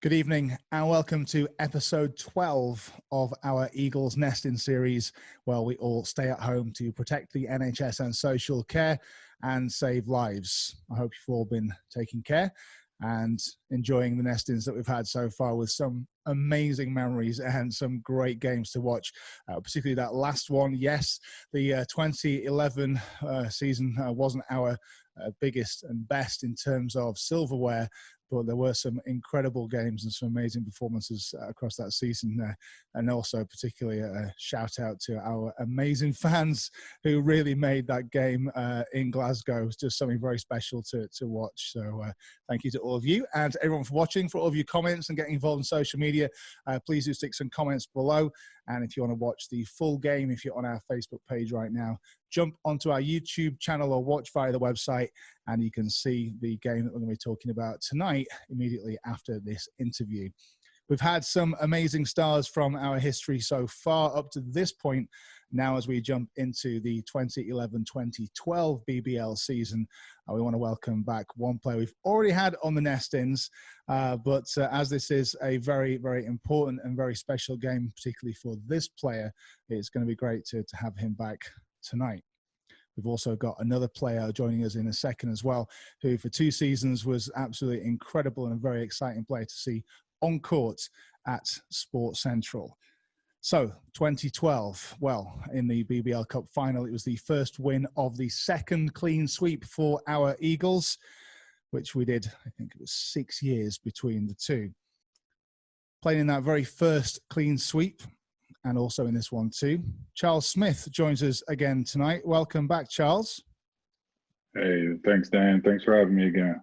Good evening and welcome to episode 12 of our Eagles Nesting series, where we all stay at home to protect the NHS and social care and save lives. I hope you've all been taking care and enjoying the nestings that we've had so far, with some amazing memories and some great games to watch, particularly that last one. Yes, the 2011 season wasn't our biggest and best in terms of silverware, but there were some incredible games and some amazing performances across that season. And also particularly a shout out to our amazing fans who really made that game in Glasgow. It was just something very special to watch. So thank you to all of you and everyone for watching, for all of your comments and getting involved in social media. Please do stick some comments below. And if you want to watch the full game, if you're on our Facebook page right now, jump onto our YouTube channel or watch via the website, and you can see the game that we're going to be talking about tonight immediately after this interview. We've had some amazing stars from our history so far up to this point. Now, as we jump into the 2011-2012 BBL season, we want to welcome back one player we've already had on the Nestins, but as this is a very, very important and very special game, particularly for this player, it's going to be great to have him back tonight. We've also got another player joining us in a second as well, who for 2 seasons was absolutely incredible and a very exciting player to see on court at Sports Central. So 2012, well, in the BBL Cup final, it was the first win of the second clean sweep for our Eagles, which we did, I think it was 6 years between the two. Playing in that very first clean sweep, and also in this one too, Charles Smith joins us again tonight. Welcome back, Charles. Hey, thanks, Dan. Thanks for having me again.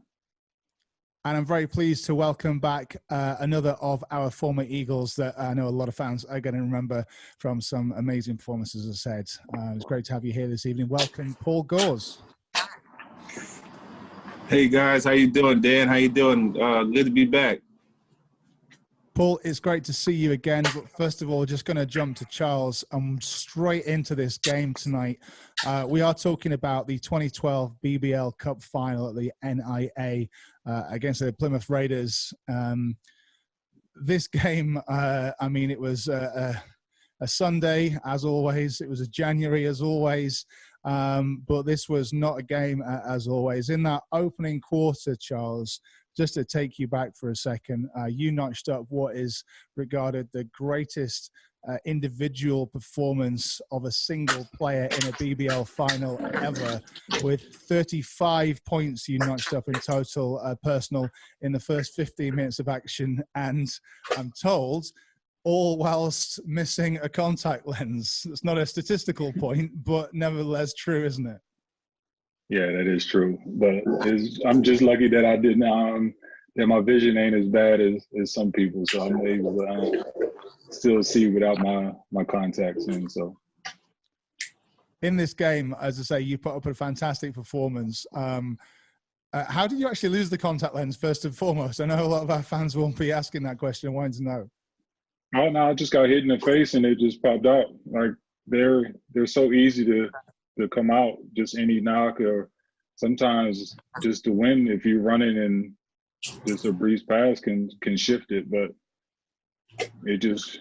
And I'm very pleased to welcome back another of our former Eagles that I know a lot of fans are going to remember from some amazing performances, as I said. It's great to have you here this evening. Welcome, Paul Gause. Hey, guys. How you doing, Dan? How you doing? Good to be back. Paul, it's great to see you again. But first of all, just going to jump to Charles and straight into this game tonight. We are talking about the 2012 BBL Cup final at the NIA against the Plymouth Raiders. This game, I mean, it was a Sunday, as always. It was a January, as always. But this was not a game, as always. In that opening quarter, Charles, just to take you back for a second, you notched up what is regarded the greatest individual performance of a single player in a BBL final ever, with 35 points you notched up in total personal in the first 15 minutes of action. And I'm told, all whilst missing a contact lens. It's not a statistical point, but nevertheless true, isn't it? Yeah, that is true. But I'm just lucky that I didn't, that my vision ain't as bad as some people. So I'm able to still see without my contacts in. So in this game, as I say, you put up a fantastic performance. How did you actually lose the contact lens, first and foremost? I know a lot of our fans won't be asking that question and wanting to know. Oh, no, I just got hit in the face and it just popped out. Like they're so easy to come out, just any knock, or sometimes just the wind, if you're running and just a breeze pass can shift it. But I just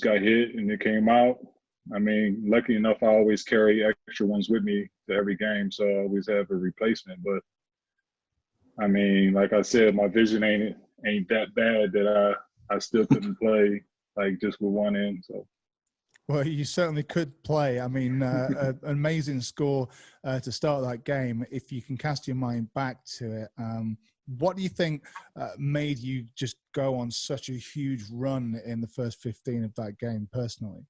got hit and it came out. I mean, lucky enough, I always carry extra ones with me to every game, so I always have a replacement. But I mean, like I said, my vision ain't that bad that I still couldn't play like just with one end. So. Well, you certainly could play. I mean, an amazing score to start that game. If you can cast your mind back to it, what do you think made you just go on such a huge run in the first 15 of that game personally?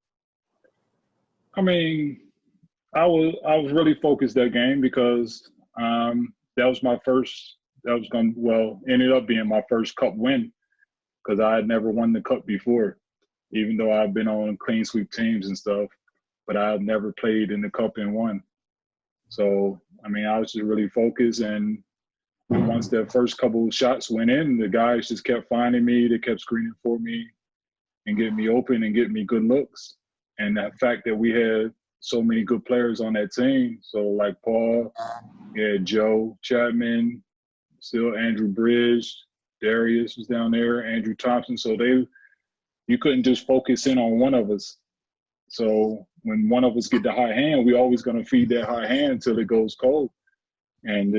I mean, I was really focused that game because that was my first, ended up being my first cup win, because I had never won the cup before. Even though I've been on clean sweep teams and stuff, but I've never played in the cup and won. So, I mean, I was just really focused. And once that first couple of shots went in, the guys just kept finding me. They kept screening for me and getting me open and getting me good looks. And that fact that we had so many good players on that team. So like Paul, yeah, Joe Chapman, still Andrew Bridge, Darius was down there, Andrew Thompson. So you couldn't just focus in on one of us. So when one of us get the hot hand, we always going to feed that hot hand until it goes cold. And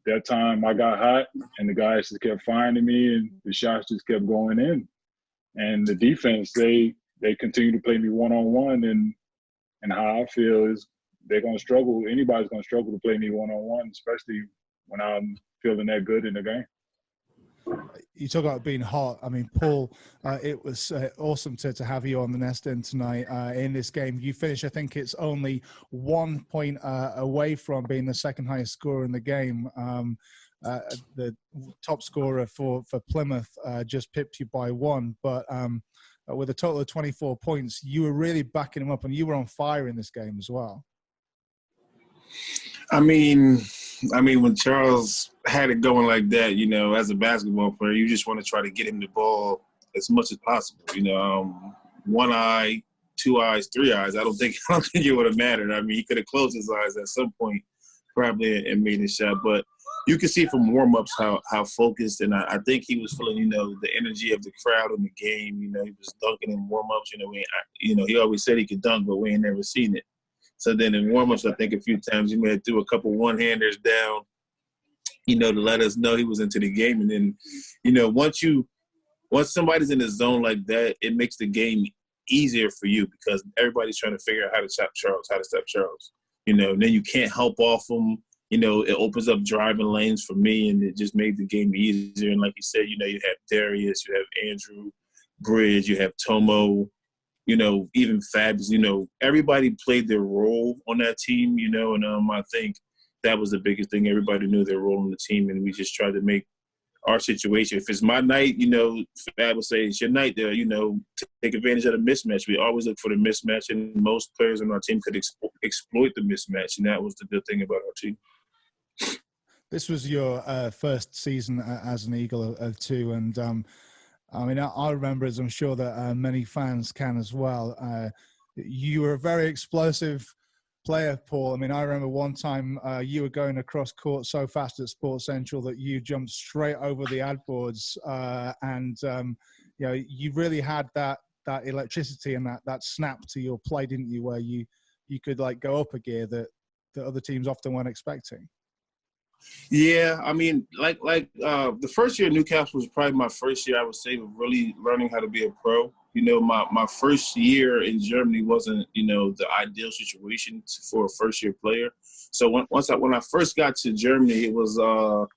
that time I got hot, and the guys just kept finding me, and the shots just kept going in. And the defense, they continue to play me one-on-one, and how I feel is they're going to struggle. Anybody's going to struggle to play me one-on-one, especially when I'm feeling that good in the game. You talk about being hot. I mean, Paul, it was awesome to have you on the Nest In tonight in this game. You finished, I think it's only 1 point away from being the second highest scorer in the game. The top scorer for Plymouth just pipped you by 1, but with a total of 24 points, you were really backing him up, and you were on fire in this game as well. I mean, when Charles had it going like that, you know, as a basketball player, you just want to try to get him the ball as much as possible. You know, 1 eye, 2 eyes, 3 eyes. I don't think it would have mattered. I mean, he could have closed his eyes at some point, probably, and made his shot. But you could see from warm-ups how focused, and I think he was feeling, you know, the energy of the crowd in the game. You know, he was dunking in warm-ups. You know, he always said he could dunk, but we ain't never seen it. So then in warm-ups, I think a few times he may have threw a couple one-handers down, you know, to let us know he was into the game. And then, you know, once somebody's in the zone like that, it makes the game easier for you because everybody's trying to figure out how to stop Charles. You know, and then you can't help off him. You know, it opens up driving lanes for me, and it just made the game easier. And like you said, you know, you have Darius, you have Andrew, Bridge, you have Tomo, you know, even Fabs, you know, everybody played their role on that team, you know, and I think that was the biggest thing. Everybody knew their role on the team, and we just tried to make our situation. If it's my night, you know, Fab will say, it's your night there, you know, take advantage of the mismatch. We always look for the mismatch, and most players on our team could exploit the mismatch, and that was the good thing about our team. This was your first season as an Eagle of 2, and I mean, I remember, as I'm sure that many fans can as well, you were a very explosive player, Paul. I mean, I remember one time you were going across court so fast at Sports Central that you jumped straight over the ad boards, and you know, you really had that electricity and that snap to your play, didn't you, where you could like go up a gear that other teams often weren't expecting. Yeah, I mean, like the first year at Newcastle was probably my first year, I would say, of really learning how to be a pro. You know, my first year in Germany wasn't, you know, the ideal situation for a first-year player. So when I first got to Germany, it was a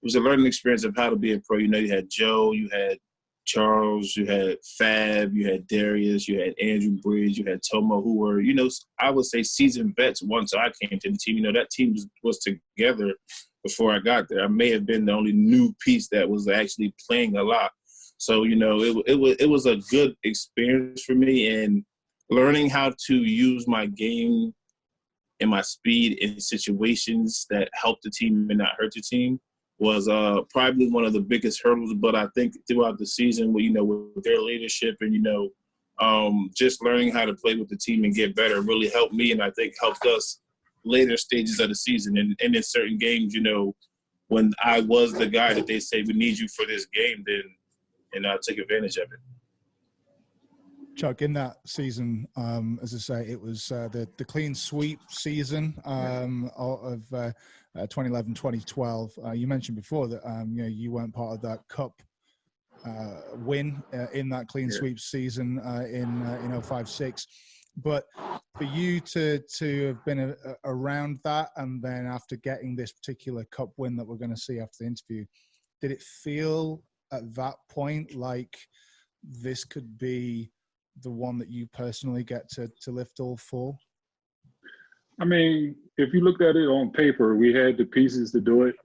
learning experience of how to be a pro. You know, you had Joe, you had Charles, you had Fab, you had Darius, you had Andrew Bridge, you had Tomo, who were, you know, I would say seasoned vets once I came to the team. You know, that team was together before I got there. I may have been the only new piece that was actually playing a lot. So, you know, it was a good experience for me, and learning how to use my game and my speed in situations that help the team and not hurt the team was probably one of the biggest hurdles. But I think throughout the season, you know, with their leadership and, you know, just learning how to play with the team and get better really helped me, and I think helped us later stages of the season. And in certain games, you know, when I was the guy that they say, we need you for this game, then and I took advantage of it. Chuck, in that season, as I say, it was the clean sweep season of 2011-2012. You mentioned before that you know, you weren't part of that cup win in that clean sweep season in 05-06. But for you to have been around that, and then after getting this particular cup win that we're going to see after the interview, did it feel at that point like this could be the one that you personally get to lift all 4? I mean, if you looked at it on paper, we had the pieces to do it,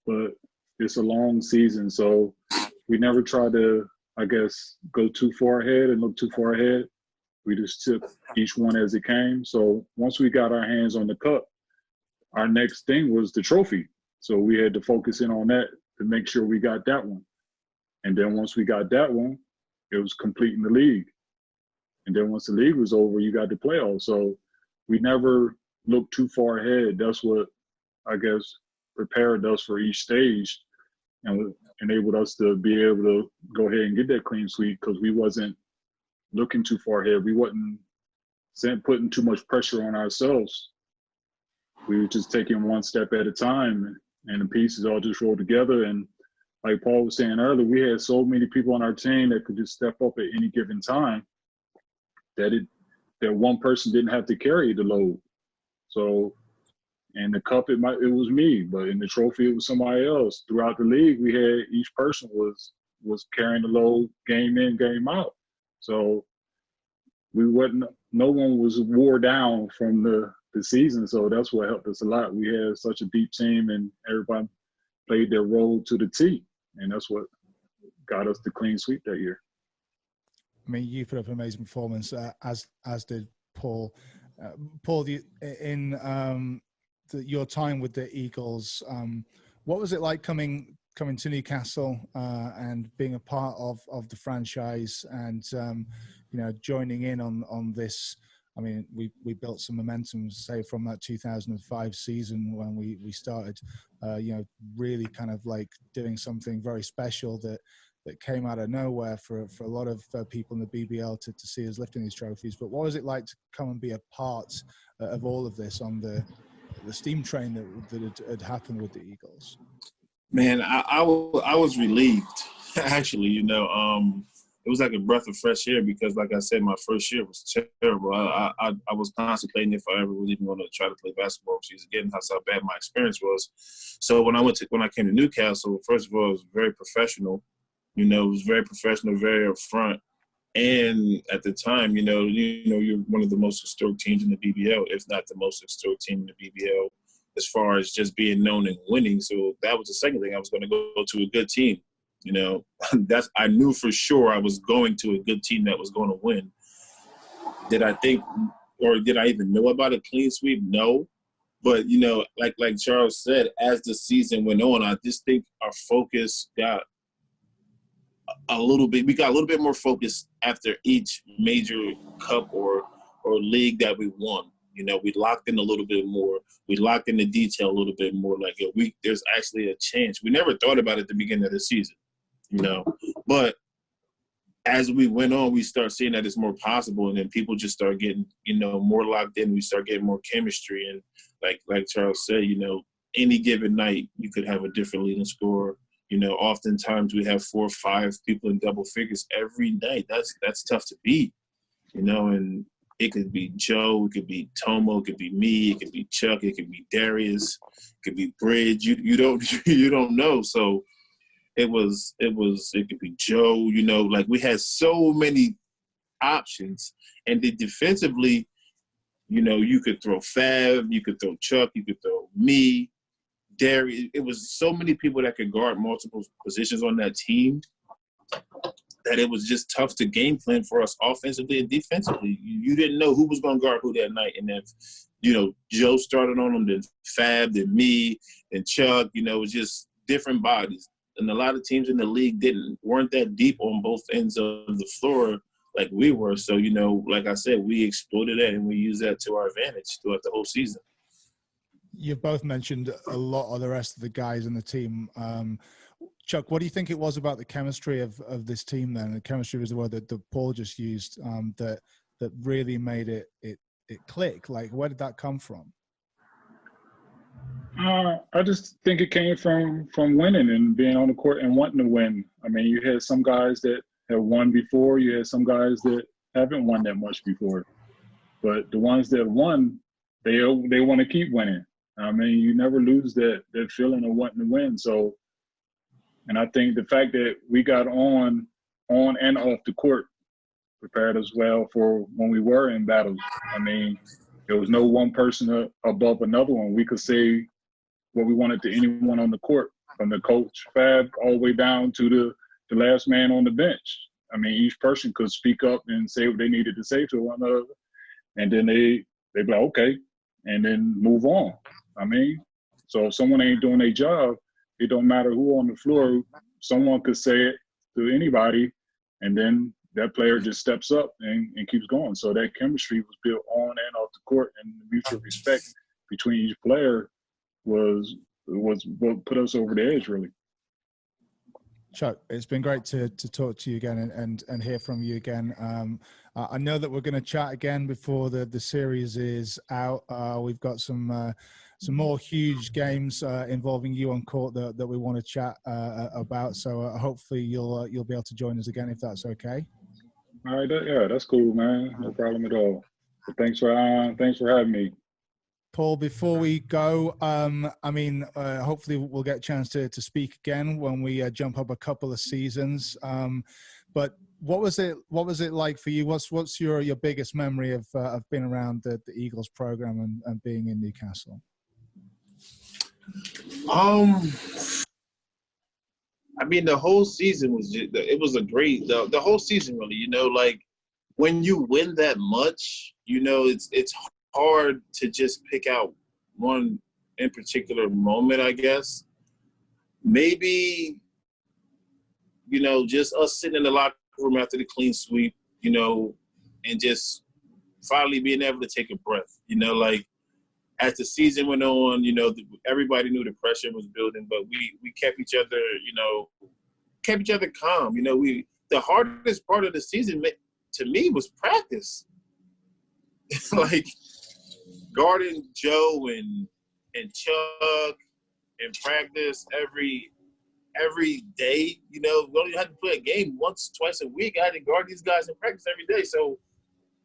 but it's a long season, so we never tried to, I guess, go too far ahead and look too far ahead. We just took each one as it came. So once we got our hands on the cup, our next thing was the trophy. So we had to focus in on that to make sure we got that one. And then once we got that one, it was completing the league. And then once the league was over, you got the playoffs. So we never looked too far ahead. That's what, I guess, prepared us for each stage. And enabled us to be able to go ahead and get that clean sweep because we wasn't looking too far ahead. We wasn't putting too much pressure on ourselves. We were just taking one step at a time, and the pieces all just rolled together. And like Paul was saying earlier, we had so many people on our team that could just step up at any given time that one person didn't have to carry the load. So in the cup, it was me, but in the trophy, it was somebody else. Throughout the league, we had each person was carrying the load game in, game out. So no one was wore down from the season. So that's what helped us a lot. We had such a deep team, and everybody played their role to the T, and that's what got us the clean sweep that year. I mean, you put up an amazing performance, as did Paul. Paul, your time with the Eagles, what was it like coming to Newcastle and being a part of the franchise and joining in on this? I mean, we built some momentum, say, from that 2005 season when we started, really kind of like doing something very special that came out of nowhere for a lot of people in the BBL to see us lifting these trophies. But what was it like to come and be a part of all of this on the steam train that had happened with the Eagles? Man, I was relieved, actually. It was like a breath of fresh air because, like I said, my first year was terrible. I was contemplating if I ever was even going to try to play basketball season again. That's how bad my experience was. So when I came to Newcastle, first of all, it was very professional. It was very professional, very upfront. And at the time, you're one of the most historic teams in the BBL, if not the most historic team in the BBL, as far as just being known and winning. So that was the second thing. I was going to go to a good team. I knew for sure I was going to a good team that was going to win. Did I think, or did I even know about a clean sweep? No. But, like Charles said, as the season went on, I just think our focus got we got a little bit more focused after each major cup or league that we won. We locked in a little bit more. We locked in the detail a little bit more. Like, there's actually a chance. We never thought about it at the beginning of the season, But as we went on, we start seeing that it's more possible, and then people just start getting, more locked in. We start getting more chemistry, and like Charles said, any given night you could have a different leading scorer. Oftentimes we have 4 or 5 people in double figures every night. That's tough to beat, and it could be Joe, it could be Tomo, it could be me, it could be Chuck, it could be Darius, it could be Bridge. You don't know. So it could be Joe, we had so many options. And then defensively, you could throw Fab, you could throw Chuck, you could throw me, Darius. It was so many people that could guard multiple positions on that team that it was just tough to game plan for us offensively and defensively. You didn't know who was going to guard who that night. And if, Joe started on them, then Fab, then me, then Chuck, it was just different bodies. And a lot of teams in the league weren't that deep on both ends of the floor like we were. So, like I said, we exploited that and we used that to our advantage throughout the whole season. You've both mentioned a lot of the rest of the guys in the team. Chuck, what do you think it was about the chemistry of this team then? The chemistry was the word that Paul just used, that really made it click. Like, where did that come from? I just think it came from winning and being on the court and wanting to win. I mean, you had some guys that have won before. You had some guys that haven't won that much before. But the ones that won, they want to keep winning. I mean, you never lose that feeling of wanting to win. So, and I think the fact that we got on and off the court prepared us well for when we were in battles. I mean, there was no one person above another one. We could say what we wanted to anyone on the court, from the coach, Fab, all the way down to the last man on the bench. I mean, each person could speak up and say what they needed to say to one another, and then they'd be like, okay, and then move on. I mean, so if someone ain't doing their job, it don't matter who on the floor, someone could say it to anybody, and then that player just steps up and keeps going. So that chemistry was built on and off the court, and the mutual respect between each player was what put us over the edge, really. Chuck, it's been great to talk to you again and hear from you again. I know that we're going to chat again before the series is out. We've got some more huge games involving you on court that we want to chat about. So hopefully you'll be able to join us again if that's okay. All right, yeah, that's cool, man. No problem at all. But thanks for having me. Paul, before we go, hopefully we'll get a chance to speak again when we jump up a couple of seasons. But what was it like for you? What's your biggest memory of being around the Eagles program and being in Newcastle? The whole season was a great, the whole season really, like when you win that much, it's hard to just pick out one in particular moment, I guess. Maybe, just us sitting in the locker room after the clean sweep, and just finally being able to take a breath, like as the season went on, everybody knew the pressure was building, but we kept each other calm. The hardest part of the season to me was practice. Like guarding Joe and Chuck in practice every day. We only had to play a game once, twice a week. I had to guard these guys in practice every day. So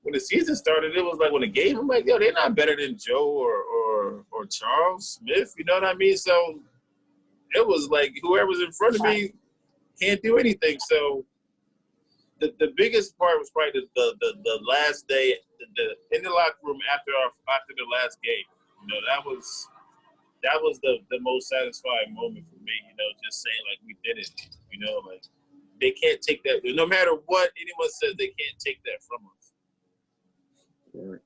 when the season started, it was like when a game, I'm like, yo, they're not better than Joe or Charles Smith. You know what I mean? So it was like whoever's in front of me can't do anything. So the biggest part was probably the last day in the locker room after the last game. That was the most satisfying moment for me. Just saying like we did it. Like they can't take that. No matter what anyone says, they can't take that from us. Right.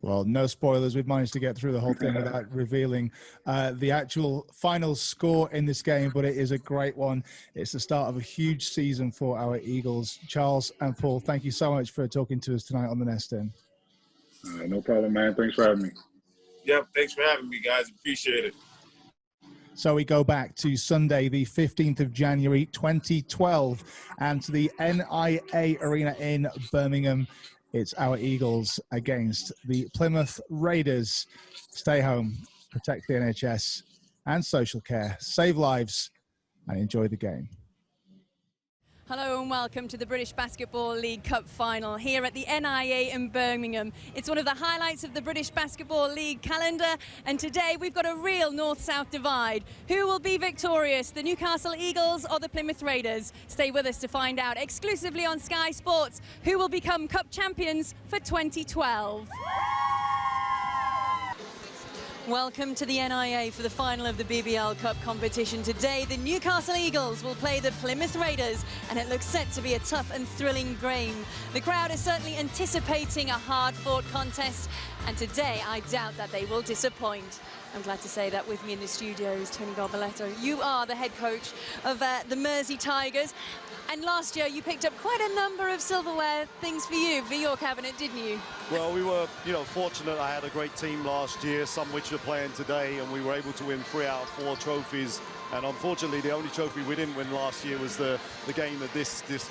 Well, no spoilers. We've managed to get through the whole thing without revealing the actual final score in this game, but it is a great one. It's the start of a huge season for our Eagles. Charles and Paul, thank you so much for talking to us tonight on the Nest In. No problem, man. Thanks for having me. Yep, thanks for having me, guys. Appreciate it. So we go back to Sunday, the 15th of January, 2012, and to the NIA Arena in Birmingham. It's our Eagles against the Plymouth Raiders. Stay home, protect the NHS and social care, save lives, and enjoy the game. Hello and welcome to the British Basketball League Cup final here at the NIA in Birmingham. It's one of the highlights of the British Basketball League calendar, and today we've got a real north-south divide. Who will be victorious, the Newcastle Eagles or the Plymouth Raiders? Stay with us to find out exclusively on Sky Sports who will become Cup champions for 2012. Welcome to the NIA for the final of the BBL Cup competition. Today, the Newcastle Eagles will play the Plymouth Raiders, and it looks set to be a tough and thrilling game. The crowd is certainly anticipating a hard-fought contest, and today I doubt that they will disappoint. I'm glad to say that with me in the studio is Tony Garbaletto. You are the head coach of the Mersey Tigers. And last year you picked up quite a number of silverware things for your cabinet, didn't you? Well, we were, fortunate. I had a great team last year, some which are playing today, and we were able to win 3 out of 4 trophies. And unfortunately, the only trophy we didn't win last year was the game of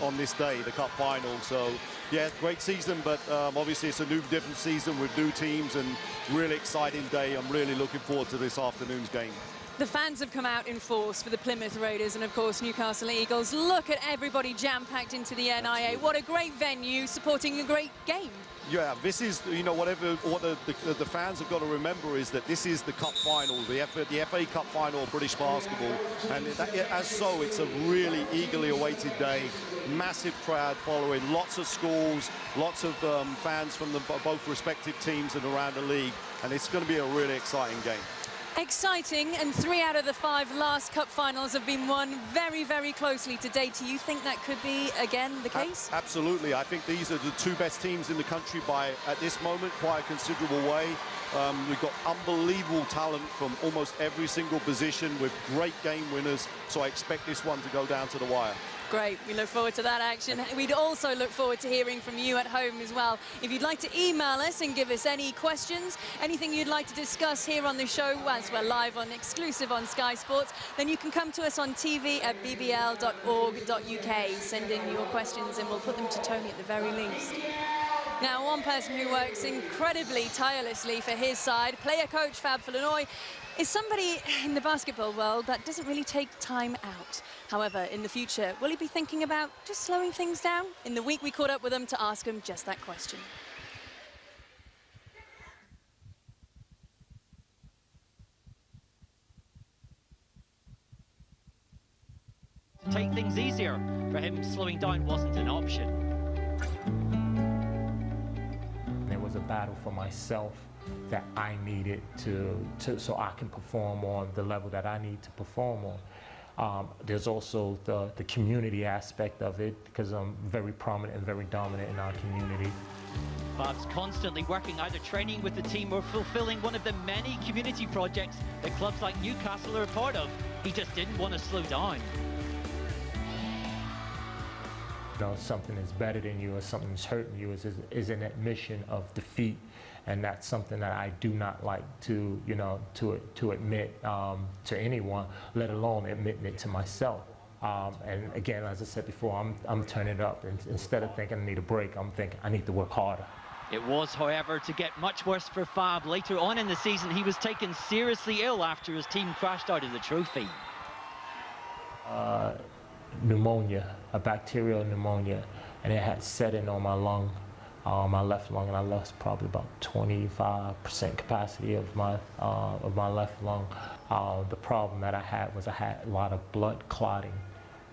on this day, the Cup final. So, yeah, great season, but obviously it's a different season with new teams and really exciting day. I'm really looking forward to this afternoon's game. The fans have come out in force for the Plymouth Raiders and, of course, Newcastle Eagles. Look at everybody jam-packed into the NIA. What a great venue supporting a great game. Yeah, this is, what the fans have got to remember is that this is the Cup final, the FA Cup final of British basketball. And as so, it's a really eagerly awaited day. Massive crowd following, lots of schools, lots of fans from both respective teams and around the league. And it's going to be a really exciting game. Exciting, and 3 out of the 5 last Cup finals have been won very, very closely to date. Do you think that could be, again, the case? Absolutely. I think these are the 2 best teams in the country at this moment, quite a considerable way. We've got unbelievable talent from almost every single position with great game winners, so I expect this one to go down to the wire. Great. We look forward to that action. We'd also look forward to hearing from you at home as well. If you'd like to email us and give us any questions, anything you'd like to discuss here on the show as we're live on exclusive on Sky Sports, then you can come to us on TV at bbl.org.uk. Send in your questions and we'll put them to Tony at the very least. Now, one person who works incredibly tirelessly for his side, player coach Fab Follenoy, is somebody in the basketball world that doesn't really take time out. However, in the future, will he be thinking about just slowing things down? In the week, we caught up with him to ask him just that question. Take things easier. For him, slowing down wasn't an option. There was a battle for myself that I needed so I can perform on the level that I need to perform on. There's also the community aspect of it, because I'm very prominent and very dominant in our community. Fab's constantly working, either training with the team or fulfilling one of the many community projects that clubs like Newcastle are a part of. He just didn't want to slow down. You know, something is better than you or something is hurting you is an admission of defeat. And that's something that I do not like to, you know, to admit to anyone, let alone admitting it to myself. And again, as I said before, I'm turning it up. And instead of thinking I need a break, I'm thinking I need to work harder. It was, however, to get much worse for Fab. Later on in the season, he was taken seriously ill after his team crashed out of the trophy. Pneumonia, a bacterial pneumonia, and it had set in on my lung. My left lung, and I lost probably about 25% capacity of my left lung. The problem that I had was I had a lot of blood clotting,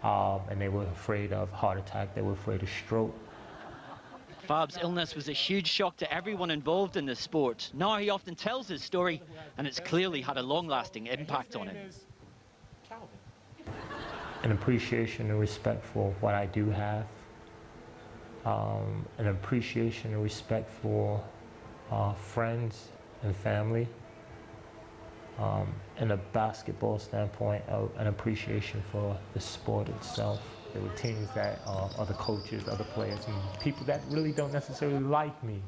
and they were afraid of heart attack. They were afraid of stroke. Fab's illness was a huge shock to everyone involved in the sport. Now he often tells his story, and it's clearly had a long-lasting impact on him. An appreciation and respect for what I do have. An appreciation and respect for friends and family. In a basketball standpoint, an appreciation for the sport itself. There were teams that other coaches, other players, and people that really don't necessarily like me,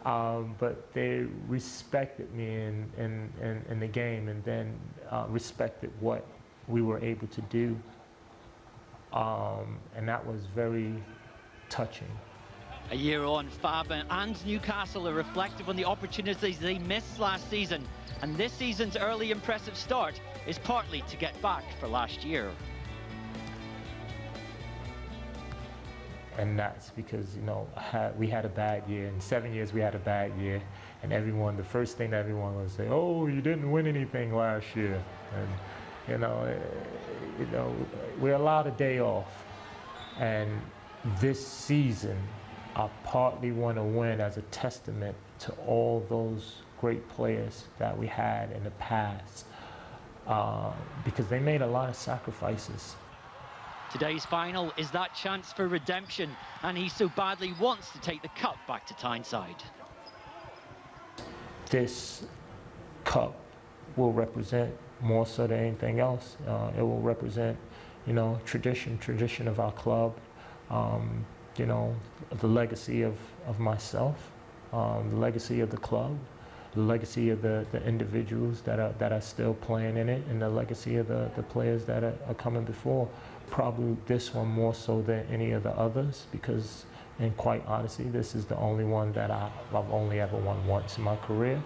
but they respected me in the game, and then respected what we were able to do, and that was very touching. A year on, Fab and Newcastle are reflective on the opportunities they missed last season, and this season's early impressive start is partly to get back for last year. And that's because, you know, we had a bad year. In 7 years, we had a bad year, and the first thing that everyone would say, "Oh, you didn't win anything last year," and you know, we're allowed a day off, and this season, I partly want to win as a testament to all those great players that we had in the past, because they made a lot of sacrifices. Today's final is that chance for redemption, and he so badly wants to take the cup back to Tyneside. This cup will represent, more so than anything else, it will represent, you know, tradition of our club, you know, the legacy of myself, the legacy of the club, the legacy of the individuals that are still playing in it, and the legacy of the players that are coming before. Probably this one more so than any of the others, because, and quite honestly, this is the only one that I've only ever won once in my career,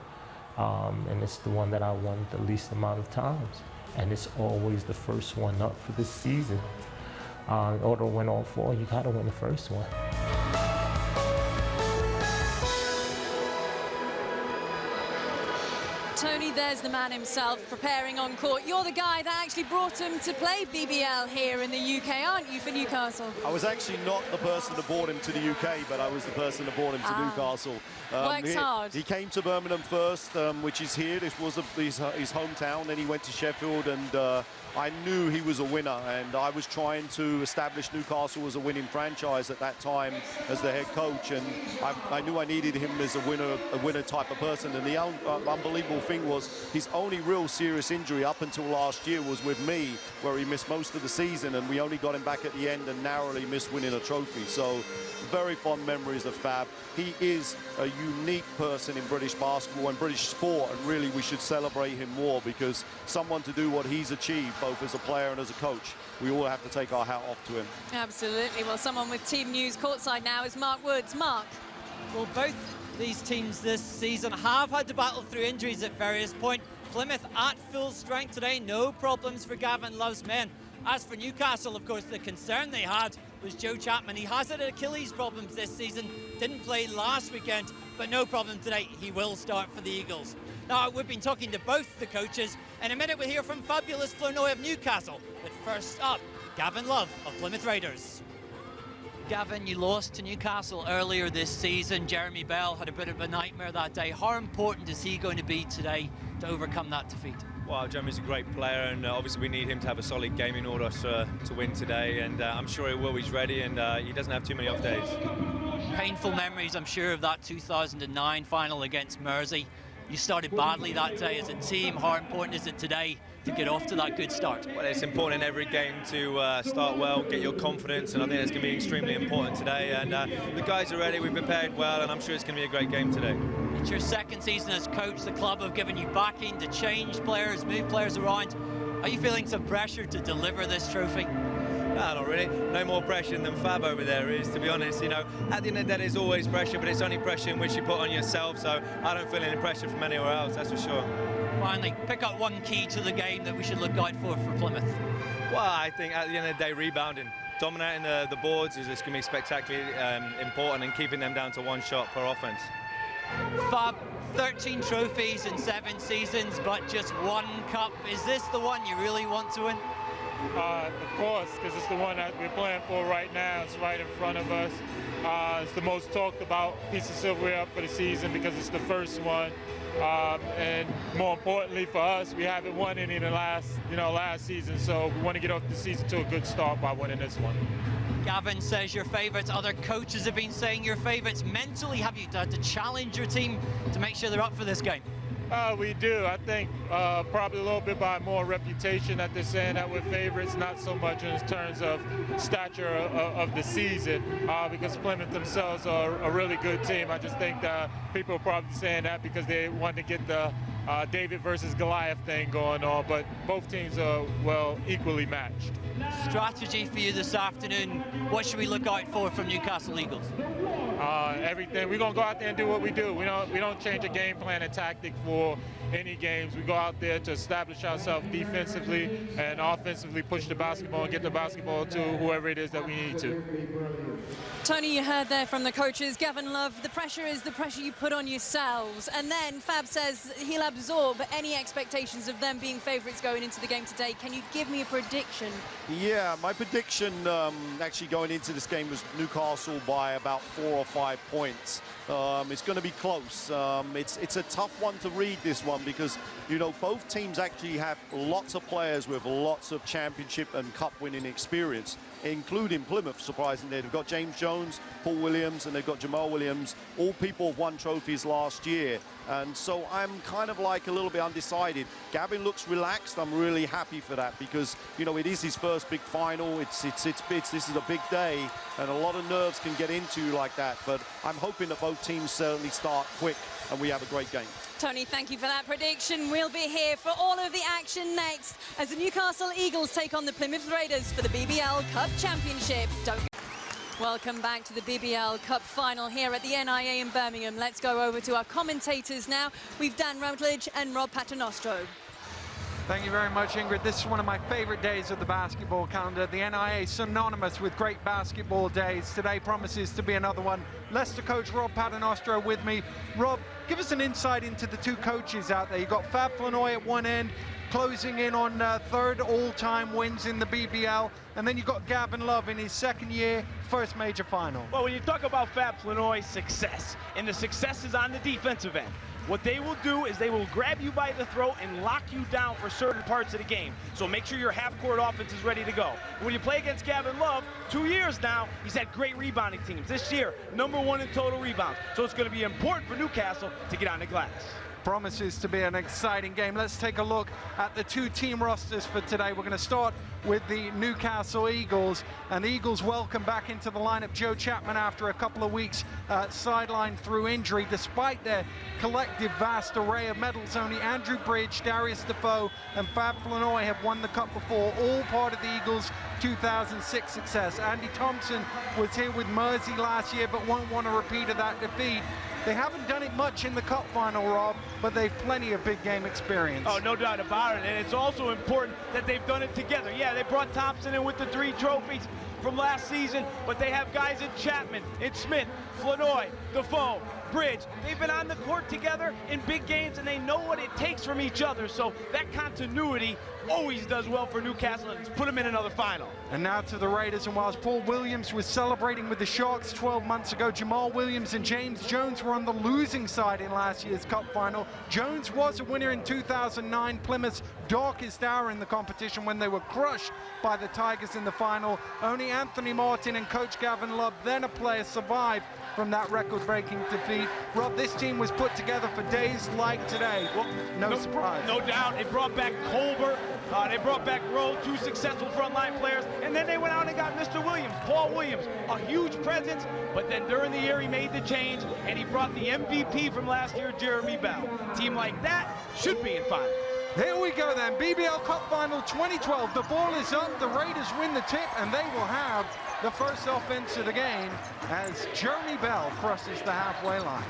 and it's the one that I won the least amount of times, and it's always the first one up for this season. In order to win all four, you got to win the first one. Tony, there's the man himself preparing on court. You're the guy that actually brought him to play BBL here in the UK, aren't you, for Newcastle? I was actually not the person that brought him to the UK, but I was the person that brought him to Newcastle. Works hard. He came to Birmingham first, which is here. This was his hometown. Then he went to Sheffield, and I knew he was a winner, and I was trying to establish Newcastle as a winning franchise at that time as the head coach, and I knew I needed him as a winner type of person. And the unbelievable thing thing was his only real serious injury up until last year was with me, where he missed most of the season, and we only got him back at the end and narrowly missed winning a trophy. So very fond memories of Fab. He is a unique person in British basketball and British sport, and really we should celebrate him more, because someone to do what he's achieved, both as a player and as a coach, we all have to take our hat off to him. Absolutely. Well, someone with team news courtside now is Mark Woods. Mark. Well, both these teams this season have had to battle through injuries at various points. Plymouth at full strength today, no problems for Gavin Love's men. As for Newcastle, of course, the concern they had was Joe Chapman. He has had Achilles problems this season, didn't play last weekend, but no problem today. He will start for the Eagles. Now, we've been talking to both the coaches. In a minute, we'll hear from fabulous Flournoy of Newcastle. But first up, Gavin Love of Plymouth Raiders. Gavin, you lost to Newcastle earlier this season. Jeremy Bell had a bit of a nightmare that day. How important is he going to be today to overcome that defeat? Well, Jeremy's a great player, and obviously we need him to have a solid game in order to win today, and I'm sure he will. He's ready, and he doesn't have too many off days. Painful memories, I'm sure, of that 2009 final against Mersey. You started badly that day as a team. How important is it today to get off to that good start? Well, it's important in every game to start well, get your confidence, and I think it's going to be extremely important today. And the guys are ready, we've prepared well, and I'm sure it's going to be a great game today. It's your second season as coach. The club have given you backing to change players, move players around. Are you feeling some pressure to deliver this trophy? No, not really. No more pressure than Fab over there is, to be honest. You know, at the end of the day, there's always pressure, but it's only pressure in which you put on yourself, so I don't feel any pressure from anywhere else, that's for sure. Finally, pick up one key to the game that we should look out for Plymouth. Well, I think at the end of the day, rebounding. Dominating the boards is just going to be spectacularly important, and keeping them down to one shot per offense. Fab, 13 trophies in 7 seasons, but just one cup. Is this the one you really want to win? Of course, because it's the one that we're playing for right now. It's right in front of us. It's the most talked about piece of silverware for the season because it's the first one. And more importantly for us, we haven't won any in the last season, so we want to get off the season to a good start by winning this one. Gavin says your favourites. Other coaches have been saying your favourites. Mentally, have you had to challenge your team to make sure they're up for this game? We do. I think probably a little bit by more reputation that they're saying that we're favorites, not so much in terms of stature of the season, because Plymouth themselves are a really good team. I just think that people are probably saying that because they want to get the David versus Goliath thing going on, but both teams are, well, equally matched. Strategy for you this afternoon. What should we look out for from Newcastle Eagles? Everything. We're going to go out there and do what we do. We don't change a game plan and tactic for any games. We go out there to establish ourselves defensively and offensively, push the basketball and get the basketball to whoever it is that we need to. Tony, you heard there from the coaches. Gavin Love, the pressure is the pressure you put on yourselves. And then Fab says he'll absorb any expectations of them being favourites going into the game today. Can you give me a prediction? Yeah, my prediction actually going into this game was Newcastle by about 4 or 5 points. It's going to be close. It's a tough one to read, this one, because, you know, both teams actually have lots of players with lots of championship and cup winning experience, including Plymouth, surprisingly. They've got James Jones, Paul Williams, and they've got Jamal Williams. All people have won trophies last year. And so I'm kind of like a little bit undecided. Gavin looks relaxed. I'm really happy for that because, you know, it is his first big final. This is a big day, and a lot of nerves can get into like that. But I'm hoping that both teams certainly start quick and we have a great game. Tony, thank you for that prediction. We'll be here for all of the action next as the Newcastle Eagles take on the Plymouth Raiders for the BBL Cup Championship. Welcome back to the BBL Cup final here at the NIA in Birmingham. Let's go over to our commentators now. We've Dan Routledge and Rob Paternostro. Thank you very much, Ingrid. This is one of my favorite days of the basketball calendar. The NIA is synonymous with great basketball days. Today promises to be another one. Leicester coach Rob Paternostro with me. Rob, give us an insight into the two coaches out there. You've got Fab Flournoy at one end, closing in on third all-time wins in the BBL, and then you've got Gavin Love in his second year, first major final. Well, when you talk about Fab Flournoy's success, and the success is on the defensive end, what they will do is they will grab you by the throat and lock you down for certain parts of the game. So make sure your half-court offense is ready to go. When you play against Gavin Love, 2 years now, he's had great rebounding teams. This year, #1 in total rebounds. So it's going to be important for Newcastle to get on the glass. Promises to be an exciting game. Let's take a look at the two team rosters for today. We're going to start with the Newcastle Eagles, and the Eagles welcome back into the lineup Joe Chapman after a couple of weeks sidelined through injury. Despite their collective vast array of medals, only Andrew Bridge, Darius Defoe and Fab Flanoy have won the cup before, all part of the Eagles' 2006 success. Andy Thompson was here with Mersey last year but won't want a repeat of that defeat. They haven't done it much in the cup final, Rob, but they've plenty of big game experience. Oh, no doubt about it. And it's also important that they've done it together. Yeah, they brought Thompson in with the 3 trophies from last season, but they have guys in Chapman, in Smith, Flanoy, Defoe, Bridge. They've been on the court together in big games, and they know what it takes from each other. So that continuity always does well for Newcastle, and it's put them in another final. And now to the Raiders, and whilst Paul Williams was celebrating with the Sharks 12 months ago, Jamal Williams and James Jones were on the losing side in last year's cup final. Jones was a winner in 2009, Plymouth's darkest hour in the competition, when they were crushed by the Tigers in the final. Only Anthony Martin and coach Gavin Lubb, then a player, survived from that record-breaking defeat. Rob, this team was put together for days like today. Well, no surprise. No doubt. They brought back Colbert. They brought back Rowe, 2 successful frontline players. And then they went out and got Mr. Williams, Paul Williams, a huge presence. But then during the year, he made the change, and he brought the MVP from last year, Jeremy Bell. A team like that should be in final. Here we go then, BBL Cup Final 2012. The ball is up, the Raiders win the tip, and they will have the first offense of the game as Jeremy Bell crosses the halfway line.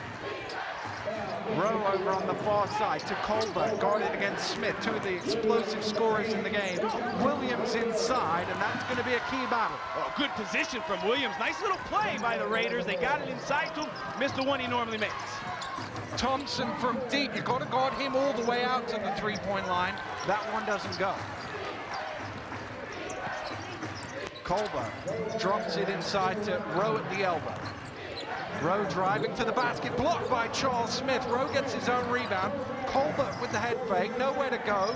Rowe over on the far side to Colbert, guarded against Smith, 2 of the explosive scorers in the game. Williams inside, and that's going to be a key battle. Oh, good position from Williams. Nice little play by the Raiders. They got it inside to him, missed the one he normally makes. Thompson from deep. You've got to guard him all the way out to the three-point line. That one doesn't go. Colbert drops it inside to Rowe at the elbow. Rowe driving to the basket, blocked by Charles Smith. Rowe gets his own rebound. Colbert with the head fake, nowhere to go.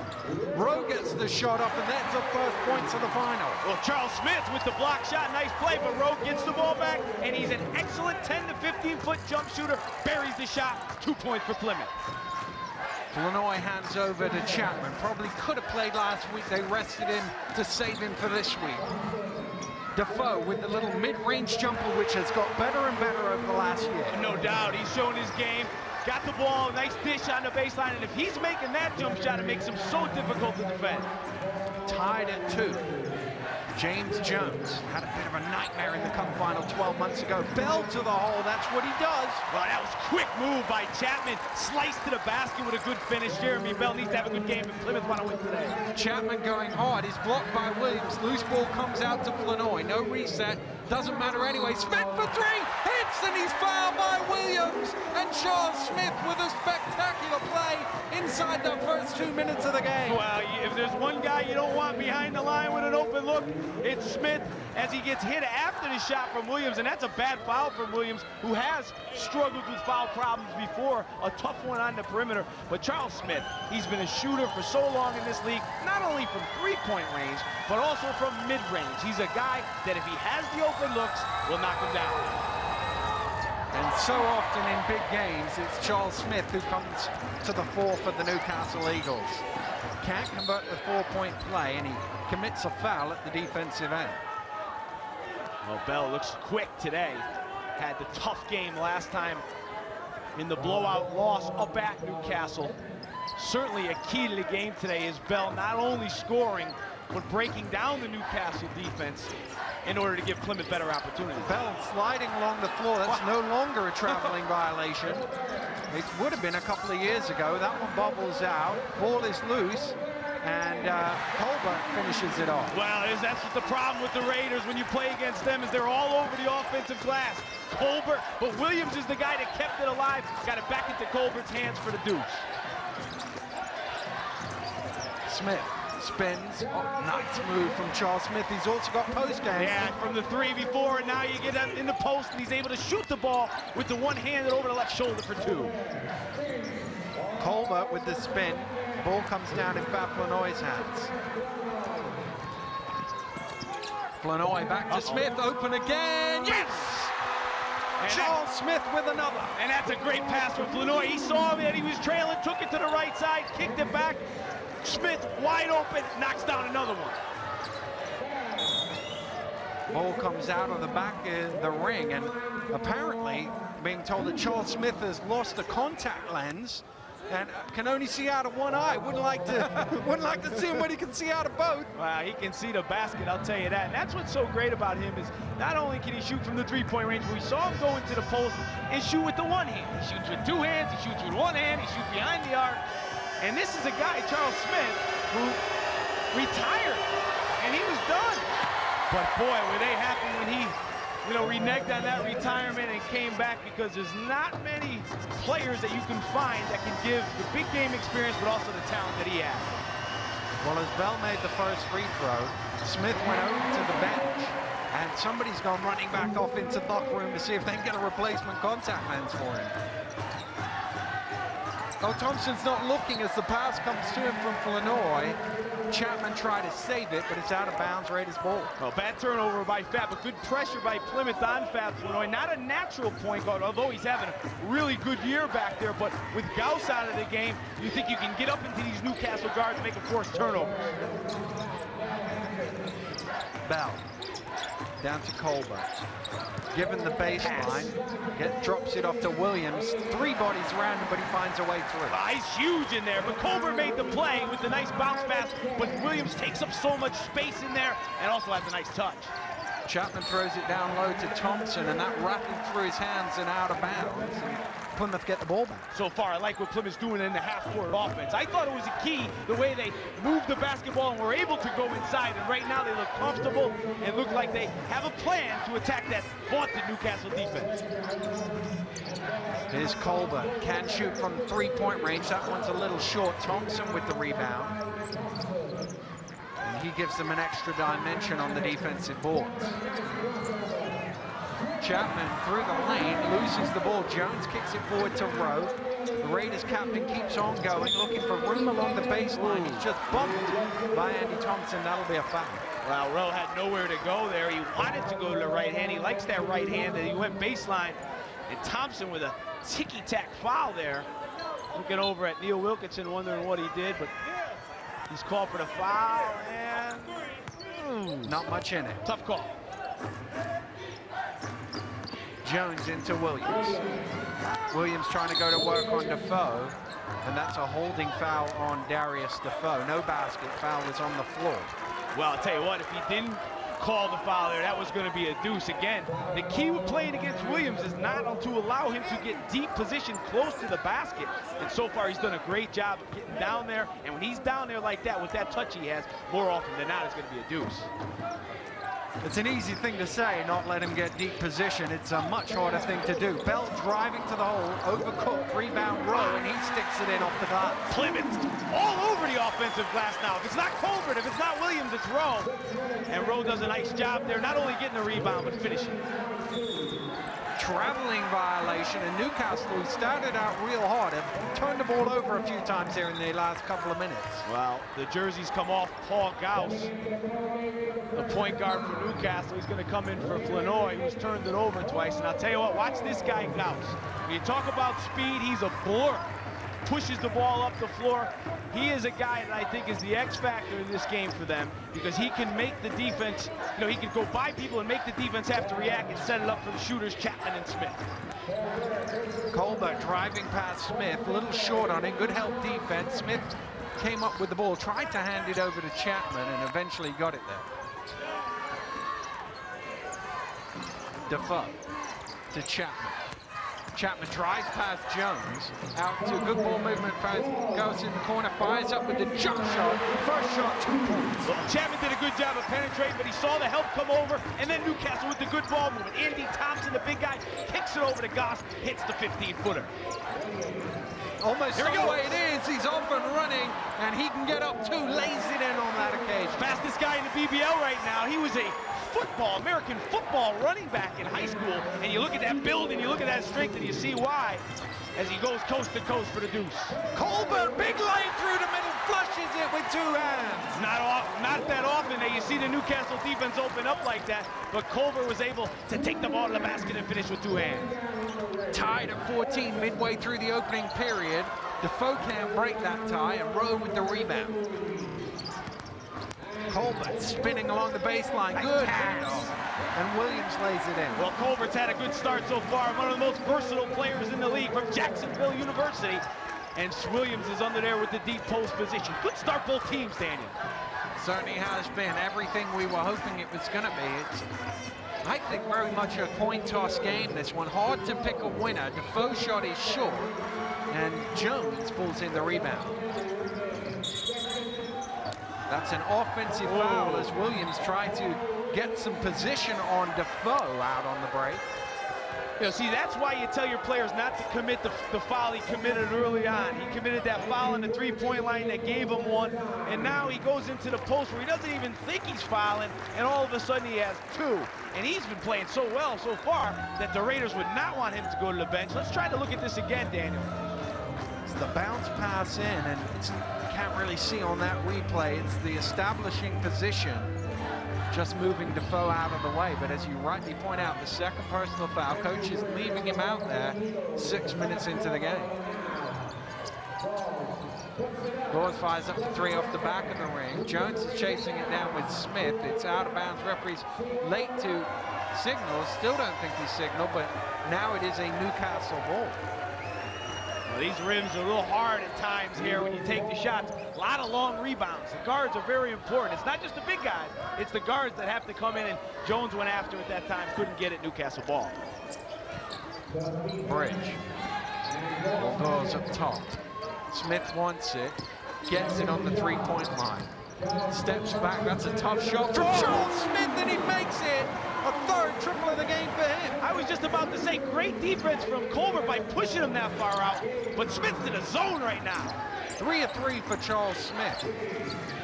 Rowe gets the shot up, and that's the first points of the final. Well, Charles Smith with the block shot, nice play, but Rowe gets the ball back, and he's an excellent 10 to 15-foot jump shooter, buries the shot, 2 points for Plymouth. Flanoy hands over to Chapman. Probably could have played last week. They rested him to save him for this week. Defoe with the little mid-range jumper, which has got better and better over the last year. No doubt, he's shown his game. Got the ball, nice dish on the baseline, and if he's making that jump shot, it makes him so difficult to defend. Tied at 2. James Jones had a bit of a nightmare in the cup final 12 months ago. Bell to the hole, that's what he does. Well, that was a quick move by Chapman. Sliced to the basket with a good finish. Jeremy Bell needs to have a good game, and Plymouth want to win today. Chapman going hard. He's blocked by Williams. Loose ball comes out to Flanoy. No reset. Doesn't matter anyway. Smith for 3. Hits, and he's fouled by Williams. And Charles Smith with a spectacular play inside the first 2 minutes of the game. Well, if there's one guy you don't want behind the line with an open look, it's Smith, as he gets hit after the shot from Williams, and that's a bad foul from Williams, who has struggled with foul problems before, a tough one on the perimeter. But Charles Smith, he's been a shooter for so long in this league, not only from three-point range, but also from mid-range. He's a guy that if he has the open looks, will knock him down. And so often in big games, it's Charles Smith who comes to the fore for the Newcastle Eagles. Can't convert the 4-point play, and he commits a foul at the defensive end. Well, Bell looks quick today. Had the tough game last time in the blowout loss up at Newcastle. Certainly a key to the game today is Bell not only scoring, but breaking down the Newcastle defense in order to give Plymouth better opportunities. Bell sliding along the floor. That's no longer a traveling violation. It would have been a couple of years ago. That one bubbles out. Ball is loose, and Colbert finishes it off. Well, that's the problem with the Raiders when you play against them, is they're all over the offensive glass. Colbert, but Williams is the guy that kept it alive. Got it back into Colbert's hands for the deuce. Smith spins. Oh, nice move from Charles Smith. He's also got post game. Yeah, from the 3 before, and now you get up in the post, and he's able to shoot the ball with the one-handed over the left shoulder for 2. Colbert with the spin. Ball comes down in Fab Flanoy's hands. Flanoy back to Smith, open again. Yes! And Charles Smith with another. And that's a great pass from Flanoy. He saw him and he was trailing, took it to the right side, kicked it back. Smith wide open, knocks down another one. Ball comes out of the back of the ring, and apparently being told that Charles Smith has lost a contact lens and can only see out of one eye. Wouldn't like to see him when he can see out of both. Wow, he can see the basket, I'll tell you that. And that's what's so great about him is not only can he shoot from the three-point range, but we saw him go into the post and shoot with the one hand. He shoots with two hands, he shoots with one hand, he shoots behind the arc. And this is a guy, Charles Smith, who retired, and he was done. But boy, were they happy when he, reneged on that retirement and came back, because there's not many players that you can find that can give the big game experience, but also the talent that he has. Well, as Bell made the first free throw, Smith went over to the bench, and somebody's gone running back off into the locker room to see if they can get a replacement contact lens for him. Oh, Thompson's not looking as the pass comes to him from Flanoy. Chapman tried to save it, but it's out of bounds. Raiders ball. Well, bad turnover by Fab, but good pressure by Plymouth on Fab Flanoy. Not a natural point guard, although he's having a really good year back there. But with Gause out of the game, you think you can get up into these Newcastle guards and make a forced turnover. Bell down to Colbert. Given the baseline, drops it off to Williams. Three bodies around him, but he finds a way through. He's huge in there, but Colbert made the play with the nice bounce pass, but Williams takes up so much space in there and also has a nice touch. Chapman throws it down low to Thompson, and that rattled through his hands and out of bounds. And Plymouth get the ball back. So far, I like what Plymouth's doing in the half-court offense. I thought it was a key, the way they moved the basketball and were able to go inside. And right now, they look comfortable and look like they have a plan to attack that vaunted Newcastle defense. Here's Colbert, can shoot from three-point range. That one's a little short. Thompson with the rebound. And he gives them an extra dimension on the defensive boards. Chapman through the lane, loses the ball. Jones kicks it forward to Rowe. The Raiders captain keeps on going, looking for room along the baseline. He's just bumped by Andy Thompson. That'll be a foul. Well, Rowe had nowhere to go there. He wanted to go to the right hand. He likes that right hand, and he went baseline. And Thompson with a ticky-tack foul there. Looking over at Neil Wilkinson, wondering what he did, but he's called for the foul, and not much in it. Tough call. Jones into Williams. Williams trying to go to work on Defoe, and that's a holding foul on Darius Defoe. No basket, foul is on the floor. Well, I'll tell you what, if he didn't call the foul there, that was going to be a deuce. Again, the key with playing against Williams is not to allow him to get deep position close to the basket. And so far, he's done a great job of getting down there. And when he's down there like that, with that touch he has, more often than not, it's going to be a deuce. It's an easy thing to say, not let him get deep position. It's a much harder thing to do. Bell driving to the hole, overcooked, rebound Rowe, and he sticks it in off the glass. Plymouth all over the offensive glass now. If it's not Colbert, if it's not Williams, it's Rowe. And Rowe does a nice job there, not only getting the rebound, but finishing. Traveling violation, and Newcastle, who started out real hard, have turned the ball over a few times here in the last couple of minutes. Well, the jerseys come off Paul Gause, the point guard for Newcastle. He's going to come in for Flanoy, who's turned it over twice. And I'll tell you what, watch this guy, Gause. When you talk about speed, he's a blur. Pushes the ball up the floor. He is a guy that I think is the X factor in this game for them, because he can make the defense, he can go by people and make the defense have to react and set it up for the shooters, Chapman and Smith. Colbert driving past Smith, a little short on it, good help defense. Smith came up with the ball, tried to hand it over to Chapman, and eventually got it there. Defoe to Chapman. Chapman drives past Jones, out to a good ball movement, goes in the corner, fires up with the jump shot. First shot, 2 points. Well, Chapman did a good job of penetrating, but he saw the help come over, and then Newcastle with the good ball movement. Andy Thompson, the big guy, kicks it over to Gause, hits the 15-footer. Almost the way it is, he's off and running, and he can get up too, lays it in on that occasion. Fastest guy in the BBL right now. He was a American football running back in high school, and you look at that build and you look at that strength and you see why as he goes coast to coast for the deuce. Colbert, big lane through the middle, flush finishes it with two hands. Not that often that you see the Newcastle defense open up like that, but Culver was able to take the ball to the basket and finish with two hands. Tied at 14 midway through the opening period. Defoe can't break that tie, and Rowe with the rebound. Colbert spinning along the baseline, good handoff, and Williams lays it in. Well, Colbert's had a good start so far, one of the most versatile players in the league from Jacksonville University, and Williams is under there with the deep post position. Good start both teams, Daniel. Certainly has been everything we were hoping it was going to be. It's, I think, very much a coin toss game, this one. Hard to pick a winner. Defoe's shot is short, and Jones pulls in the rebound. That's an offensive foul as Williams tried to get some position on Defoe out on the break. You know, see, that's why you tell your players not to commit the foul he committed early on. He committed that foul on the three-point line that gave him one, and now he goes into the post where he doesn't even think he's fouling, and all of a sudden he has two. And he's been playing so well so far that the Raiders would not want him to go to the bench. Let's try to look at this again, Daniel. It's the bounce pass in, and it's, you can't really see on that replay. It's the establishing position, just moving Defoe out of the way. But as you rightly point out, the second personal foul, coach is leaving him out there 6 minutes into the game. Gause fires up for three off the back of the ring. Jones is chasing it down with Smith. It's out of bounds. Referee's late to signal. Still don't think he signaled, but now it is a Newcastle ball. Well, these rims are a little hard at times here when you take the shots. A lot of long rebounds. The guards are very important. It's not just the big guys, it's the guards that have to come in, and Jones went after at that time, couldn't get it. Newcastle ball. Bridge. Ball goes up top. Smith wants it, gets it on the three-point line. Steps back, that's a tough shot from Charles Smith, and he makes it. A third triple of the game for him. I was just about to say, great defense from Colbert by pushing him that far out, but Smith's in a zone right now. 3 of 3 for Charles Smith.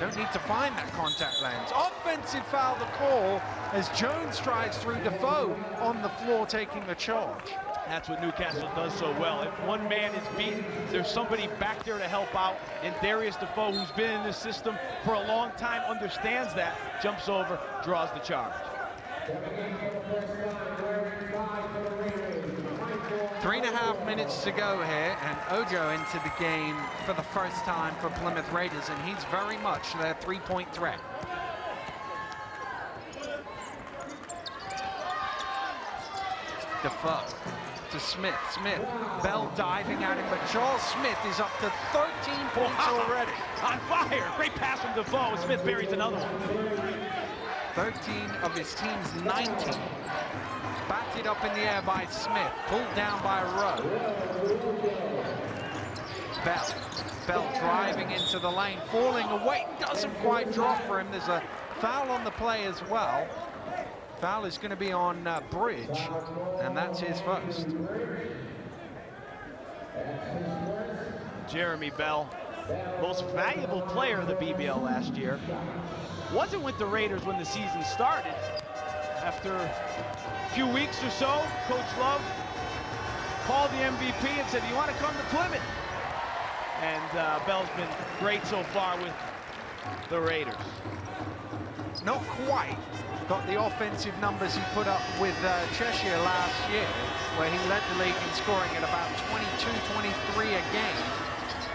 Don't need to find that contact lens. Offensive foul the call as Jones strides through Defoe on the floor taking the charge. That's what Newcastle does so well. If one man is beaten, there's somebody back there to help out. And Darius Defoe, who's been in this system for a long time, understands that, jumps over, draws the charge. 3.5 minutes to go here, and Ojo into the game for the first time for Plymouth Raiders, and he's very much their three-point threat. Defoe to Smith. Smith, Bell diving at him, but Charles Smith is up to 13 points already. On fire! Great pass from Defoe. Smith buries another one. 13 of his team's 19. Batted up in the air by Smith, pulled down by Rowe. Bell driving into the lane, falling away, doesn't quite drop for him. There's a foul on the play as well. Foul is going to be on Bridge, and that's his first. Jeremy Bell, most valuable player of the BBL last year. Wasn't with the Raiders when the season started. After a few weeks or so, Coach Love called the MVP and said, "Do you want to come to Plymouth?" And Bell's been great so far with the Raiders. Not quite got the offensive numbers he put up with Cheshire last year, where he led the league in scoring at about 22, 23 a game.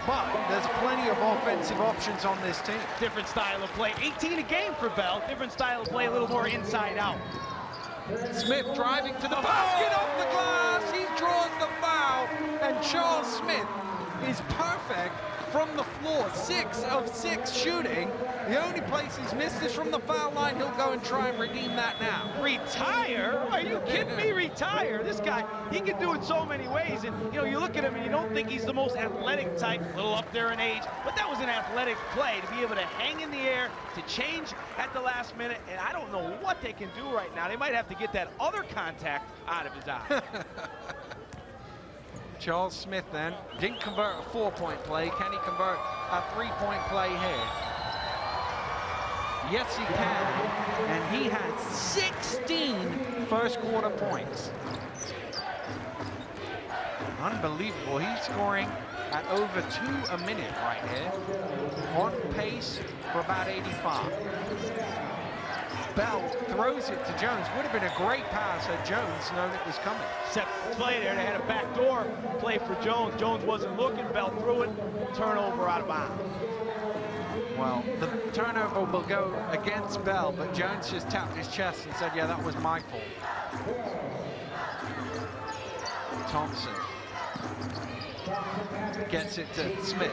But there's plenty of offensive options on this team. Different style of play. 18 a game for Bell. Different style of play, a little more inside out. Smith driving to the basket, off the glass. He draws the foul, and Charles Smith is perfect from the floor. 6 of 6 shooting. The only place he's missed is from the foul line. He'll go and try and redeem that now. Retire? Are you kidding me? Retire? This guy, he can do it so many ways. And, you know, you look at him and you don't think he's the most athletic type, a little up there in age, but that was an athletic play to be able to hang in the air, to change at the last minute. And I don't know what they can do right now. They might have to get that other contact out of his eye. Charles Smith then didn't convert a 4-point play. Can he convert a 3-point play here? Yes, he can. And he has 16 first quarter points. Unbelievable. He's scoring at over 2 a minute right here. On pace for about 85. Bell throws it to Jones. Would have been a great pass had Jones known it was coming. Set play there. They had a backdoor play for Jones. Jones wasn't looking. Bell threw it. Turnover out of bounds. Well, the turnover will go against Bell, but Jones just tapped his chest and said, yeah, that was my fault. Thompson gets it to Smith.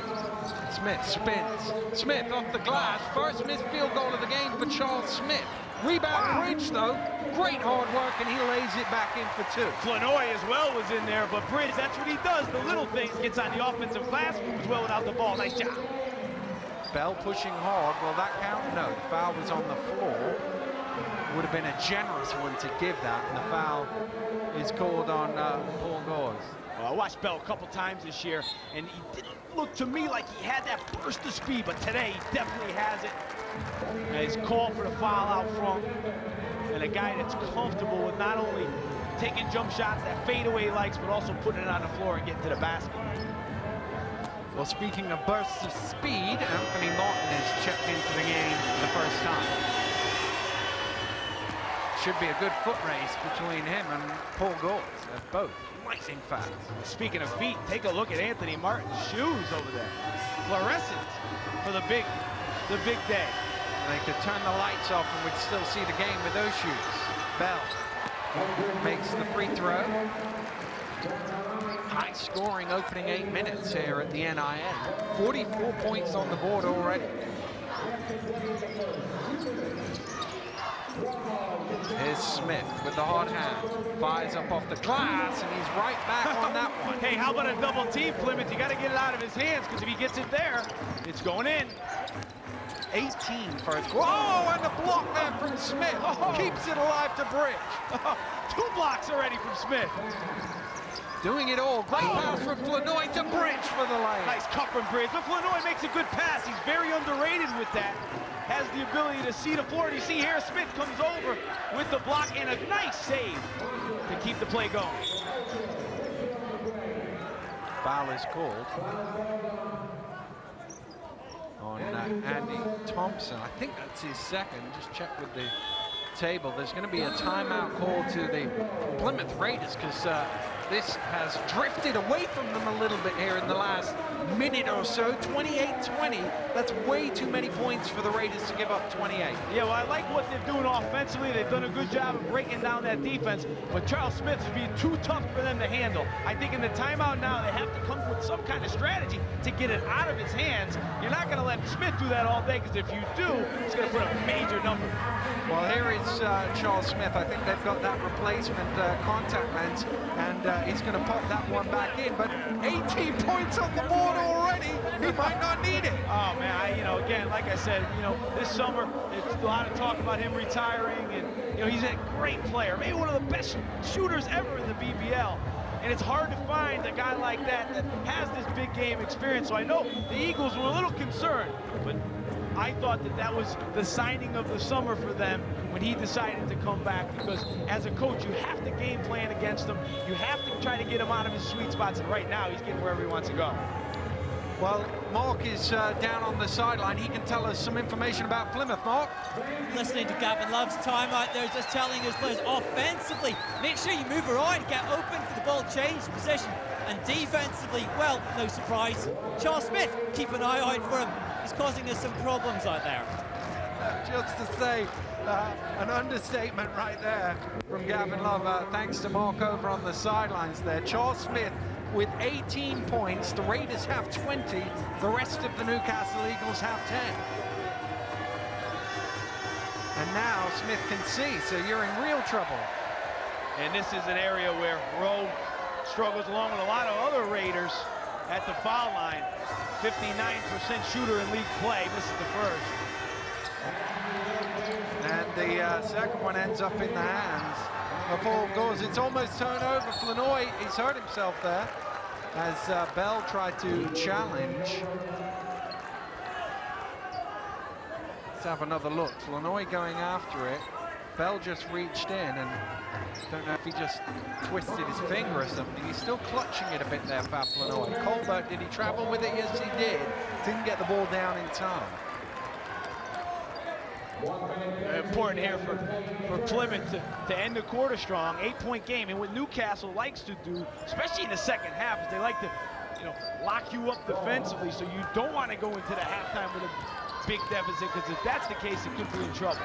Smith spins. Smith off the glass. First missed field goal of the game for Charles Smith. Rebound Bridge, though. Great hard work, and he lays it back in for 2. Flanoy as well was in there, but Bridge, that's what he does. The little things, gets on the offensive glass, moves well without the ball. Nice job. Bell pushing hard. Will that count? No. The foul was on the floor. Would have been a generous one to give that, and the foul is called on Paul Gause. Well, I watched Bell a couple times this year, and he didn't look to me like he had that burst of speed, but today he definitely has it. And he's called for the foul out front, and a guy that's comfortable with not only taking jump shots that fadeaway likes, but also putting it on the floor and getting to the basket. Well, speaking of bursts of speed, Anthony Martin has checked into the game for the first time. Should be a good foot race between him and Paul Gause. They're both lightning fast. Speaking of feet, take a look at Anthony Martin's shoes over there. Fluorescent for the big day. They could turn the lights off and we'd still see the game with those shoes. Bell makes the free throw. High scoring opening 8 minutes here at the NIN. 44 points on the board already. Here's Smith with the hard hand. Fires up off the glass, and he's right back on that one. Hey, how about a double team, Plymouth? You got to get it out of his hands, because if he gets it there, it's going in. 18 first. Oh, and the block there from Smith. Keeps it alive to Bridge. 2 blocks already from Smith. Doing it all. Great pass from Flanoy to Bridge for the lane. Nice cut from Bridge, but Flanoy makes a good pass. He's very underrated with that. Has the ability to see the floor. You see here, Smith comes over with the block and a nice save to keep the play going. Foul is called on Andy Thompson. I think that's his second. Just check with the table. There's going to be a timeout call to the Plymouth Raiders because this has drifted away from them a little bit here in the last minute or so. 28-20. That's way too many points for the Raiders to give up 28. Yeah, well, I like what they're doing offensively. They've done a good job of breaking down that defense, but Charles Smith is being too tough for them to handle. I think in the timeout now, they have to come up with some kind of strategy to get it out of his hands. You're not going to let Smith do that all day, because if you do, it's going to put a major number. Well, here is Charles Smith. I think they've got that replacement contact lens, and he's going to pop that one back in. But 18 points on the board already. He might not need it. Oh man, again, like I said, this summer it's a lot of talk about him retiring, and he's a great player, maybe one of the best shooters ever in the BBL. And it's hard to find a guy like that has this big game experience. So I know the Eagles were a little concerned, but I thought that was the signing of the summer for them when he decided to come back, because as a coach, you have to game plan against him. You have to try to get him out of his sweet spots, and right now he's getting wherever he wants to go. Well, Mark is down on the sideline. He can tell us some information about Plymouth. Mark? Listening to Gavin Love's time out there, just telling his players offensively, make sure you move around, get open for the ball, change position. And defensively, well, no surprise, Charles Smith, keep an eye out for him. He's causing us some problems out there. Just to say, an understatement right there from Gavin Love. Thanks to Mark over on the sidelines there. Charles Smith with 18 points. The Raiders have 20. The rest of the Newcastle Eagles have 10. And now Smith can see, so you're in real trouble. And this is an area where Rowe struggles along with a lot of other Raiders at the foul line. 59% shooter in league play. This is the first. And the second one ends up in the hands of Paul Gause. It's almost turned over. Flanoy, he's hurt himself there as Bell tried to challenge. Let's have another look. Flanoy going after it. Bell just reached in, and don't know if he just twisted his finger or something. He's still clutching it a bit there, Fab Flanoy. Colbert, did he travel with it? Yes, he did. Didn't get the ball down in time. Important here for Plymouth to end the quarter strong, 8-point game. And what Newcastle likes to do, especially in the second half, is they like to, lock you up defensively, so you don't want to go into the halftime with a big deficit, because if that's the case, it could be in trouble.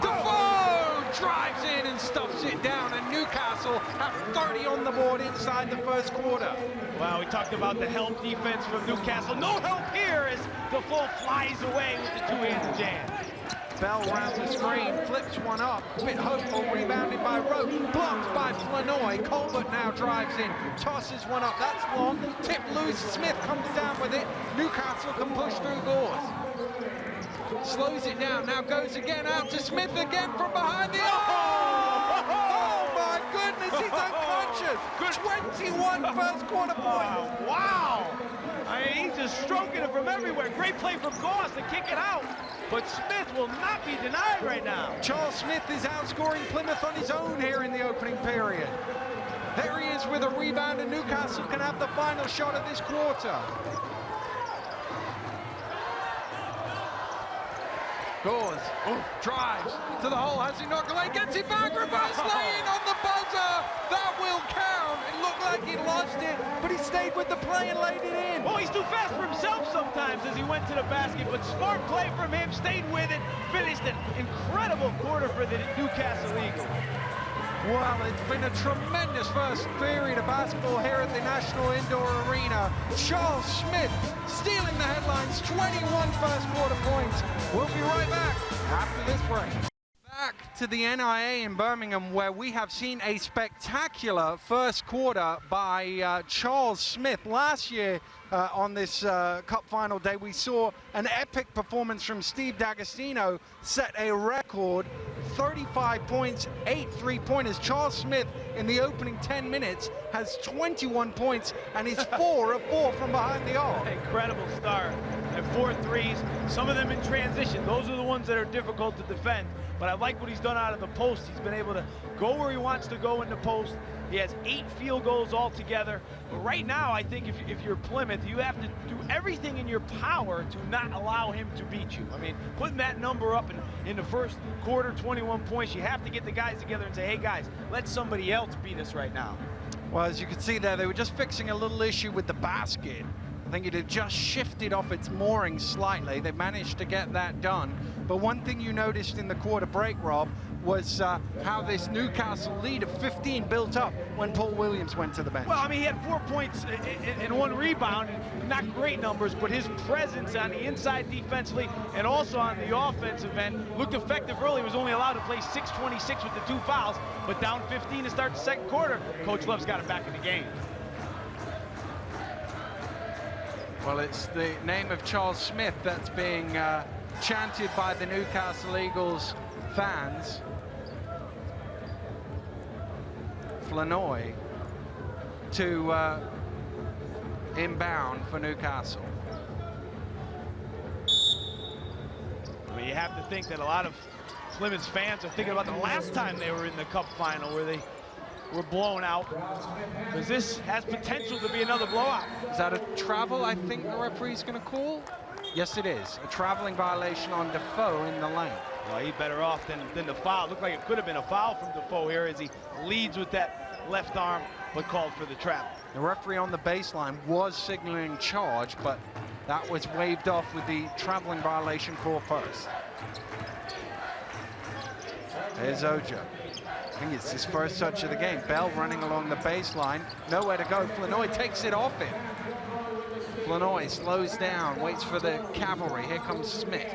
Defoe drives in and stuffs it down, and Newcastle have 30 on the board inside the first quarter. Well, we talked about the help defense from Newcastle. No help here as Defoe flies away with the two-handed jam. Bell round the screen, flips one up, a bit hopeful, rebounded by Rowe, blocked by Flanoy. Colbert now drives in, tosses one up, that's long, tip loose, Smith comes down with it. Newcastle can push through Gause. Slows it down, now goes again out to Smith again from behind the... Oh my goodness, he's unconscious! 21 first quarter points. Wow! I mean, he's just stroking it from everywhere. Great play from Gause to kick it out. But Smith will not be denied right now. Charles Smith is outscoring Plymouth on his own here in the opening period. There he is with a rebound, and Newcastle can have the final shot of this quarter. Gause drives to the hole, has he knocked away, gets it back, reverse lane on the buzzer. That will count. It looked like he lost it, but he stayed with the play and laid it in. Oh, he's too fast for himself sometimes as he went to the basket, but smart play from him, stayed with it, finished an incredible quarter for the Newcastle Eagles. Well, it's been a tremendous first period of basketball here at the National Indoor Arena. Charles Smith stealing the headlines, 21 first quarter points. We'll be right back after this break. Back to the NIA in Birmingham, where we have seen a spectacular first quarter by Charles Smith. Last year on this Cup final day, we saw an epic performance from Steve D'Agostino set a record, 35 points, 8 three-pointers. Charles Smith in the opening 10 minutes has 21 points and is 4 of 4 from behind the arc. Incredible start. And 4 threes, some of them in transition. Those are the ones that are difficult to defend. But I like what he's done out of the post. He's been able to go where he wants to go in the post. He has 8 field goals altogether. But right now, I think if you're Plymouth, you have to do everything in your power to not allow him to beat you. I mean, putting that number up in the first quarter, 21 points, you have to get the guys together and say, hey guys, let somebody else beat us right now. Well, as you can see there, they were just fixing a little issue with the basket. I think it had just shifted off its mooring slightly. They managed to get that done. But one thing you noticed in the quarter break, Rob, was how this Newcastle lead of 15 built up when Paul Williams went to the bench. Well, I mean, he had 4 points and 1 rebound. Not great numbers, but his presence on the inside defensively and also on the offensive end looked effective early. He was only allowed to play 6:26 with the 2 fouls, but down 15 to start the second quarter. Coach Love's got him back in the game. Well, it's the name of Charles Smith that's being chanted by the Newcastle Eagles fans. Flanoy to inbound for Newcastle. I mean, you have to think that a lot of Plymouth fans are thinking about the last time they were in the Cup final where they were blown out, because this has potential to be another blowout. Is that a travel I think the referee's going to call? Yes, it is. A traveling violation on Defoe in the lane. Well, he's better off than the foul. It looked like it could have been a foul from Defoe here as he leads with that left arm, but called for the travel. The referee on the baseline was signaling charge, but that was waved off with the traveling violation call first. There's Ojo. I think it's his first touch of the game. Bell running along the baseline, nowhere to go. Flanoy takes it off him. Flanoy slows down, waits for the cavalry. Here comes Smith.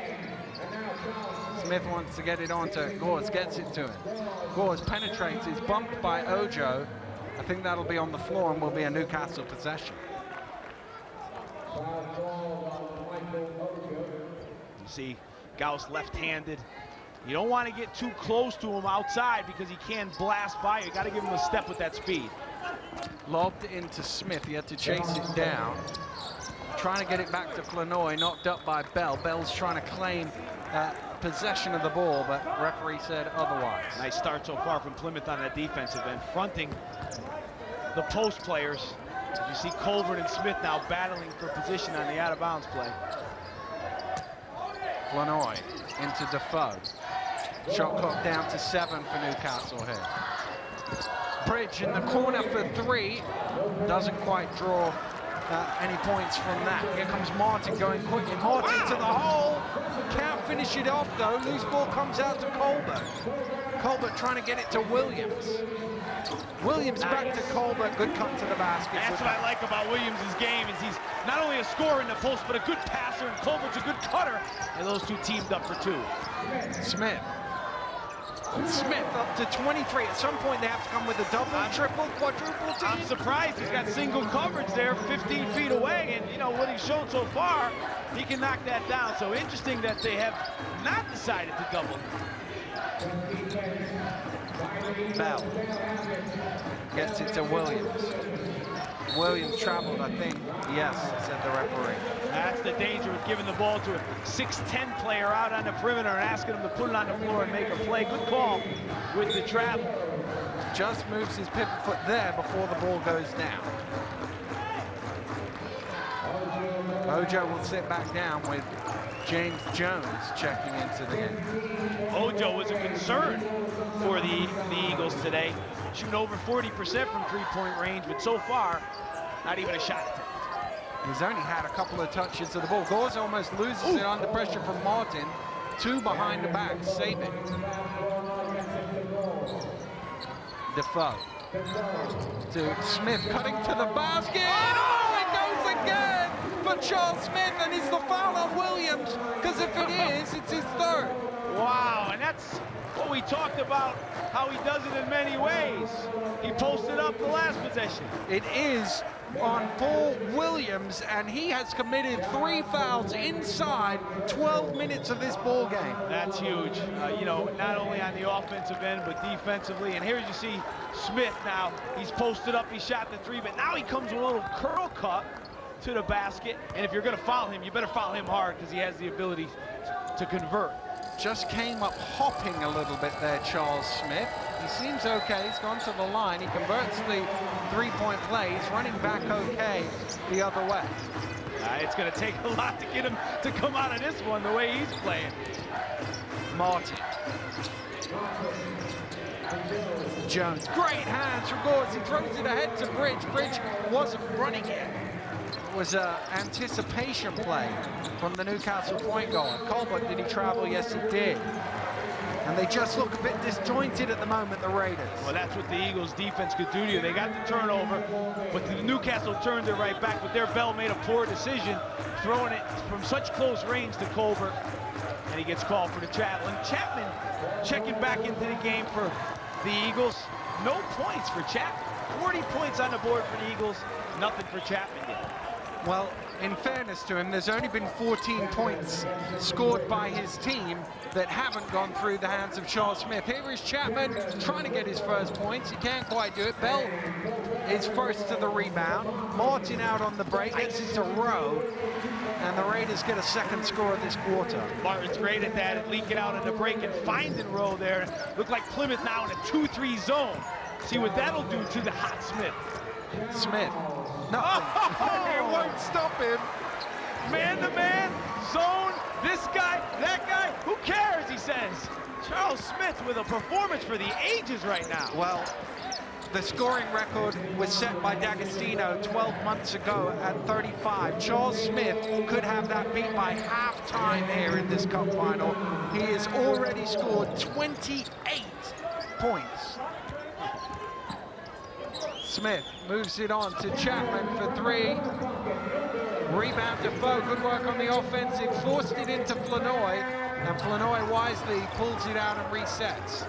Smith wants to get it on to Gause, gets it to him. Gause penetrates, is bumped by Ojo. I think that'll be on the floor and will be a Newcastle possession. You see Gause left-handed. You don't want to get too close to him outside because he can blast by. You got to give him a step with that speed. Lobbed into Smith. He had to chase it down. trying to get it back to Flanoy, knocked up by Bell. Bell's trying to claim possession of the ball, but referee said otherwise. Nice start so far from Plymouth on that defensive end, fronting the post players. You see Colbert and Smith now battling for position on the out-of-bounds play. Flanoy into Defoe. Shot clock down to 7 for Newcastle here. Bridge in the corner for 3. Doesn't quite draw any points from that. Here comes Martin going quickly. Martin to the hole. Can't finish it off though. Loose ball comes out to Colbert. Colbert trying to get it to Williams. Williams back to Colbert. Good cut to the basket. That's what I like about Williams' game is he's not only a scorer in the post, but a good passer, and Colbert's a good cutter. And those two teamed up for 2. Smith up to 23. At some point they have to come with a double, triple, quadruple team. I'm surprised he's got single coverage there 15 feet away, and you know what he's shown so far, he can knock that down. So interesting that they have not decided to double. Bell gets it to Williams. Williams traveled, I think. Yes, said the referee. That's the danger with giving the ball to a 6'10" player out on the perimeter and asking him to put it on the floor and make a play. Good call with the travel. Just moves his pivot foot there before the ball goes down. Ojo will sit back down with James Jones checking into the game. Ojo was a concern for the Eagles today. Shooting over 40% from three-point range, but so far, not even a shot attempt. He's only had a couple of touches of the ball. Gause almost loses it under pressure from Martin. 2 behind the back, save it. Defoe to Smith, cutting to the basket. Oh, it goes again for Charles Smith, and it's the foul on Williams, because if it is, it's his 3rd. Wow, and that's what we talked about, how he does it in many ways. He posted up the last possession. It is on Paul Williams, and he has committed 3 fouls inside 12 minutes of this ball game. That's huge. You know, not only on the offensive end, but defensively. And here you see Smith now. He's posted up, he shot the 3, but now he comes with a little curl cut to the basket. And if you're going to foul him, you better foul him hard, because he has the ability to convert. Just came up hopping a little bit there, Charles Smith. He seems okay. He's gone to the line. He converts the 3-point play. He's running back okay the other way. It's going to take a lot to get him to come out of this one the way he's playing. Martin. Jones. Great hands from Gause. He throws it ahead to Bridge. Bridge wasn't running it. It was an anticipation play from the Newcastle point guard. Colbert, did he travel? Yes, he did. And they just look a bit disjointed at the moment, the Raiders. Well, that's what the Eagles defense could do to you. They got the turnover, but the Newcastle turned it right back, but their Bell made a poor decision, throwing it from such close range to Colbert, and he gets called for the travel. And Chapman checking back into the game for the Eagles. No points for Chapman. 40 points on the board for the Eagles, nothing for Chapman yet. Well, in fairness to him, there's only been 14 points scored by his team that haven't gone through the hands of Charles Smith. Here is Chapman trying to get his first points. He can't quite do it. Bell is first to the rebound. Martin out on the break, gets it to Rowe, and the Raiders get a second score of this quarter. Martin's great at that, and leaking out on the break and finding Rowe there. Look like Plymouth now in a 2-3 zone. See what that'll do to the hot Smith. Smith. Nothing. It won't stop him. Man-to-man, zone, this guy, that guy, who cares, he says. Charles Smith with a performance for the ages right now. Well, the scoring record was set by D'Agostino 12 months ago at 35. Charles Smith could have that beat by half-time here in this cup final. He has already scored 28 points. Smith moves it on to Chapman for 3. Rebound Defoe, good work on the offensive, forced it into Flanoy, and Flanoy wisely pulls it out and resets.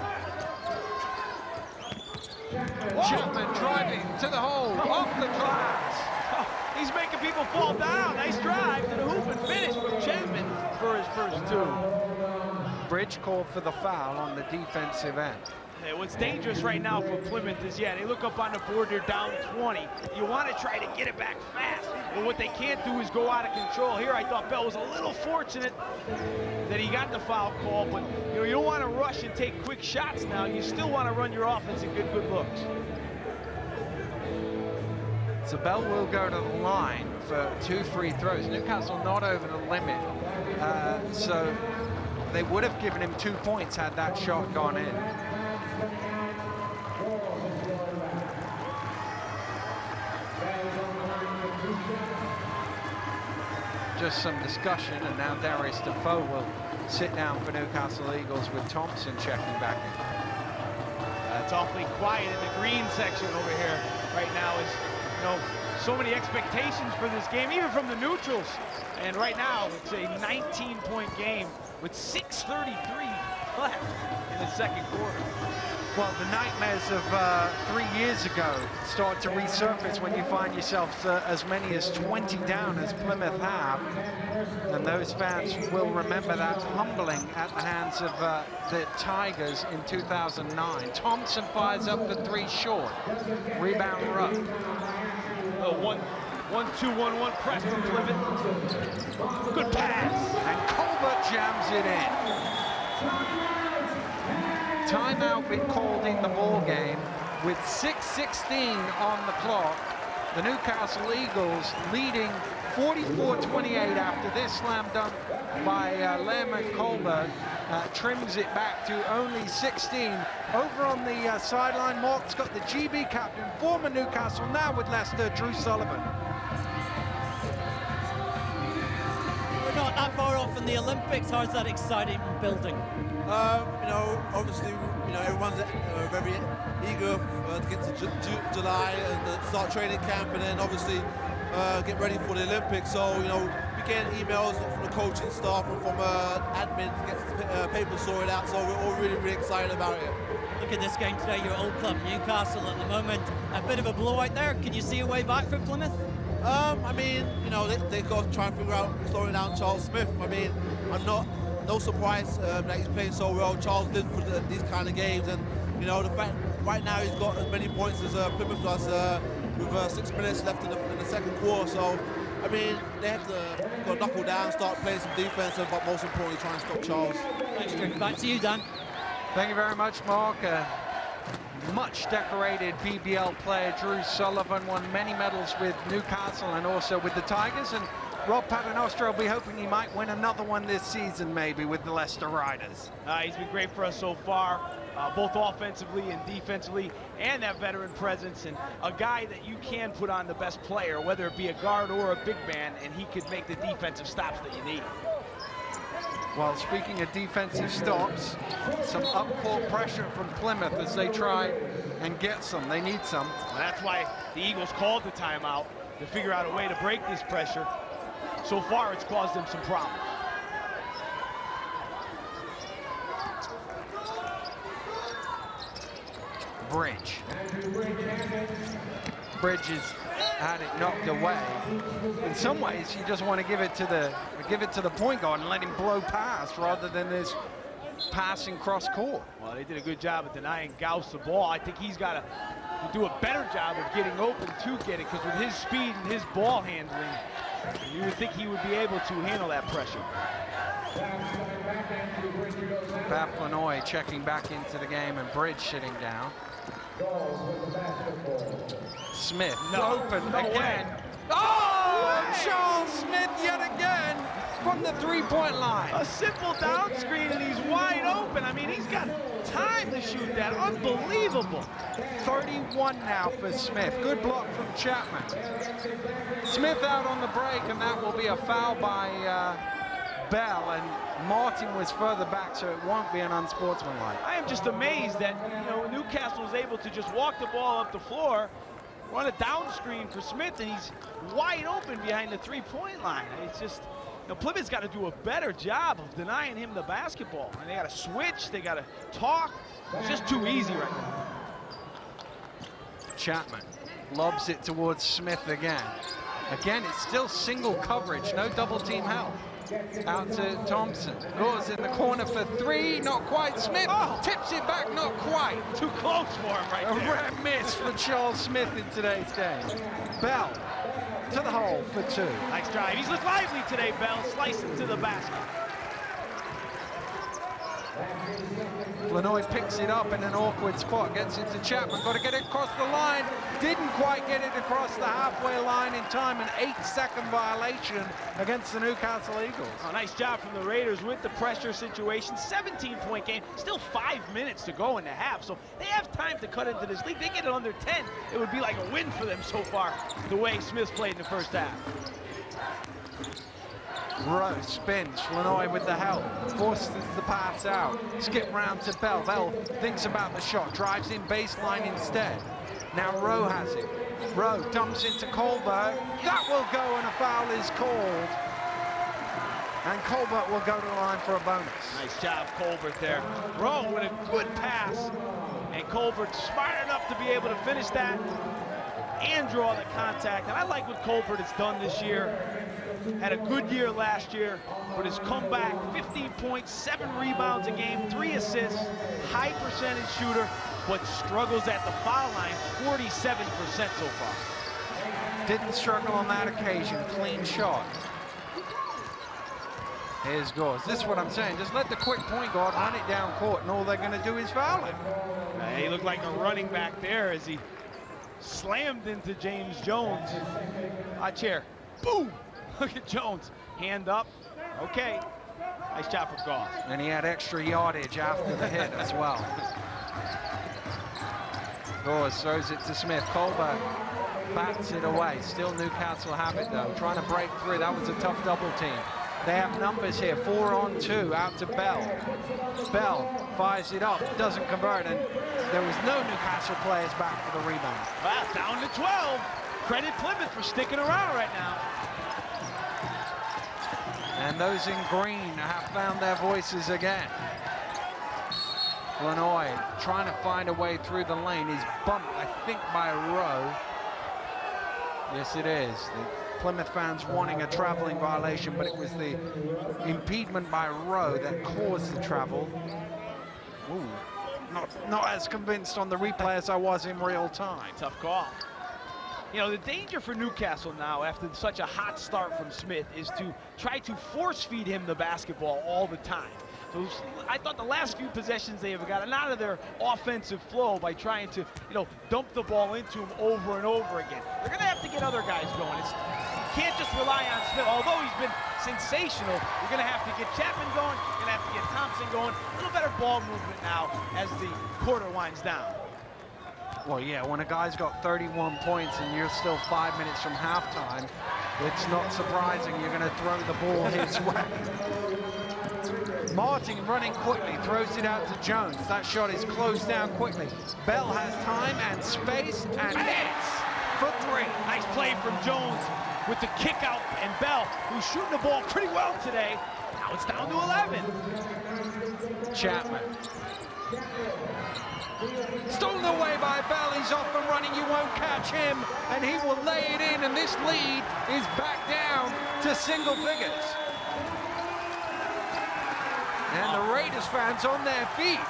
Whoa. Chapman driving to the hole, off the glass. He's making people fall down. Nice drive to the hoop and finish from Chapman for his first 2. Bridge called for the foul on the defensive end. What's dangerous right now for Plymouth is, yeah, they look up on the board, they're down 20. You want to try to get it back fast. But what they can't do is go out of control. Here, I thought Bell was a little fortunate that he got the foul call, but you don't want to rush and take quick shots now. You still want to run your offense and get good looks. So Bell will go to the line for 2 free throws. Newcastle not over the limit, so they would have given him 2 points had that shot gone in. Just some discussion, and now Darius Defoe will sit down for Newcastle Eagles with Thompson checking back in. It's awfully quiet in the green section over here right now. So many expectations for this game, even from the neutrals. And right now, it's a 19-point game with 6:33 left in the second quarter. Well, the nightmares of 3 years ago start to resurface when you find yourself as many as 20 down as Plymouth have. And those fans will remember that humbling at the hands of the Tigers in 2009. Thompson fires up for 3 short. Rebound Rupp. 1-2-1-1 press from Plymouth. Good pass. And Colbert jams it in. Timeout been called in the ball game with 6:16 on the clock. The Newcastle Eagles leading 44-28 after this slam dunk by Lehrman Colbert. Trims it back to only 16. Over on the sideline, Mark's got the GB captain, former Newcastle, now with Leicester, Drew Sullivan. We're not that far off from the Olympics. How's that exciting building? Obviously, everyone's very eager to get to July and start training camp, and then obviously get ready for the Olympics. So, we get emails from the coaching staff and from admin to get papers sorted out. So we're all really, really excited about it. Look at this game today, your old club, Newcastle, at the moment. A bit of a blowout there. Can you see a way back for Plymouth? They've got to try and figure out slowing down Charles Smith. No surprise that he's playing so well. Charles lives for these kind of games, and the fact right now he's got as many points as Plymouth does with 6 minutes left in the second quarter. So, they have to knuckle down, start playing some defense, but most importantly, try and stop Charles. Thanks, Drew. Back to you, Dan. Thank you very much, Mark. Much decorated BBL player Drew Sullivan won many medals with Newcastle and also with the Tigers, and Rob Paternoster will be hoping he might win another one this season, maybe, with the Leicester Riders. He's been great for us so far, both offensively and defensively, and that veteran presence, and a guy that you can put on the best player, whether it be a guard or a big man, and he could make the defensive stops that you need. Well, speaking of defensive stops, some up-court pressure from Plymouth as they try and get some. They need some. And that's why the Eagles called the timeout, to figure out a way to break this pressure. So far, it's caused them some problems. Bridge. Bridges had it knocked away. In some ways, you just want to give it to the point guard and let him blow past rather than this passing cross court. Well, they did a good job of denying Gause the ball. I think he's got to do a better job of getting open to get it, because with his speed and his ball handling, you would think he would be able to handle that pressure. Fab Flanoy checking back into the game, and Bridge sitting down. Smith open again. Oh, Charles Smith yet again from the three-point line. A simple down screen, and he's wide open. He's got time to shoot that. Unbelievable. 31 now for Smith. Good block from Chapman. Smith out on the break, and that will be a foul by Bell, and Martin was further back, so it won't be an unsportsmanlike. I am just amazed that Newcastle was able to just walk the ball up the floor, run a down screen for Smith, and he's wide open behind the three-point line. It's just, Plymouth's got to do a better job of denying him the basketball. And they got to switch, they got to talk. It's just too easy right now. Chapman lobs it towards Smith again. Again, it's still single coverage, no double team help. Out to Thompson. Gause in the corner for three. Not quite. Smith tips it back. Not quite. Too close for him right there. A rare miss for Charles Smith in today's game. Bell to the hole for two. Nice drive. He's looked lively today, Bell. Slicing to the basket. Flanoy picks it up in an awkward spot, gets it to Chapman, got to get it across the line, didn't quite get it across the halfway line in time, an 8-second violation against the Newcastle Eagles. Oh, nice job from the Raiders with the pressure situation, 17-point game, still 5 minutes to go in the half, so they have time to cut into this lead. They get it under 10, it would be like a win for them so far, the way Smith's played in the first half. Rowe spins, Flanoy with the help, forces the pass out, skip round to Bell. Bell thinks about the shot, drives in baseline instead. Now Rowe has it. Rowe dumps into Colbert. That will go and a foul is called. And Colbert will go to the line for a bonus. Nice job, Colbert there. Rowe with a good pass. And Colbert smart enough to be able to finish that and draw the contact. And I like what Colbert has done this year. Had a good year last year, but has come back 15 points, 7 rebounds a game, 3 assists, high percentage shooter, but struggles at the foul line, 47% so far. Didn't struggle on that occasion, clean shot. Here's Gause. This is what I'm saying, just let the quick point guard run it down court, and all they're gonna do is foul him. He looked like a running back there as he slammed into James Jones. Watch here, boom! Look at Jones, hand up, okay. Nice job for Gause. And he had extra yardage after the hit as well. Gause throws it to Smith. Colbert bats it away. Still Newcastle have it though, trying to break through. That was a tough double team. They have numbers here, 4-on-2, out to Bell. Bell fires it up, doesn't convert, and there was no Newcastle players back for the rebound. Wow, down to 12. Credit Plymouth for sticking around right now. And those in green have found their voices again. Flanoy trying to find a way through the lane is bumped, I think, by Rowe. Yes, it is. The Plymouth fans wanting a traveling violation, but it was the impediment by Rowe that caused the travel. Ooh, not as convinced on the replay as I was in real time. Tough call. You know, the danger for Newcastle now, after such a hot start from Smith, is to try to force-feed him the basketball all the time. So I thought the last few possessions they have gotten out of their offensive flow by trying to, dump the ball into him over and over again. They're going to have to get other guys going. You can't just rely on Smith. Although he's been sensational, you're going to have to get Chapman going, you're going to have to get Thompson going. A little better ball movement now as the quarter winds down. Well, yeah, when a guy's got 31 points and you're still 5 minutes from halftime, it's not surprising you're going to throw the ball his way. Martin running quickly, throws it out to Jones. That shot is closed down quickly. Bell has time and space and hits for 3. Nice play from Jones with the kick out, and Bell, who's shooting the ball pretty well today. Now it's down to 11. Chapman. Stolen away by Bell, he's off and running, you won't catch him, and he will lay it in, and this lead is back down to single figures. And the Raiders fans on their feet.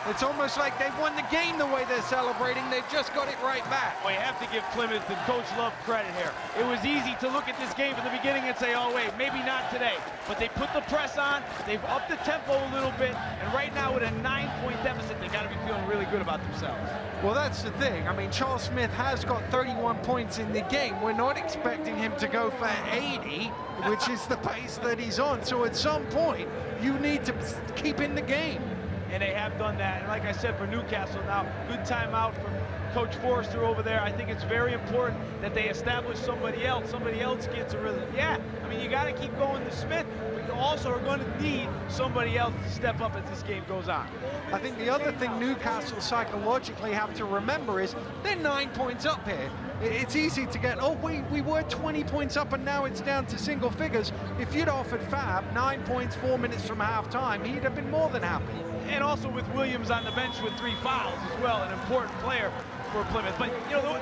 It's almost like they've won the game the way they're celebrating. They've just got it right back. Well, you have to give Plymouth and Coach Love credit here. It was easy to look at this game from the beginning and say, oh, wait, maybe not today. But they put the press on, they've upped the tempo a little bit, and right now with a 9-point deficit, they got to be feeling really good about themselves. Well, that's the thing. I mean, Charles Smith has got 31 points in the game. We're not expecting him to go for 80, which is the pace that he's on. So at some point, you need to keep in the game. And they have done that. And like I said, for Newcastle now, good timeout from Coach Forrester over there. I think it's very important that they establish somebody else. Somebody else gets a rhythm. Yeah, I mean, you got to keep going to Smith, but you also are going to need somebody else to step up as this game goes on. I think the other thing Newcastle psychologically have to remember is they're 9 points up here. It's easy to get, oh, we were 20 points up and now it's down to single figures. If you'd offered Fab 9 points, 4 minutes from halftime, he'd have been more than happy. and also with Williams on the bench with 3 fouls as well, an important player for Plymouth. But, you know,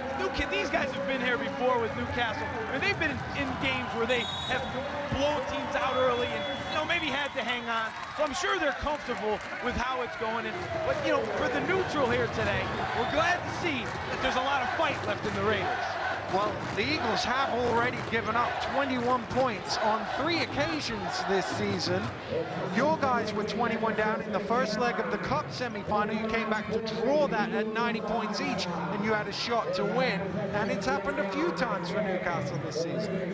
these guys have been here before with Newcastle. I mean, they've been in games where they have blown teams out early and, you know, maybe had to hang on. So I'm sure they're comfortable with how it's going. But, you know, for the neutral here today, we're glad to see that there's a lot of fight left in the Raiders. Well, the Eagles have already given up 21 points on 3 occasions this season. Your guys were 21 down in the first leg of the Cup semi-final. You came back to draw that at 90 points each, and you had a shot to win. And it's happened a few times for Newcastle this season.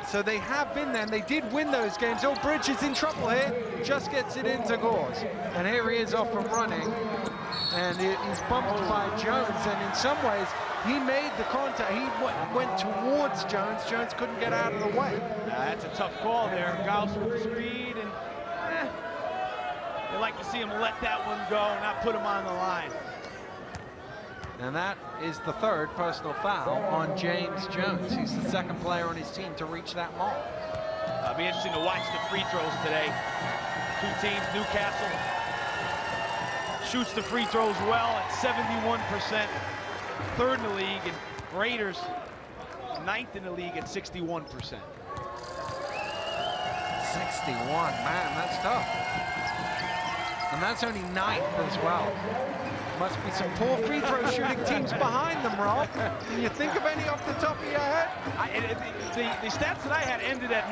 So they have been there, and they did win those games. Oh, Bridge is in trouble here. Just gets it into Gause. And here he is off and running. And he's bumped by Jones, and in some ways, he made the contact. He went towards Jones. Jones couldn't get out of the way. That's a tough call there. Gause with the speed, and they like to see him let that one go, not put him on the line. And that is the 3rd personal foul on James Jones. He's the 2nd player on his team to reach that mark. It'll be interesting to watch the free throws today. 2 teams, Newcastle shoots the free throws well at 71%, 3rd in the league, and Raiders 9th in the league at 61%. 61, man, that's tough. And that's only 9th as well. Must be some poor free throw shooting teams behind them, Rob. Can you think of any off the top of your head? The stats that I had ended at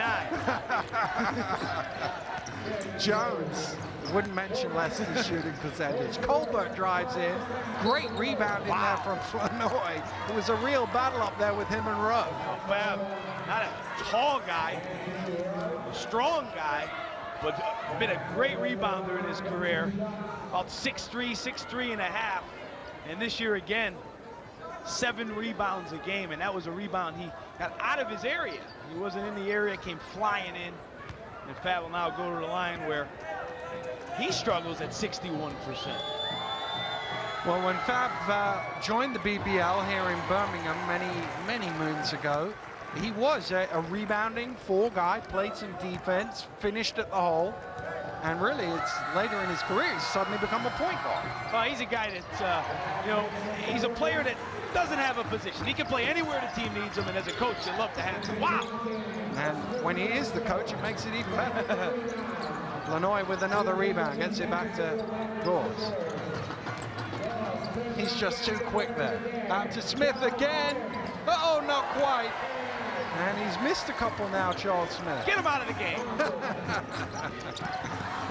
9. Jones wouldn't mention Leicester's shooting percentage. Colbert drives in. Great rebound in there from Flanoy. It was a real battle up there with him and Rowe. Oh, Fab, not a tall guy, a strong guy, but been a great rebounder in his career. About 6'3", 6'3 and a half. And this year again, 7 rebounds a game, and that was a rebound he got out of his area. He wasn't in the area, came flying in. And Fab will now go to the line where he struggles at 61%. Well, when Fab joined the BBL here in Birmingham many moons ago, he was a rebounding 4 guy, played some defense, finished at the hole, and really it's later in his career he's suddenly become a point guard. Well, he's a guy that, you know, he's a player that doesn't have a position. He can play anywhere the team needs him, and as a coach, you love to have him. Wow! And when he is the coach, it makes it even better. Lanoy with another rebound, gets it back to Gause. He's just too quick there. Out to Smith again. Uh-oh, not quite. And he's missed a couple now, Charles Smith. Get him out of the game.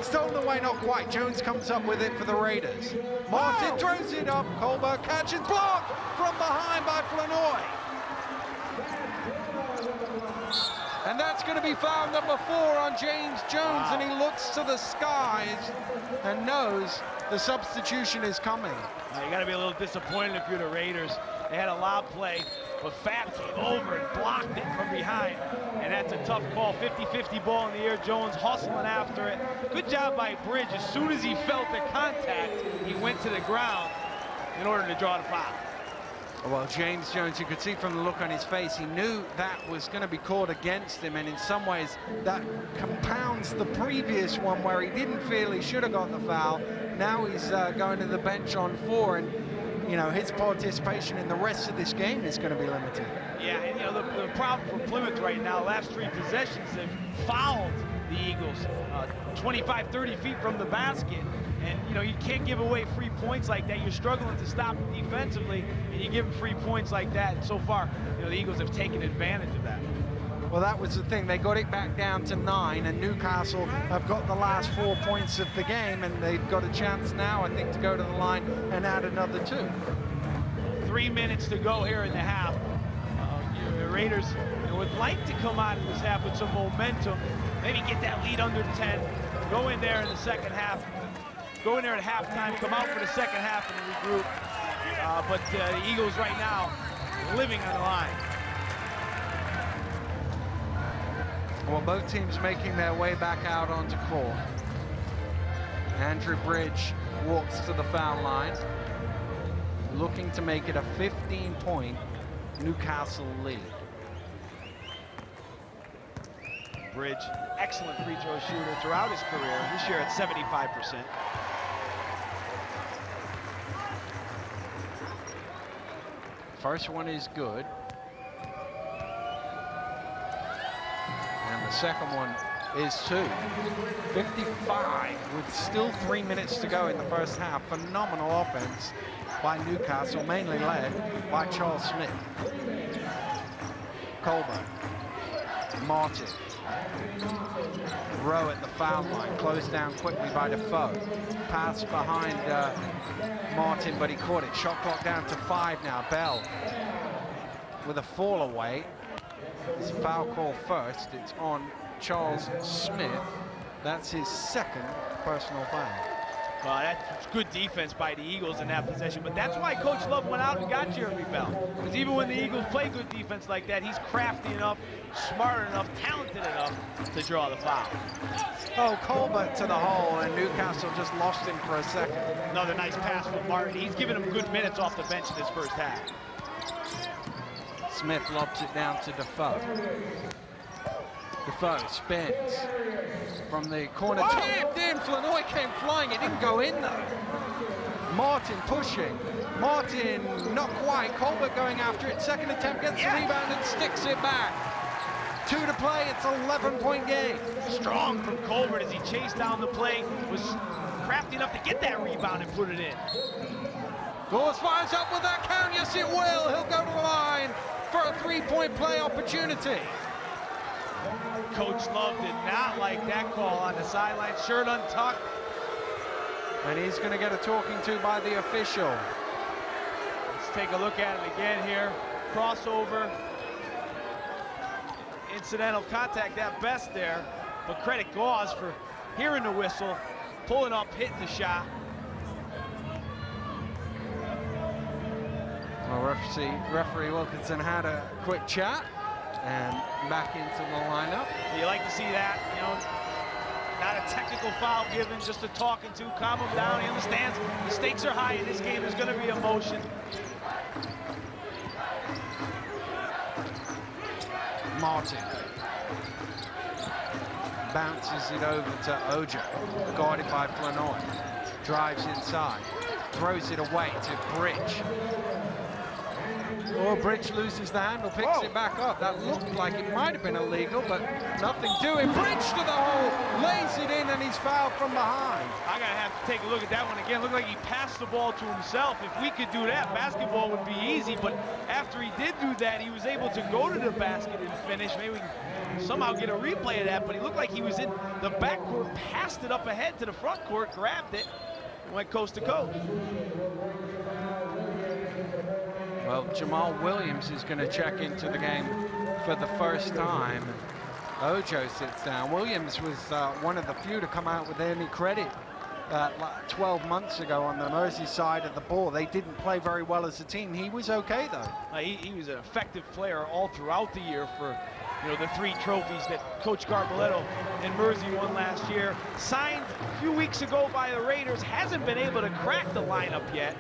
Stolen away, not quite. Jones comes up with it for the Raiders. Martin throws it up. Colbert catches, blocked from behind by Flanoy. And that's going to be foul number 4 on James Jones, and he looks to the skies and knows the substitution is coming. You got to be a little disappointed if you're the Raiders. They had a lob play, but Fab came over and blocked it from behind. And that's a tough call. 50-50 ball in the air. Jones hustling after it. Good job by Bridge. As soon as he felt the contact, he went to the ground in order to draw the foul. Well, James Jones, you could see from the look on his face, he knew that was going to be called against him, and in some ways that compounds the previous one where he didn't feel he should have got the foul. Now he's going to the bench on 4, and you know, his participation in the rest of this game is going to be limited. Yeah, and you know, the problem for Plymouth right now, last 3 possessions, they've fouled the Eagles 25, 30 feet from the basket. And, you know, you can't give away free points like that. You're struggling to stop them defensively, and you give them free points like that. And so far, you know, the Eagles have taken advantage of that. Well, that was the thing. They got it back down to 9, and Newcastle have got the last 4 points of the game, and they've got a chance now, I think, to go to the line and add another 2. 3 minutes to go here in the half. The Raiders would like to come out of this half with some momentum, maybe get that lead under 10, go in there in the second half, go in there at halftime, come out for the second half and regroup. But the Eagles right now living on the line. Well, both teams making their way back out onto court. Andrew Bridge walks to the foul line, looking to make it a 15-point Newcastle lead. Bridge, excellent free throw shooter throughout his career. This year at 75%. First one is good. And the second one is too. 55 with still 3 minutes to go in the first half. Phenomenal offense by Newcastle, mainly led by Charles Smith. Colbert, Martin, Rowe at the foul line, closed down quickly by Defoe. Pass behind Martin, but he caught it. Shot clock down to 5 now. Bell with a fall away. It's a foul call first. It's on Charles Smith. That's his second personal foul. Well, that's good defense by the Eagles in that possession, but that's why Coach Love went out and got Jeremy Bell. Because even when the Eagles play good defense like that, he's crafty enough, smart enough, talented enough to draw the foul. Oh, Colbert to the hole, and Newcastle just lost him for a second. Another nice pass from Martin. He's giving him good minutes off the bench in this first half. Smith lobs it down to Defoe. Defoe spins from the corner. Tipped in. Flanoy came flying. It didn't go in though. Martin pushing. Martin not quite. Colbert going after it. Second attempt, gets the rebound and sticks it back. 2 to play. It's an 11-point game. Strong from Colbert as he chased down the play. Was crafty enough to get that rebound and put it in. Gause fires up with that count. Yes, it will. He'll go to the line for a 3-point play opportunity. Coach Love did not like that call on the sideline. Shirt untucked. And he's going to get a talking to by the official. Let's take a look at it again here. Crossover. Incidental contact at best there. But credit Gause for hearing the whistle, pulling up, hitting the shot. Well, referee Wilkinson had a quick chat and back into the lineup. You like to see that, you know, not a technical foul given, just a talking to, calm him down. He understands the stakes are high in this game. There's going to be emotion. Martin bounces it over to Ojo, guarded by Flanoy. Drives inside, throws it away to Bridge. Oh, Bridge loses the handle, picks it back up. That looked like it might have been illegal, but nothing doing. Bridge to the hole, lays it in, and he's fouled from behind. I gotta have to take a look at that one again. Looked like he passed the ball to himself. If we could do that, basketball would be easy, but after he did do that, he was able to go to the basket and finish. Maybe we can somehow get a replay of that, but he looked like he was in the backcourt, passed it up ahead to the front court, grabbed it, and went coast to coast. Well, Jamal Williams is going to check into the game for the first time. Ojo sits down. Williams was one of the few to come out with any credit 12 months ago on the Mersey side of the ball. They didn't play very well as a team. He was okay, though. He was an effective player all throughout the year for, you know, the 3 trophies that Coach Garbaletto and Mersey won last year. Signed a few weeks ago by the Raiders, hasn't been able to crack the lineup yet.